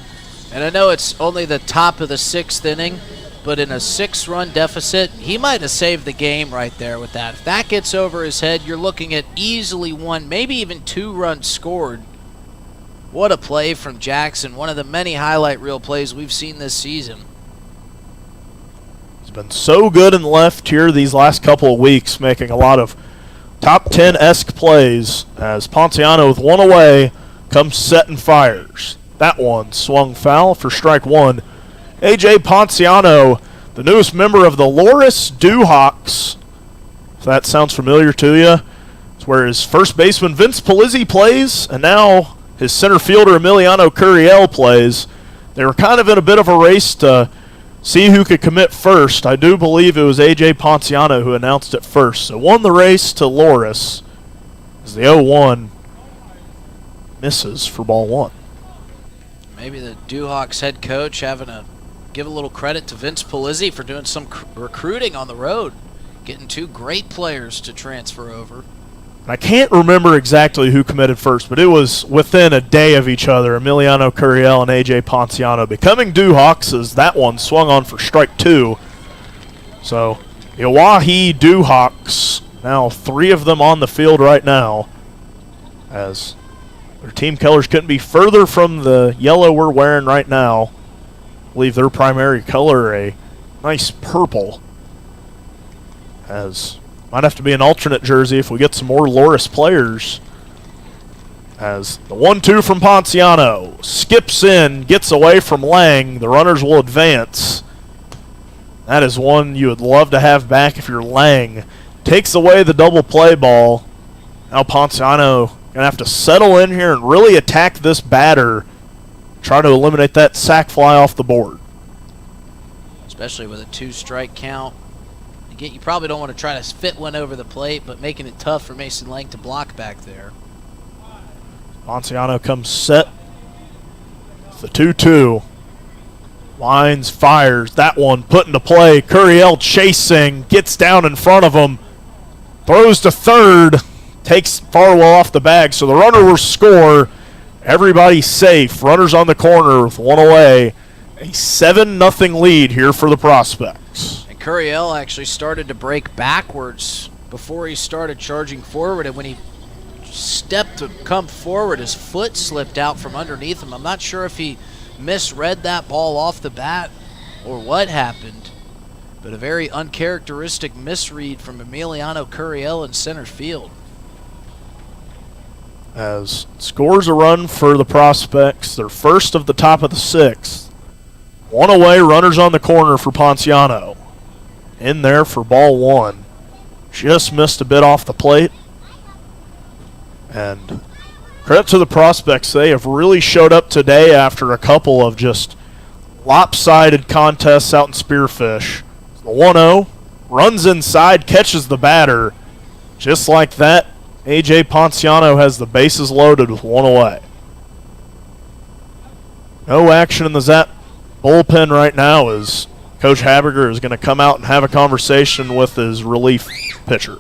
And I know it's only the top of the 6th inning, but in a 6-run deficit, he might have saved the game right there with that. If that gets over his head, you're looking at easily 1, maybe even 2 runs scored. What a play from Jackson, one of the many highlight reel plays we've seen this season. He's been so good in left here these last couple of weeks, making a lot of top 10-esque plays as Ponciano with one away comes set and fires. That one swung foul for strike one. A.J. Ponciano, the newest member of the Loris Dewhawks. If that sounds familiar to you, it's where his first baseman Vince Palizzi plays, and now his center fielder Emiliano Curiel plays. They were kind of in a bit of a race to see who could commit first. I do believe it was A.J. Ponciano who announced it first. So won the race to Loris. As the 0-1 misses for ball one. Maybe the Dewhawks head coach having to give a little credit to Vince Polizzi for doing some recruiting on the road, getting 2 great players to transfer over. I can't remember exactly who committed first, but it was within a day of each other. Emiliano Curiel and A.J. Ponciano becoming Dewhawks as that one swung on for strike 2. So the Oahe Dewhawks, now 3 of them on the field right now, as their team colors couldn't be further from the yellow we're wearing right now. I believe their primary color a nice purple, as might have to be an alternate jersey if we get some more Loris players. As the 1-2 from Ponciano skips in, gets away from Lang. The runners will advance. That is one you would love to have back if you're Lang. Takes away the double play ball. Now Ponciano going to have to settle in here and really attack this batter. Try to eliminate that sac fly off the board. Especially with a 2-strike count. You probably don't want to try to fit one over the plate, but making it tough for Mason Lang to block back there. Ponciano comes set. The 2-2. Lines, fires. That one put into play. Curiel chasing. Gets down in front of him. Throws to third. Takes Farwell off the bag. So the runner will score. Everybody's safe. Runners on the corner with 1 away. A 7-0 lead here for the Prospects. And Curiel actually started to break backwards before he started charging forward. And when he stepped to come forward, his foot slipped out from underneath him. I'm not sure if he misread that ball off the bat or what happened, but a very uncharacteristic misread from Emiliano Curiel in center field. As scores a run for the Prospects, their first of the top of the 6th. 1 away, runners on the corner for Ponciano. In there for ball 1. Just missed a bit off the plate. And credit to the Prospects, they have really showed up today after a couple of just lopsided contests out in Spearfish. The 1-0, runs inside, catches the batter. Just like that, A.J. Ponciano has the bases loaded with 1 away. No action in the Zap bullpen right now as Coach Habiger is going to come out and have a conversation with his relief pitcher.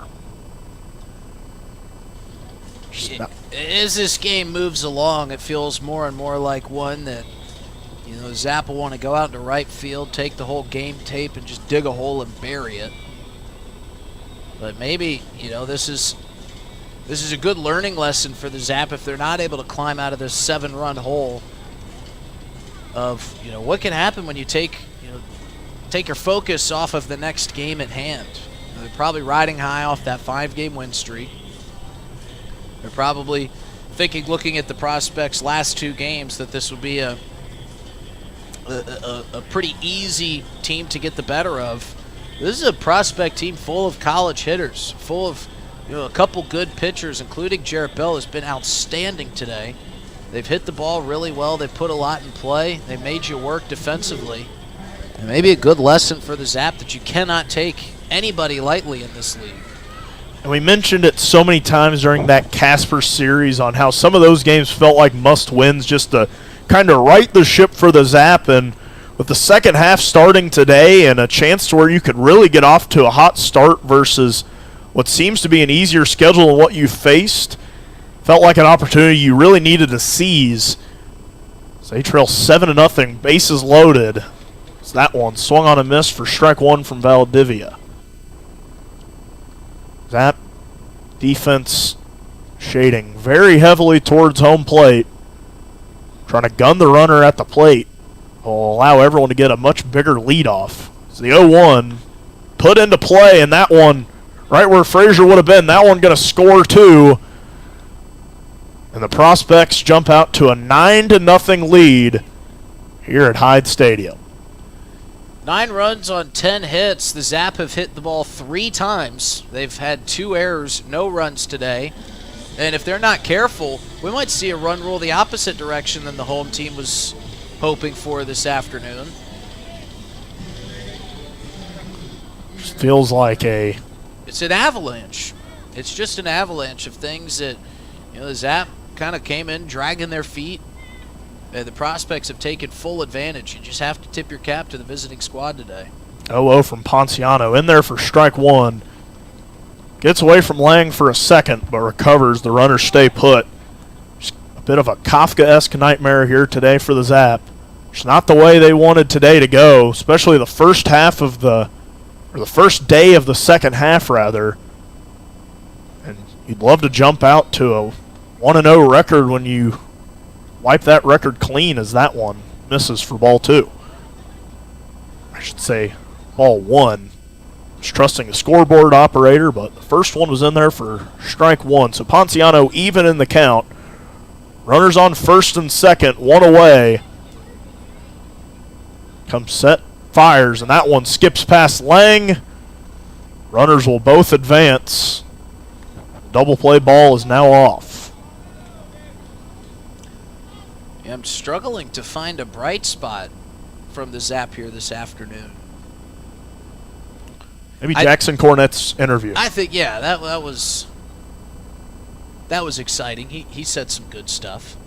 As this game moves along, it feels more and more like one that, Zap will want to go out into right field, take the whole game tape, and just dig a hole and bury it. But maybe, this is a good learning lesson for the Zap if they're not able to climb out of this 7-run hole of, what can happen when you take your focus off of the next game at hand. They're probably riding high off that 5-game win streak. They're probably thinking, looking at the Prospects' last 2 games, that this would be a pretty easy team to get the better of. This is a Prospect team full of college hitters, full of a couple good pitchers, including Jarrett Bell, has been outstanding today. They've hit the ball really well. They've put a lot in play. They made you work defensively. And maybe a good lesson for the Zap that you cannot take anybody lightly in this league. And we mentioned it so many times during that Casper series on how some of those games felt like must-wins just to kind of right the ship for the Zap. And with the second half starting today and a chance to where you could really get off to a hot start versus what seems to be an easier schedule than what you faced, felt like an opportunity you really needed to seize. So they trail 7-0, bases loaded. So that one swung on a miss for strike 1 from Valdivia. Zap defense shading very heavily towards home plate. Trying to gun the runner at the plate will allow everyone to get a much bigger lead off. So the 0-1 put into play, and that one right where Frazier would have been, that one going to score 2. And the Prospects jump out to a 9-0 lead here at Hyde Stadium. 9 runs on 10 hits. The Zap have hit the ball 3 times. They've had 2 errors, no runs today. And if they're not careful, we might see a run rule the opposite direction than the home team was hoping for this afternoon. Just feels like It's an avalanche. it's just an avalanche of things that, the Zap kind of came in dragging their feet. The prospects have taken full advantage. You just have to tip your cap to the visiting squad today. 0-0 from Ponciano. In there for strike one. Gets away from Lang for a second, but recovers. The runners stay put. Just a bit of a Kafka-esque nightmare here today for the Zap. It's not the way they wanted today to go, especially the first half of the first day of the second half, rather. And you'd love to jump out to a 1-0 record when you wipe that record clean as that one misses for ball two. I should say ball one. Just trusting the scoreboard operator, but the first one was in there for strike one. So Ponciano even in the count. Runners on first and second, one away. Comes set, fires, and that one skips past Lang. Runners will both advance. Double play ball is now off. Yeah, I'm struggling to find a bright spot from the Zap here this afternoon. Maybe Jackson Cornett's interview. I think, yeah, that was exciting. He said some good stuff.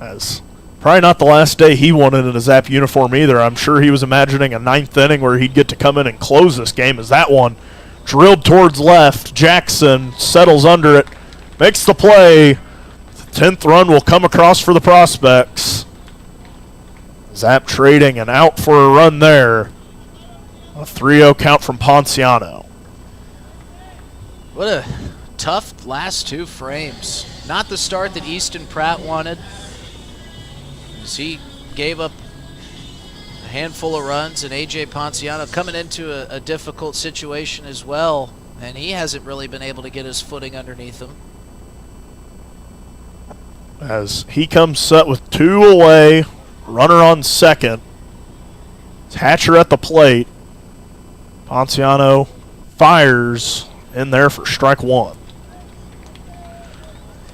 As probably not the last day he wanted in a Zap uniform either. I'm sure he was imagining a ninth inning where he'd get to come in and close this game, as that one drilled towards left. Jackson settles under it, makes the play. The 10th run will come across for the prospects. Zap trading and out for a run there. A 3-0 count from Ponciano. What a tough last two frames. Not the start that Easton Pratt wanted, as he gave up a handful of runs, and A.J. Ponciano coming into a difficult situation as well, and he hasn't really been able to get his footing underneath him. As he comes set with two away, runner on second. Hatcher at the plate. Ponciano fires in there for strike one.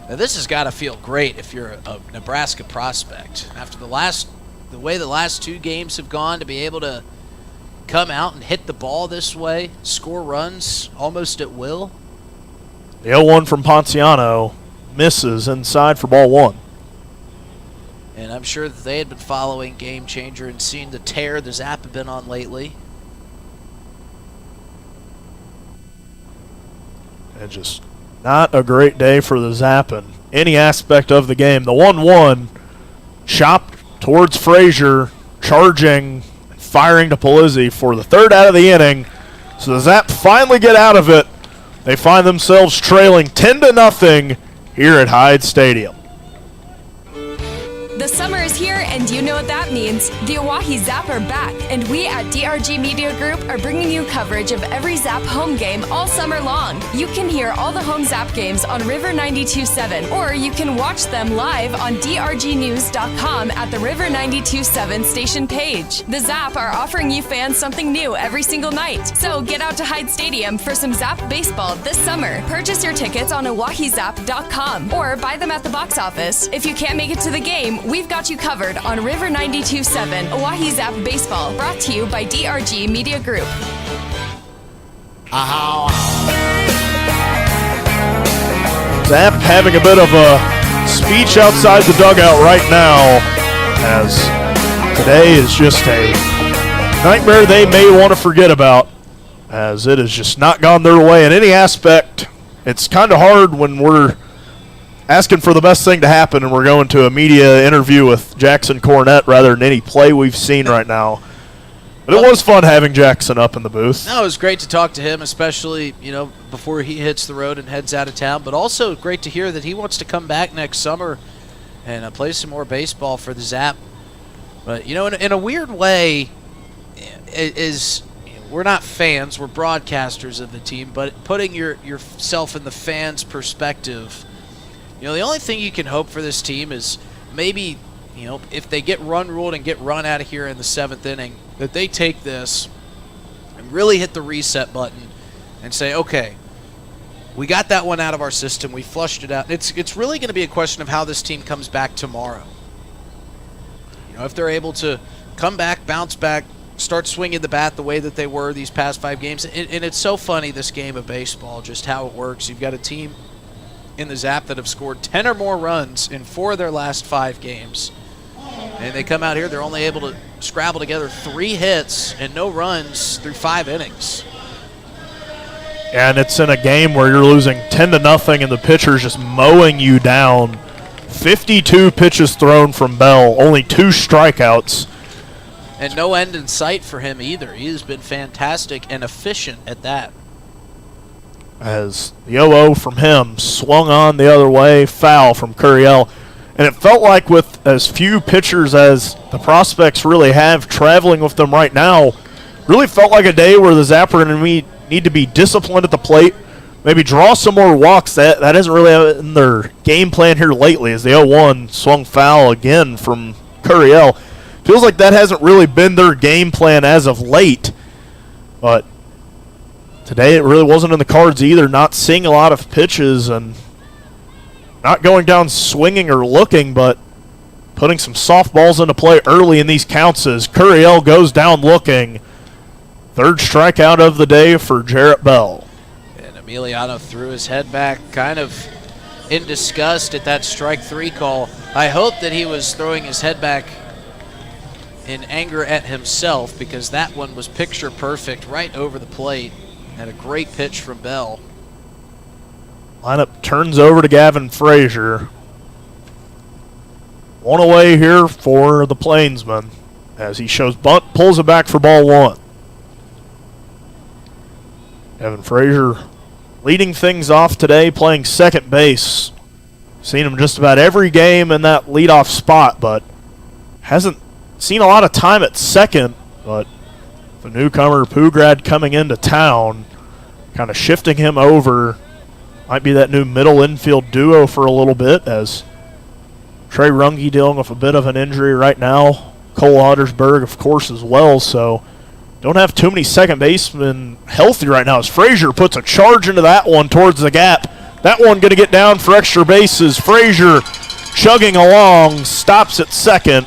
Now this has got to feel great if you're a Nebraska prospect. After the way the last two games have gone, to be able to come out and hit the ball this way, score runs almost at will. The 0-1 from Ponciano misses inside for ball one. And I'm sure that they had been following Game Changer and seen the tear the Zap have been on lately. And just not a great day for the Zap in any aspect of the game. The 1-1 chopped towards Frazier, charging and firing to Polizzi for the third out of the inning. So the Zap finally get out of it. They find themselves trailing 10-0 here at Hyde Stadium. The summer is here, and you know what that means. The Oahe Zap are back, and we at DRG Media Group are bringing you coverage of every Zap home game all summer long. You can hear all the home Zap games on River 92.7, or you can watch them live on drgnews.com at the River 92.7 station page. The Zap are offering you fans something new every single night. So get out to Hyde Stadium for some Zap baseball this summer. Purchase your tickets on oahezap.com or buy them at the box office. If you can't make it to the game, we've got you covered on River 92.7 Oahe Zap Baseball, brought to you by DRG Media Group. Zap having a bit of a speech outside the dugout right now, as today is just a nightmare they may want to forget about, as it has just not gone their way in any aspect. It's kind of hard when we're asking for the best thing to happen and we're going to a media interview with Jackson Cornett rather than any play we've seen right now. But it was fun having Jackson up in the booth. No, it was great to talk to him, especially, before he hits the road and heads out of town. But also great to hear that he wants to come back next summer and play some more baseball for the Zap. But, in a weird way, we're not fans, we're broadcasters of the team, but putting yourself in the fans' perspective, the only thing you can hope for this team is maybe, if they get run ruled and get run out of here in the 7th inning, that they take this and really hit the reset button and say, okay, we got that one out of our system, we flushed it out. It's really going to be a question of how this team comes back tomorrow. If they're able to come back, bounce back, start swinging the bat the way that they were these past 5 games. And it's so funny, this game of baseball, just how it works. You've got a team in the Zap that have scored 10 or more runs in 4 of their last 5 games. And they come out here, they're only able to scrabble together 3 hits and no runs through 5 innings. And it's in a game where you're losing 10-0 and the pitcher's just mowing you down. 52 pitches thrown from Bell, only 2 strikeouts. And no end in sight for him either. He has been fantastic and efficient at that. As the 0-0 from him swung on the other way, foul from Curiel. And it felt like with as few pitchers as the prospects really have traveling with them right now, really felt like a day where the Zap are going to need to be disciplined at the plate, maybe draw some more walks. That hasn't really been their game plan here lately, as the 0-1 swung foul again from Curiel. Feels like that hasn't really been their game plan as of late, but today it really wasn't in the cards either. Not seeing a lot of pitches and not going down swinging or looking, but putting some softballs into play early in these counts as Curiel goes down looking. 3rd strikeout of the day for Jarrett Bell. And Emiliano threw his head back kind of in disgust at that strike 3 call. I hope that he was throwing his head back in anger at himself, because that one was picture perfect right over the plate. And a great pitch from Bell. Lineup turns over to Gavin Frazier. 1 away here for the Plainsman as he shows bunt, pulls it back for ball 1. Gavin Frazier leading things off today, playing second base. Seen him just about every game in that leadoff spot, but hasn't seen a lot of time at second. But the newcomer Pugrad coming into town, kind of shifting him over. Might be that new middle infield duo for a little bit, as Trey Runge dealing with a bit of an injury right now. Cole Ottersberg, of course, as well, so don't have too many second basemen healthy right now as Frazier puts a charge into that one towards the gap. That one going to get down for extra bases. Frazier chugging along, stops at second.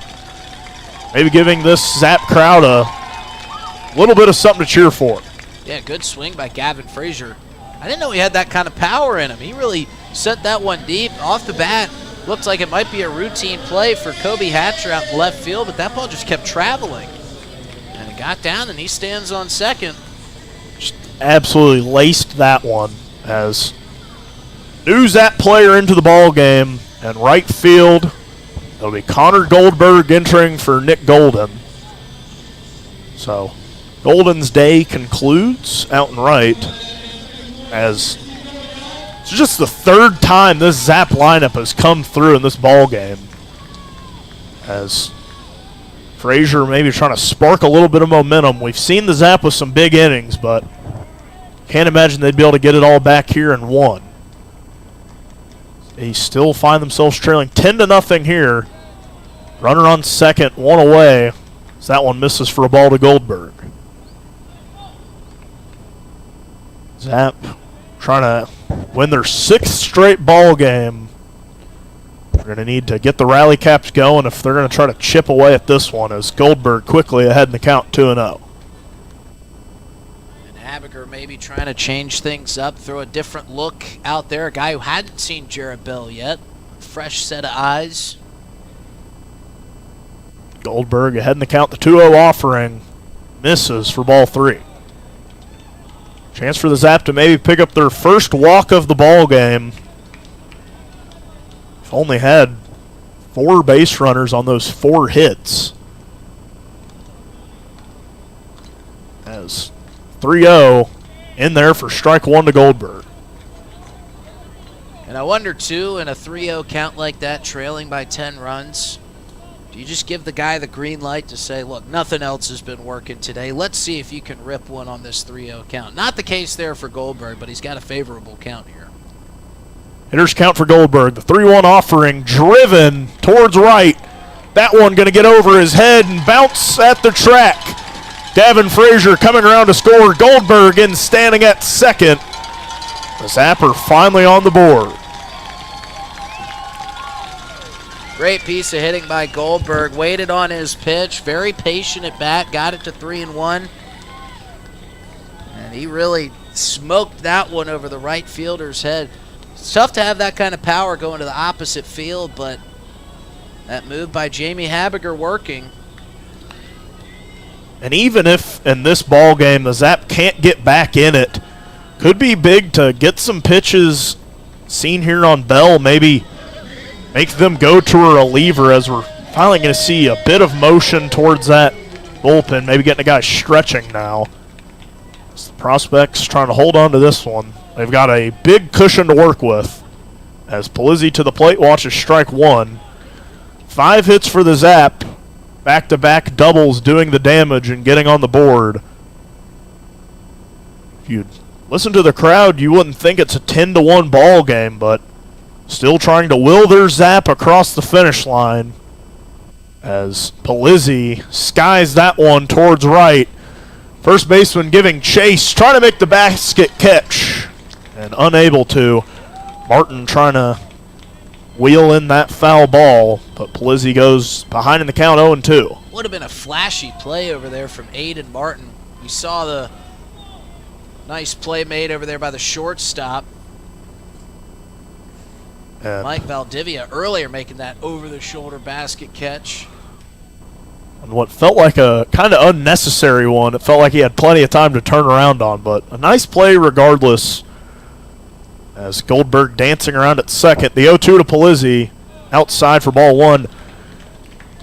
Maybe giving this Zap crowd a little bit of something to cheer for. Yeah, good swing by Gavin Frazier. I didn't know he had that kind of power in him. He really sent that one deep off the bat. Looked like it might be a routine play for Kobe Hatcher out in left field, but that ball just kept traveling. And it got down, and he stands on second. Just absolutely laced that one as new Zap player into the ball game. And right field, it'll be Connor Goldberg entering for Nick Golden. So Golden's day concludes out and right, as it's just the 3rd time this Zap lineup has come through in this ball game. As Frazier maybe trying to spark a little bit of momentum. We've seen the Zap with some big innings, but can't imagine they'd be able to get it all back here in 1. They still find themselves trailing 10-0 here. Runner on second, 1 away. As that one misses for a ball to Goldberg. Zap trying to win their 6th straight ball game. They're going to need to get the rally caps going if they're going to try to chip away at this one, as Goldberg quickly ahead in the count 2-0. And Habiger maybe trying to change things up, throw a different look out there. A guy who hadn't seen Jarrett Bell yet. Fresh set of eyes. Goldberg ahead in the count, the 2-0 offering. Misses for ball 3. Chance for the Zap to maybe pick up their first walk of the ball game. They've only had 4 base runners on those 4 hits. As 3-0 in there for strike 1 to Goldberg. And I wonder, too, in a 3-0 count like that, trailing by 10 runs, do you just give the guy the green light to say, look, nothing else has been working today. Let's see if you can rip one on this 3-0 count. Not the case there for Goldberg, but he's got a favorable count here. Hitters count for Goldberg. The 3-1 offering driven towards right. That one going to get over his head and bounce at the track. Gavin Frazier coming around to score. Goldberg in standing at second. The Zapper finally on the board. Great piece of hitting by Goldberg. Waited on his pitch. Very patient at bat. Got it to 3-1. And he really smoked that one over the right fielder's head. It's tough to have that kind of power going to the opposite field, but that move by Jamie Habiger working. And even if in this ball game the Zap can't get back in it, could be big to get some pitches seen here on Bell, maybe make them go to a reliever, as we're finally going to see a bit of motion towards that bullpen, maybe getting a guy stretching now. As the prospects trying to hold on to this one. They've got a big cushion to work with. As Polizzi to the plate watches strike one. 5 hits for the Zap. Back-to-back doubles doing the damage and getting on the board. If you listen to the crowd, you wouldn't think it's a 10-1 ball game, but still trying to will their Zap across the finish line. As Polizzi skies that one towards right. First baseman giving chase, trying to make the basket catch, and unable to. Martin trying to wheel in that foul ball, but Polizzi goes behind in the count 0-2. Would have been a flashy play over there from Aiden Martin. We saw the nice play made over there by the shortstop. And Mike Valdivia earlier making that over-the-shoulder basket catch. And what felt like a kind of unnecessary one. It felt like he had plenty of time to turn around on, but a nice play regardless. As Goldberg dancing around at second. The 0-2 to Polizzi, outside for ball one.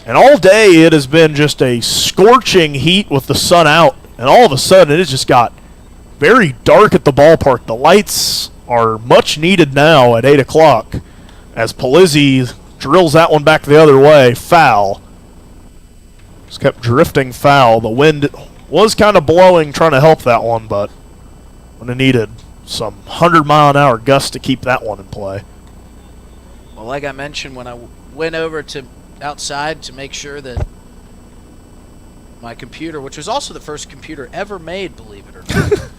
And all day it has been just a scorching heat with the sun out. And all of a sudden it has just got very dark at the ballpark. The lights are much needed now at 8 o'clock. As Polizzi drills that one back the other way. Foul. Just kept drifting foul. The wind was kind of blowing, trying to help that one, but would have needed some 100-mile-an-hour gusts to keep that one in play. Well, like I mentioned, when I went over to outside to make sure that my computer, which was also the first computer ever made, believe it or not,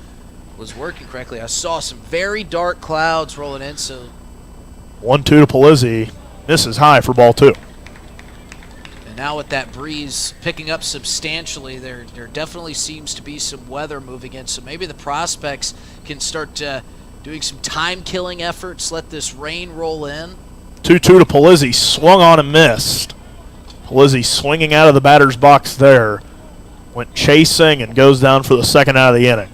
was working correctly, I saw some very dark clouds rolling in. So 1-2 to Polizzi. Misses high for ball two. And now with that breeze picking up substantially, there definitely seems to be some weather moving in. So maybe the prospects can start doing some time-killing efforts, let this rain roll in. 2-2 to Polizzi. Swung on and missed. Polizzi swinging out of the batter's box there. Went chasing and goes down for the second out of the inning.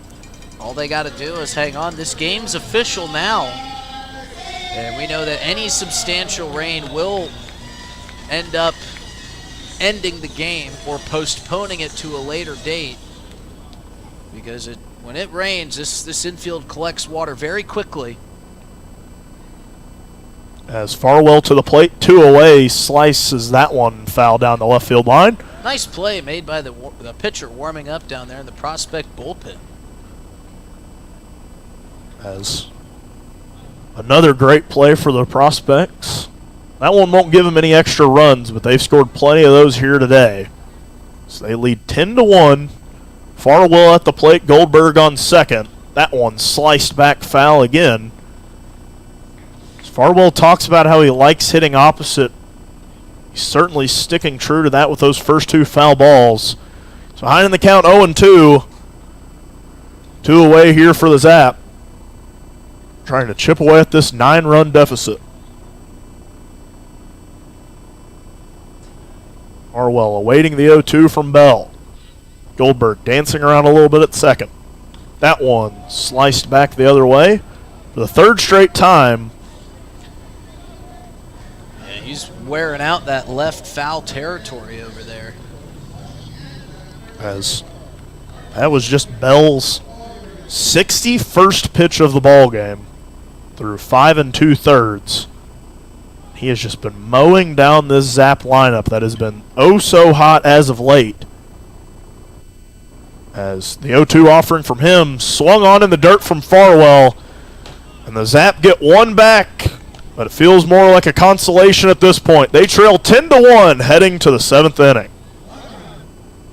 All they got to do is hang on. This game's official now. And we know that any substantial rain will end up ending the game or postponing it to a later date. Because when it rains, this infield collects water very quickly. As Farwell to the plate, 2 away, slices that one foul down the left field line. Nice play made by the pitcher warming up down there in the prospect bullpen. As another great play for the prospects. That one won't give them any extra runs, but they've scored plenty of those here today. So they lead 10-1. Farwell at the plate, Goldberg on second. That one sliced back foul again. Farwell talks about how he likes hitting opposite. He's certainly sticking true to that with those first 2 foul balls. So behind in the count 0-2. 2 away here for the Zap. Trying to chip away at this 9-run deficit. Farwell awaiting the 0-2 from Bell. Goldberg dancing around a little bit at second. That one sliced back the other way for the 3rd straight time. Yeah, he's wearing out that left foul territory over there. As that was just Bell's 61st pitch of the ball game through 5 2/3. He has just been mowing down this Zap lineup that has been oh so hot as of late. As the 0-2 offering from him swung on in the dirt from Farwell. And the Zap get one back, but it feels more like a consolation at this point. They trail 10-1 heading to the 7th inning.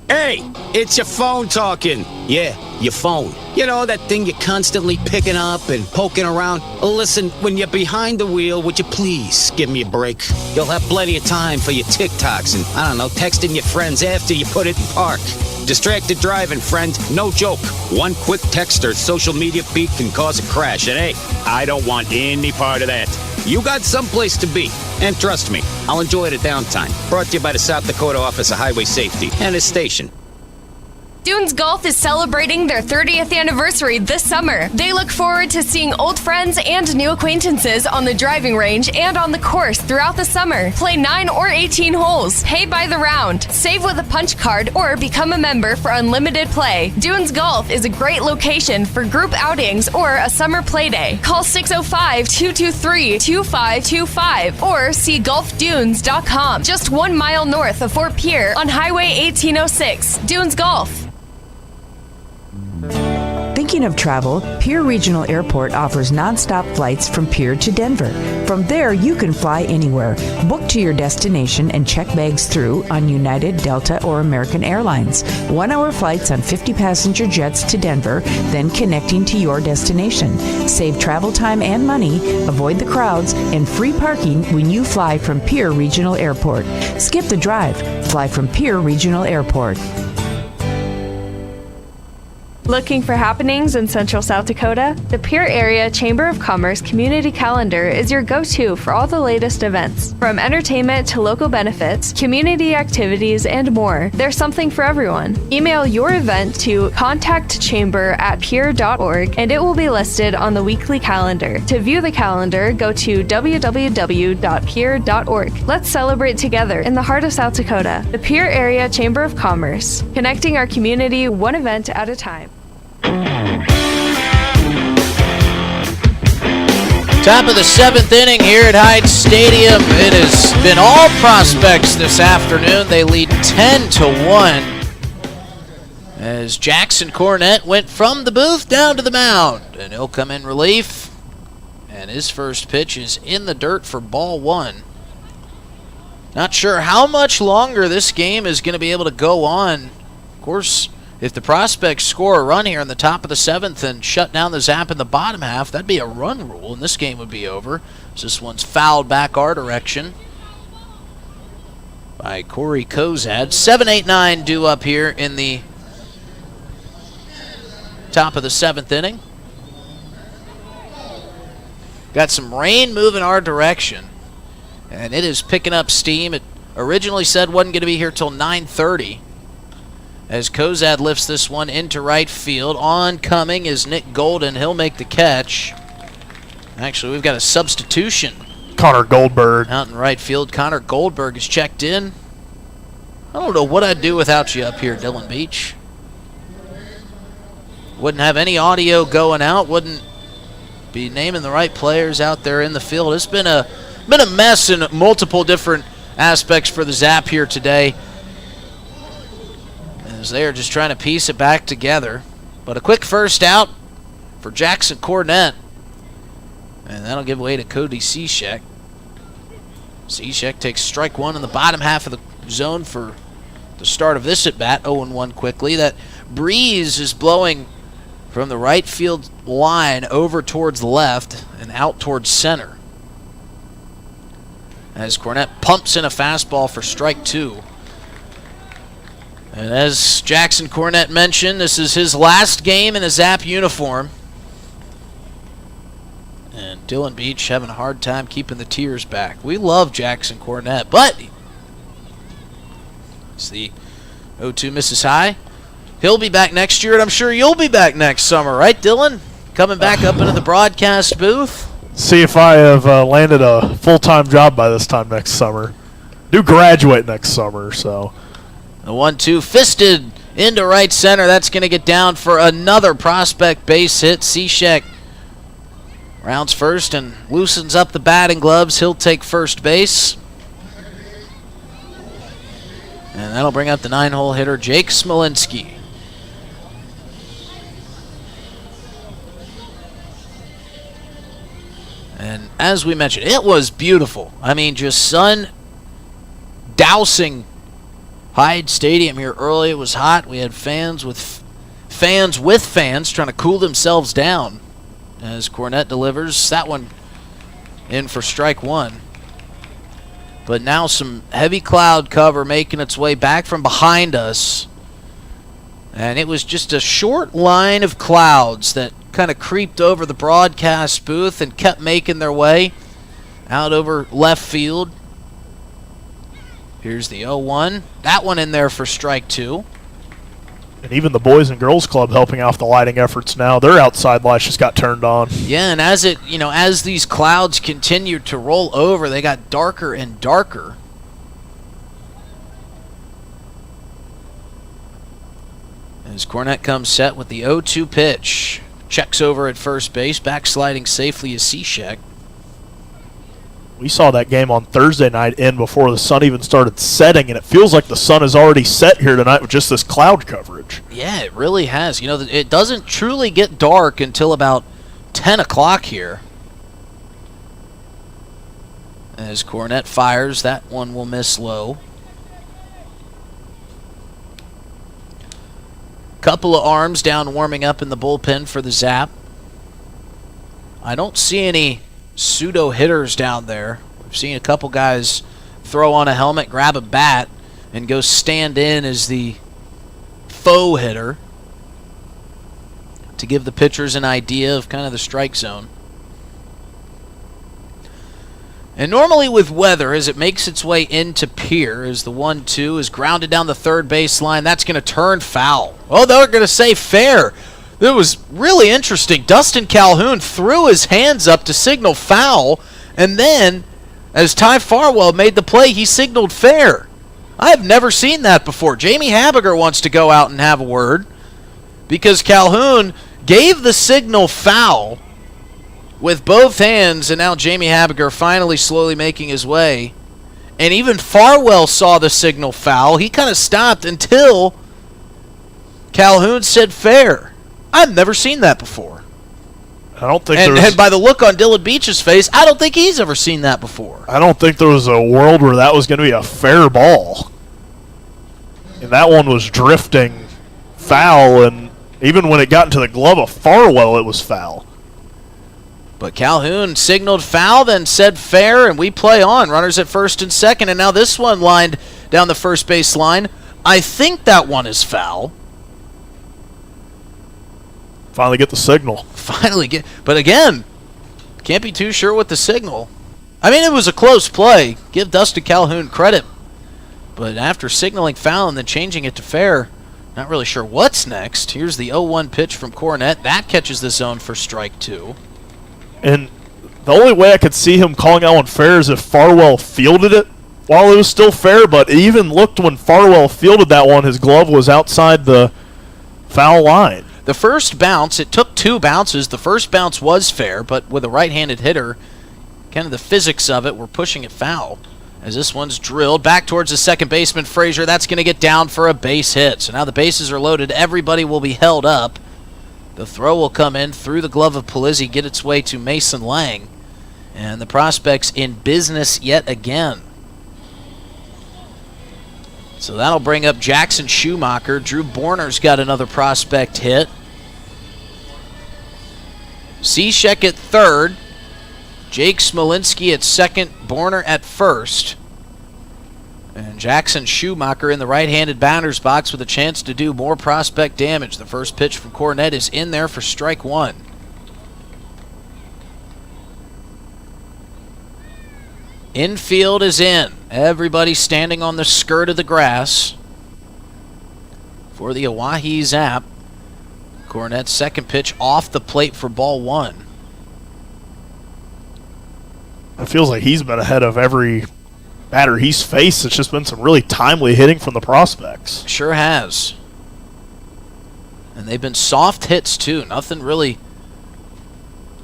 Hey, it's your phone talking. Yeah, your phone. You know, that thing you're constantly picking up and poking around. Listen, when you're behind the wheel, would you please give me a break? You'll have plenty of time for your TikToks and, I don't know, texting your friends after you put it in park. Distracted driving, friend. No joke. One quick text or social media feed can cause a crash. And hey, I don't want any part of that. You got someplace to be. And trust me, I'll enjoy it at downtime. Brought to you by the South Dakota Office of Highway Safety and its station. Dunes Golf is celebrating their 30th anniversary this summer. They look forward to seeing old friends and new acquaintances on the driving range and on the course throughout the summer. Play 9 or 18 holes, pay by the round, save with a punch card, or become a member for unlimited play. Dunes Golf is a great location for group outings or a summer play day. Call 605-223-2525 or see golfdunes.com. Just 1 mile north of Fort Pierre on Highway 1806. Dunes Golf. Thinking of travel, Pierre Regional Airport offers nonstop flights from Pierre to Denver. From there, you can fly anywhere. Book to your destination and check bags through on United, Delta, or American Airlines. 1-hour flights on 50-passenger jets to Denver, then connecting to your destination. Save travel time and money, avoid the crowds, and free parking when you fly from Pierre Regional Airport. Skip the drive. Fly from Pierre Regional Airport. Looking for happenings in Central South Dakota? The Pierre Area Chamber of Commerce Community Calendar is your go-to for all the latest events. From entertainment to local benefits, community activities, and more, there's something for everyone. Email your event to contactchamber@pierre.org and it will be listed on the weekly calendar. To view the calendar, go to www.pierre.org. Let's celebrate together in the heart of South Dakota. The Pierre Area Chamber of Commerce, connecting our community one event at a time. Top of the 7th inning here at Hyde Stadium. It has been all prospects this afternoon. They lead 10-1 as Jackson Cornett went from the booth down to the mound. And he'll come in relief. And his first pitch is in the dirt for ball 1. Not sure how much longer this game is going to be able to go on. Of course, if the prospects score a run here in the top of the 7th and shut down the Zap in the bottom half, that'd be a run rule, and this game would be over. So this one's fouled back our direction by Corey Kozad. 7-8-9 due up here in the top of the 7th inning. Got some rain moving our direction, and it is picking up steam. It originally said wasn't going to be here till 9:30. As Kozad lifts this one into right field. Oncoming is Nick Golden. He'll make the catch. Actually, we've got a substitution. Connor Goldberg. Out in right field. Connor Goldberg is checked in. I don't know what I'd do without you up here, Dylan Beach. Wouldn't have any audio going out. Wouldn't be naming the right players out there in the field. It's been a mess in multiple different aspects for the Zap here today, as they are just trying to piece it back together. But a quick first out for Jackson Cornett, and that'll give way to Cody Cishek. Cishek takes strike 1 in the bottom half of the zone for the start of this at-bat. 0-1 quickly. That breeze is blowing from the right field line over towards the left and out towards center, as Cornett pumps in a fastball for strike 2. And as Jackson Cornett mentioned, this is his last game in a Zap uniform. And Dylan Beach having a hard time keeping the tears back. We love Jackson Cornett, but it's the 0-2 misses high. He'll be back next year, and I'm sure you'll be back next summer, right, Dylan? Coming back up into the broadcast booth. See if I have landed a full-time job by this time next summer. Do graduate next summer, so. The 1-2 fisted into right center. That's going to get down for another prospect base hit. Cishek rounds first and loosens up the batting gloves. He'll take first base. And that'll bring up the 9-hole hitter, Jake Smolinski. And as we mentioned, it was beautiful. I mean, just sun dousing Hyde Stadium here early. It was hot. We had fans trying to cool themselves down as Cornette delivers that one in for strike one. But now some heavy cloud cover making its way back from behind us. And it was just a short line of clouds that kind of creeped over the broadcast booth and kept making their way out over left field. Here's the 0-1. That one in there for strike two. And even the Boys and Girls Club helping off the lighting efforts now. Their outside lights just got turned on. Yeah, and as these clouds continued to roll over, they got darker and darker. As Cornette comes set with the 0-2 pitch. Checks over at first base, backsliding safely is Cishek. We saw that game on Thursday night end before the sun even started setting, and it feels like the sun is already set here tonight with just this cloud coverage. Yeah, it really has. It doesn't truly get dark until about 10 o'clock here. As Cornette fires, that one will miss low. Couple of arms down warming up in the bullpen for the Zap. I don't see any pseudo hitters down there. We've seen a couple guys throw on a helmet, grab a bat, and go stand in as the faux hitter to give the pitchers an idea of kind of the strike zone. And normally with weather, as it makes its way into Pier, as the 1-2 is grounded down the third base line, that's going to turn foul. Oh, they're going to say fair. It was really interesting. Dustin Calhoun threw his hands up to signal foul, and then, as Ty Farwell made the play, he signaled fair. I have never seen that before. Jamie Habiger wants to go out and have a word because Calhoun gave the signal foul with both hands, and now Jamie Habiger finally slowly making his way. And even Farwell saw the signal foul. He kind of stopped until Calhoun said fair. I've never seen that before. I don't think and by the look on Dylan Beach's face, I don't think he's ever seen that before. I don't think there was a world where that was going to be a fair ball. And that one was drifting foul, and even when it got into the glove of Farwell, it was foul. But Calhoun signaled foul, then said fair, and we play on. Runners at first and second, and now this one lined down the first base line. I think that one is foul. Finally get the signal. But again, can't be too sure with the signal. I mean, it was a close play. Give Dustin Calhoun credit. But after signaling foul and then changing it to fair, not really sure what's next. Here's the 0-1 pitch from Cornette. That catches the zone for strike two. And the only way I could see him calling that one fair is if Farwell fielded it while it was still fair, but it even looked when Farwell fielded that one, his glove was outside the foul line. The first bounce, it took two bounces. The first bounce was fair, but with a right-handed hitter, kind of the physics of it, we're pushing it foul. As this one's drilled back towards the second baseman, Frazier. That's going to get down for a base hit. So now the bases are loaded. Everybody will be held up. The throw will come in through the glove of Palizzi, get its way to Mason Lang. And the prospects in business yet again. So that'll bring up Jackson Schumacher. Drew Borner's got another prospect hit. Cishek at third. Jake Smolinski at second. Borner at first. And Jackson Schumacher in the right-handed batter's box with a chance to do more prospect damage. The first pitch from Cornette is in there for strike one. Infield is in. Everybody standing on the skirt of the grass for the Oahe Zap. Cornette's second pitch off the plate for ball one. It feels like he's been ahead of every batter he's faced. It's just been some really timely hitting from the prospects. Sure has. And they've been soft hits, too. Nothing really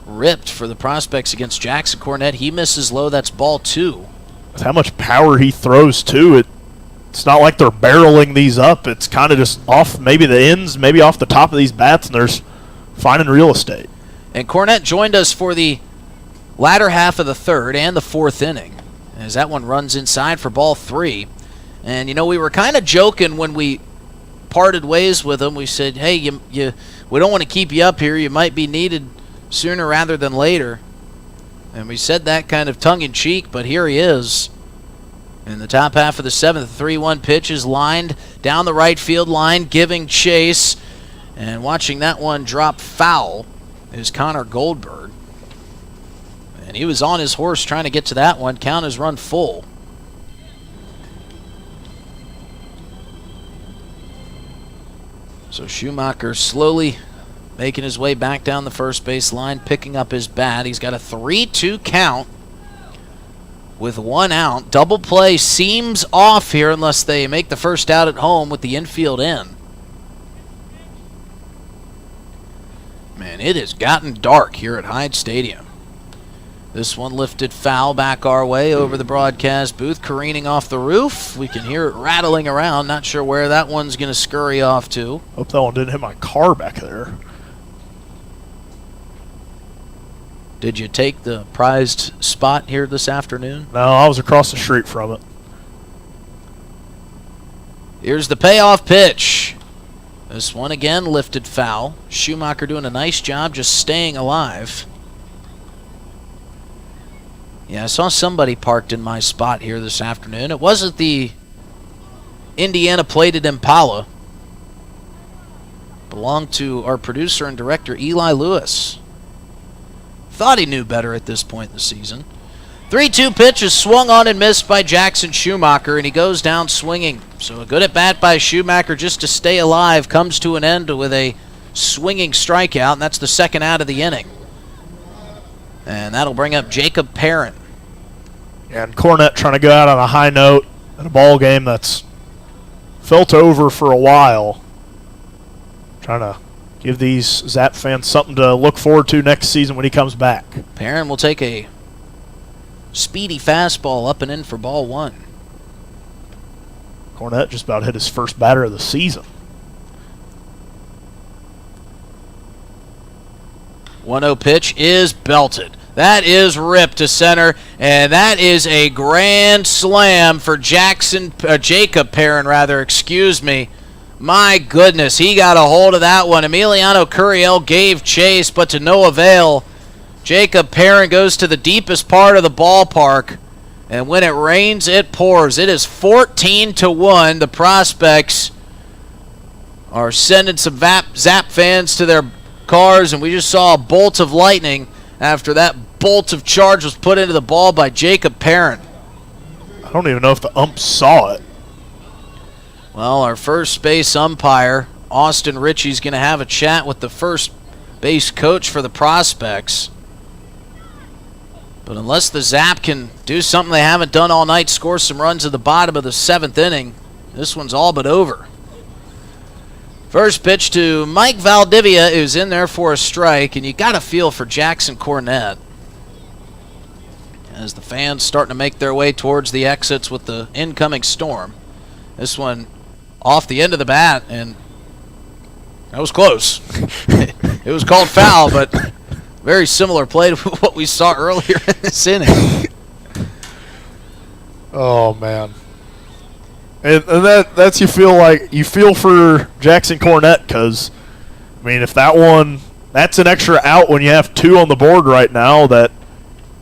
ripped for the prospects against Jackson Cornette. He misses low. That's ball two. With how much power he throws, too, it's not like they're barreling these up. It's kind of just off maybe the ends, maybe off the top of these bats, and there's finding real estate. And Cornette joined us for the latter half of the third and the fourth inning, as that one runs inside for ball three. And, we were kind of joking when we parted ways with him. We said, hey, we don't want to keep you up here. You might be needed sooner rather than later. And we said that kind of tongue-in-cheek, but here he is. In the top half of the 7th, the 3-1 pitch is lined down the right field line, giving chase. And watching that one drop foul is Connor Goldberg. And he was on his horse trying to get to that one. Count is run full. So Schumacher slowly making his way back down the first base line, picking up his bat. He's got a 3-2 count with 1 out. Double play seems off here unless they make the first out at home with the infield in. Man, it has gotten dark here at Hyde Stadium. This one lifted foul back our way over the broadcast booth, careening off the roof. We can hear it rattling around. Not sure where that one's going to scurry off to. Hope that one didn't hit my car back there. Did you take the prized spot here this afternoon? No, I was across the street from it. Here's the payoff pitch. This one again lifted foul. Schumacher doing a nice job just staying alive. Yeah, I saw somebody parked in my spot here this afternoon. It wasn't the Indiana plated Impala. Belonged to our producer and director, Eli Lewis. Thought he knew better at this point in the season. 3-2 pitch is swung on and missed by Jackson Schumacher, and he goes down swinging. So a good at-bat by Schumacher just to stay alive comes to an end with a swinging strikeout, and that's the second out of the inning. And that'll bring up Jacob Perrin. And Cornette trying to go out on a high note in a ball game that's felt over for a while. Trying to give these Zap fans something to look forward to next season when he comes back. Perrin will take a speedy fastball up and in for ball 1. Cornette just about hit his first batter of the season. 1-0 pitch is belted. That is ripped to center, and that is a grand slam for Jacob Perrin, excuse me. My goodness, he got a hold of that one. Emiliano Curiel gave chase, but to no avail. Jacob Perrin goes to the deepest part of the ballpark, and when it rains, it pours. It is 14-1. The Prospects are sending some Zap fans to their cars, and we just saw a bolt of lightning after that bolt of charge was put into the ball by Jacob Perrin. I don't even know if the ump saw it. Well, our first base umpire, Austin Ritchie's going to have a chat with the first base coach for the Prospects. But unless the Zap can do something they haven't done all night, score some runs at the bottom of the 7th inning, this one's all but over. First pitch to Mike Valdivia, who's in there for a strike, and you got to feel for Jackson Cornette as the fans starting to make their way towards the exits with the incoming storm. This one off the end of the bat, and that was close. It was called foul, but very similar play to what we saw earlier in this inning. Oh, man. And that's you feel for Jackson Cornette because, I mean, if that's an extra out when you have 2 on the board right now that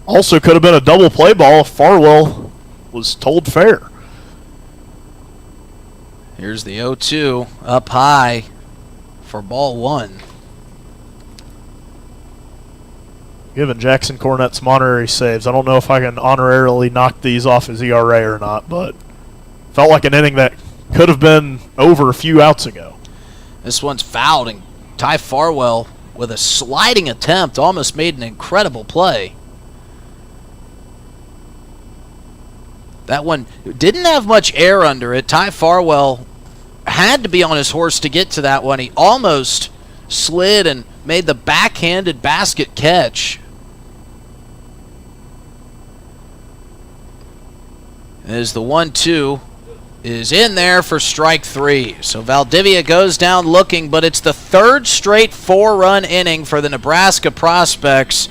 also could have been a double play ball if Farwell was told fair. Here's the 0-2 up high for ball 1. Given Jackson Cornette some honorary saves, I don't know if I can honorarily knock these off his ERA or not, but felt like an inning that could have been over a few outs ago. This one's fouled, and Ty Farwell, with a sliding attempt, almost made an incredible play. That one didn't have much air under it. Ty Farwell had to be on his horse to get to that one. He almost slid and made the backhanded basket catch. As the 1-2 is in there for strike 3. So Valdivia goes down looking, but it's the 3rd straight 4-run inning for the Nebraska Prospects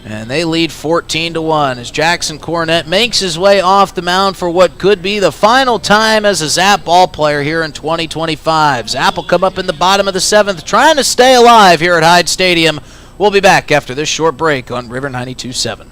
And they lead 14-1 as Jackson Cornett makes his way off the mound for what could be the final time as a Zap ball player here in 2025. Zap will come up in the bottom of the 7th, trying to stay alive here at Hyde Stadium. We'll be back after this short break on River 92.7.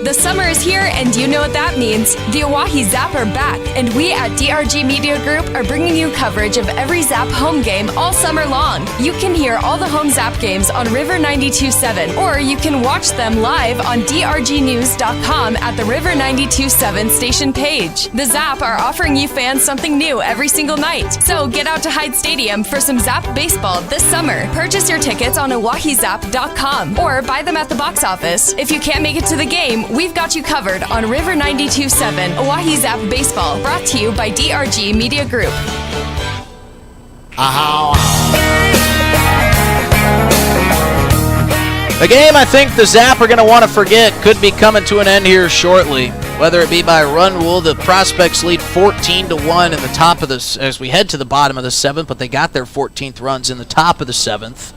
The summer is here, and you know what that means. The Oahe Zap are back, and we at DRG Media Group are bringing you coverage of every Zap home game all summer long. You can hear all the home Zap games on River 92.7, or you can watch them live on drgnews.com at the River 92.7 station page. The Zap are offering you fans something new every single night. So get out to Hyde Stadium for some Zap baseball this summer. Purchase your tickets on oahezap.com or buy them at the box office. If you can't make it to the game, we've got you covered on River 92.7 Oahe Zap Baseball, brought to you by DRG Media Group. A game I think the Zap are going to want to forget could be coming to an end here shortly. Whether it be by run rule, the Prospects lead 14-1 in the top of this as we head to the bottom of the 7th, but they got their 14th runs in the top of the 7th.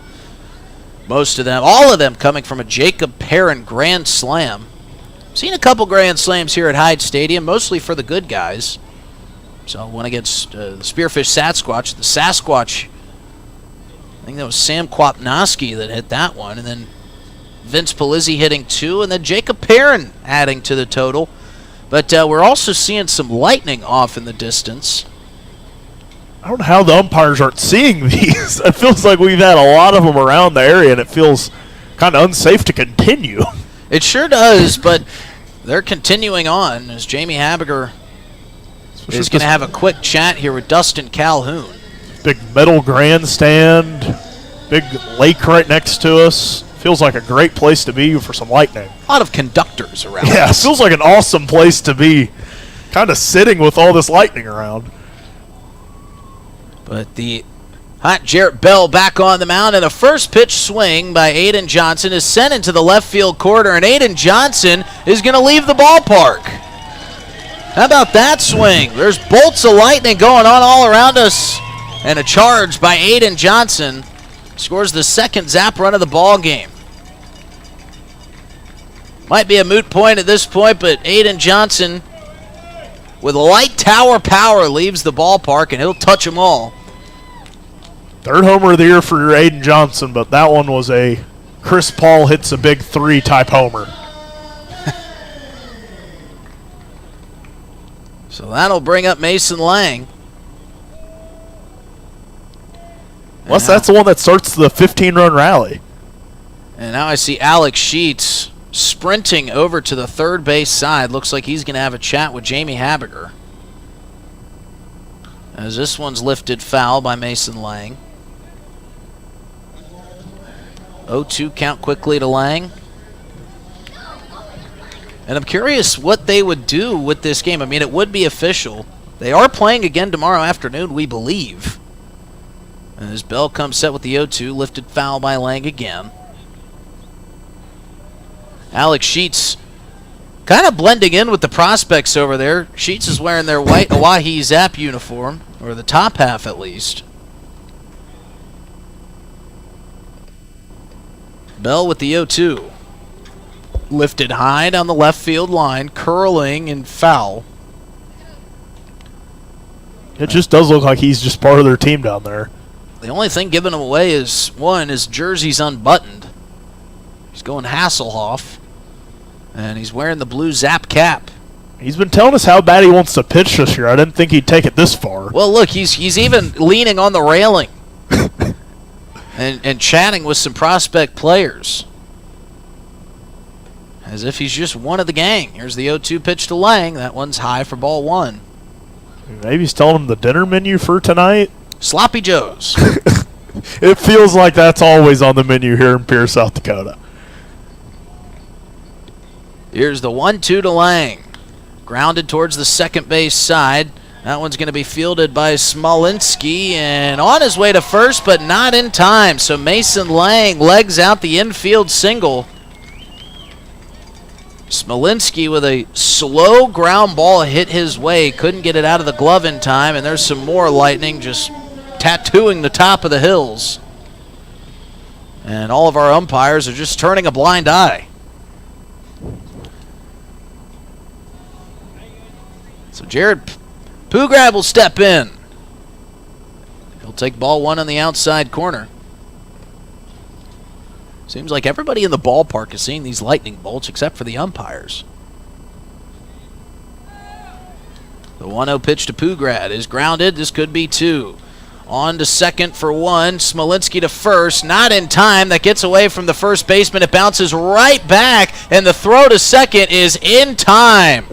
Most of them, all of them coming from a Jacob Perrin grand slam. Seen a couple grand slams here at Hyde Stadium, mostly for the good guys. So one against the Spearfish Sasquatch. The Sasquatch, I think that was Sam Kwapnoski that hit that one. And then Vince Palizzi hitting 2, and then Jacob Perrin adding to the total. But we're also seeing some lightning off in the distance. I don't know how the umpires aren't seeing these. It feels like we've had a lot of them around the area, and it feels kind of unsafe to continue. It sure does, but they're continuing on as Jamie Habiger is going to have a quick chat here with Dustin Calhoun. Big metal grandstand, big lake right next to us. Feels like a great place to be for some lightning. A lot of conductors around. Yeah, it feels like an awesome place to be, kind of sitting with all this lightning around. But the hot Jarrett Bell back on the mound, and a first pitch swing by Aiden Johnson is sent into the left field corner, and Aiden Johnson is going to leave the ballpark. How about that swing? There's bolts of lightning going on all around us, and a charge by Aiden Johnson scores the second Zap run of the ball game. Might be a moot point at this point, but Aiden Johnson, with light tower power, leaves the ballpark, and he'll touch them all. Third homer of the year for Aiden Johnson, but that one was a Chris Paul hits a big 3 type homer. So that'll bring up Mason Lang. Unless that's the one that starts the 15-run rally. And now I see Alex Sheets sprinting over to the third base side. Looks like he's going to have a chat with Jamie Habiger, as this one's lifted foul by Mason Lang. 0-2 count quickly to Lang. And I'm curious what they would do with this game. I mean, it would be official. They are playing again tomorrow afternoon, we believe. And as Bell comes set with the 0-2, lifted foul by Lang again. Alex Sheets kind of blending in with the Prospects over there. Sheets is wearing their white Oahe Zap uniform, or the top half at least. Bell with the 0-2. Lifted high down the left field line, curling and foul. It just does look like he's just part of their team down there. The only thing giving him away is, one, his jersey's unbuttoned. He's going Hasselhoff. And he's wearing the blue Zap cap. He's been telling us how bad he wants to pitch this year. I didn't think he'd take it this far. Well, look, he's even leaning on the railing and chatting with some Prospect players, as if he's just one of the gang. Here's the 0-2 pitch to Lang. That one's high for ball 1. Maybe he's telling him the dinner menu for tonight. Sloppy Joe's. It feels like that's always on the menu here in Pierce, South Dakota. Here's the 1-2 to Lang. Grounded towards the second base side. That one's going to be fielded by Smolinski, and on his way to first, but not in time. So Mason Lang legs out the infield single. Smolinski with a slow ground ball hit his way. Couldn't get it out of the glove in time, and there's some more lightning just tattooing the top of the hills. And all of our umpires are just turning a blind eye. So Jared Pugrad will step in. He'll take ball one on the outside corner. Seems like everybody in the ballpark is seeing these lightning bolts except for the umpires. The 1-0 pitch to Pugrad is grounded. This could be two. On to second for one. Smolinski to first. Not in time. That gets away from the first baseman. It bounces right back, and the throw to second is in time.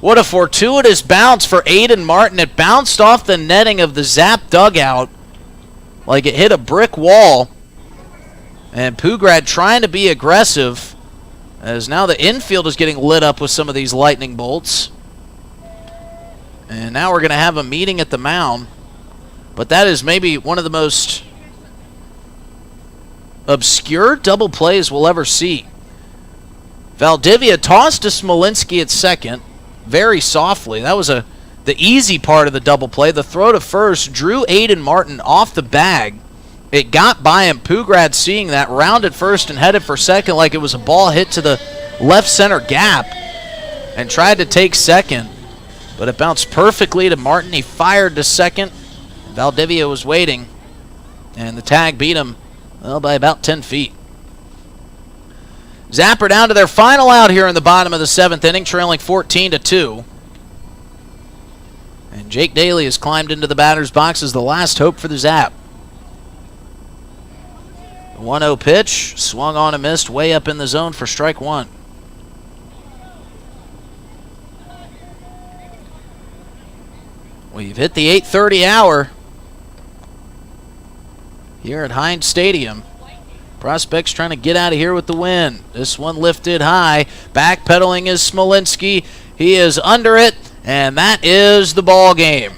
What a fortuitous bounce for Aiden Martin. It bounced off the netting of the Zap dugout like it hit a brick wall. And Pugrad trying to be aggressive, as now the infield is getting lit up with some of these lightning bolts. And now we're going to have a meeting at the mound. But that is maybe one of the most obscure double plays we'll ever see. Valdivia tossed to Smolinski at second very softly. That was the easy part of the double play. The throw to first drew Aiden Martin off the bag. It got by him. Pugrad seeing that, rounded first and headed for second like it was a ball hit to the left center gap and tried to take second. But it bounced perfectly to Martin. He fired to second. Valdivia was waiting, and the tag beat him, well, by about 10 feet. Zapper down to their final out here in the bottom of the 7th inning, trailing 14-2. And Jake Daly has climbed into the batter's box as the last hope for the Zap. The 1-0 pitch, swung on and missed, way up in the zone for strike one. We've hit the 8:30 hour here at Heinz Stadium. Prospects trying to get out of here with the win. This one lifted high. Backpedaling is Smolinski. He is under it, and that is the ball game.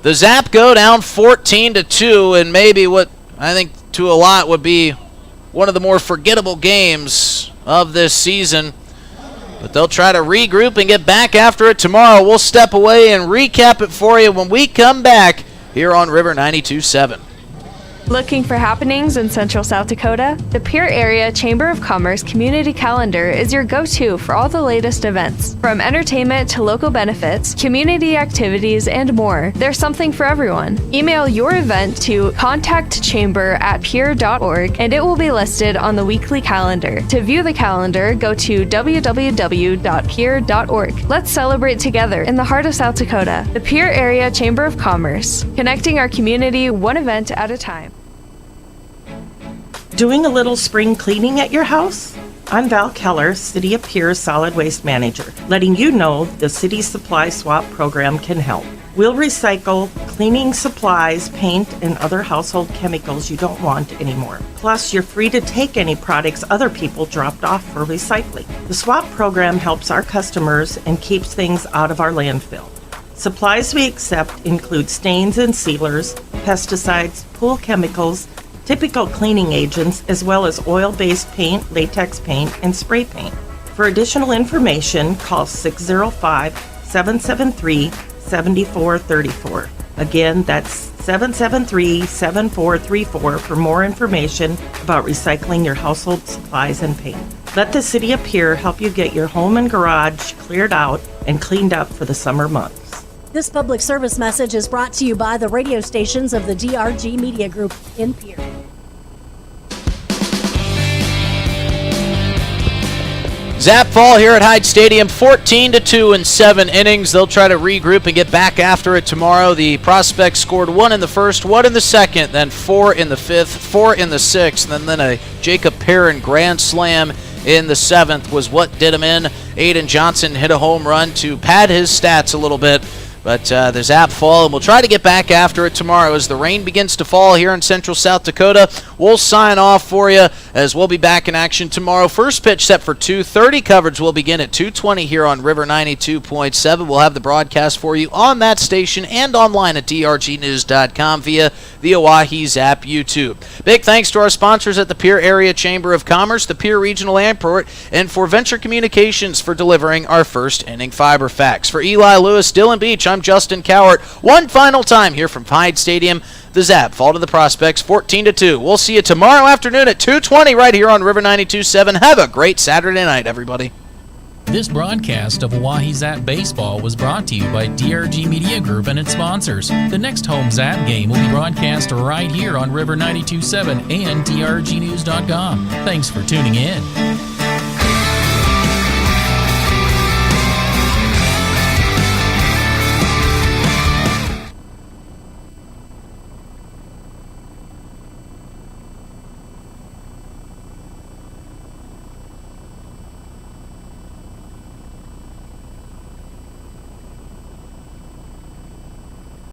The Zap go down 14-2, and maybe what I think to a lot would be one of the more forgettable games of this season. But they'll try to regroup and get back after it tomorrow. We'll step away and recap it for you when we come back here on River 92.7. Looking for happenings in Central South Dakota? The Pierre Area Chamber of Commerce Community Calendar is your go-to for all the latest events. From entertainment to local benefits, community activities, and more, there's something for everyone. Email your event to contactchamber@pierre.org and it will be listed on the weekly calendar. To view the calendar, go to www.pierre.org. Let's celebrate together in the heart of South Dakota. The Pierre Area Chamber of Commerce, connecting our community one event at a time. Doing a little spring cleaning at your house? I'm Val Keller, City of Pierre Solid Waste Manager, letting you know the City Supply Swap program can help. We'll recycle cleaning supplies, paint, and other household chemicals you don't want anymore. Plus, you're free to take any products other people dropped off for recycling. The swap program helps our customers and keeps things out of our landfill. Supplies we accept include stains and sealers, pesticides, pool chemicals, typical cleaning agents, as well as oil-based paint, latex paint, and spray paint. For additional information, call 605-773-7434. Again, that's 773-7434 for more information about recycling your household supplies and paint. Let the City of Pierre help you get your home and garage cleared out and cleaned up for the summer months. This public service message is brought to you by the radio stations of the DRG Media Group in Pierre. Zap fall here at Hyde Stadium, 14-2 in 7 innings. They'll try to regroup and get back after it tomorrow. The Prospects scored 1 in the first, 1 in the second, then 4 in the 5th, 4 in the 6th, and then a Jacob Perrin grand slam in the 7th was what did him in. Aiden Johnson hit a home run to pad his stats a little bit. But the Zap fall, and we'll try to get back after it tomorrow as the rain begins to fall here in Central South Dakota. We'll sign off for you as we'll be back in action tomorrow. First pitch set for 2:30. Coverage will begin at 2:20 here on River 92.7. We'll have the broadcast for you on that station and online at drgnews.com via the Oahe Zap YouTube. Big thanks to our sponsors at the Pierre Area Chamber of Commerce, the Pierre Regional Airport, and for Venture Communications for delivering our first inning fiber facts. For Eli Lewis, Dylan Beach, I'm Justin Cowart. One final time here from Hyde Stadium. The Zap fall to the Prospects 14-2. We'll see you tomorrow afternoon at 2:20 right here on River 92.7. Have a great Saturday night, everybody. This broadcast of Oahe Zap Baseball was brought to you by DRG Media Group and its sponsors. The next home Zap game will be broadcast right here on River 92.7 and DRGnews.com. Thanks for tuning in.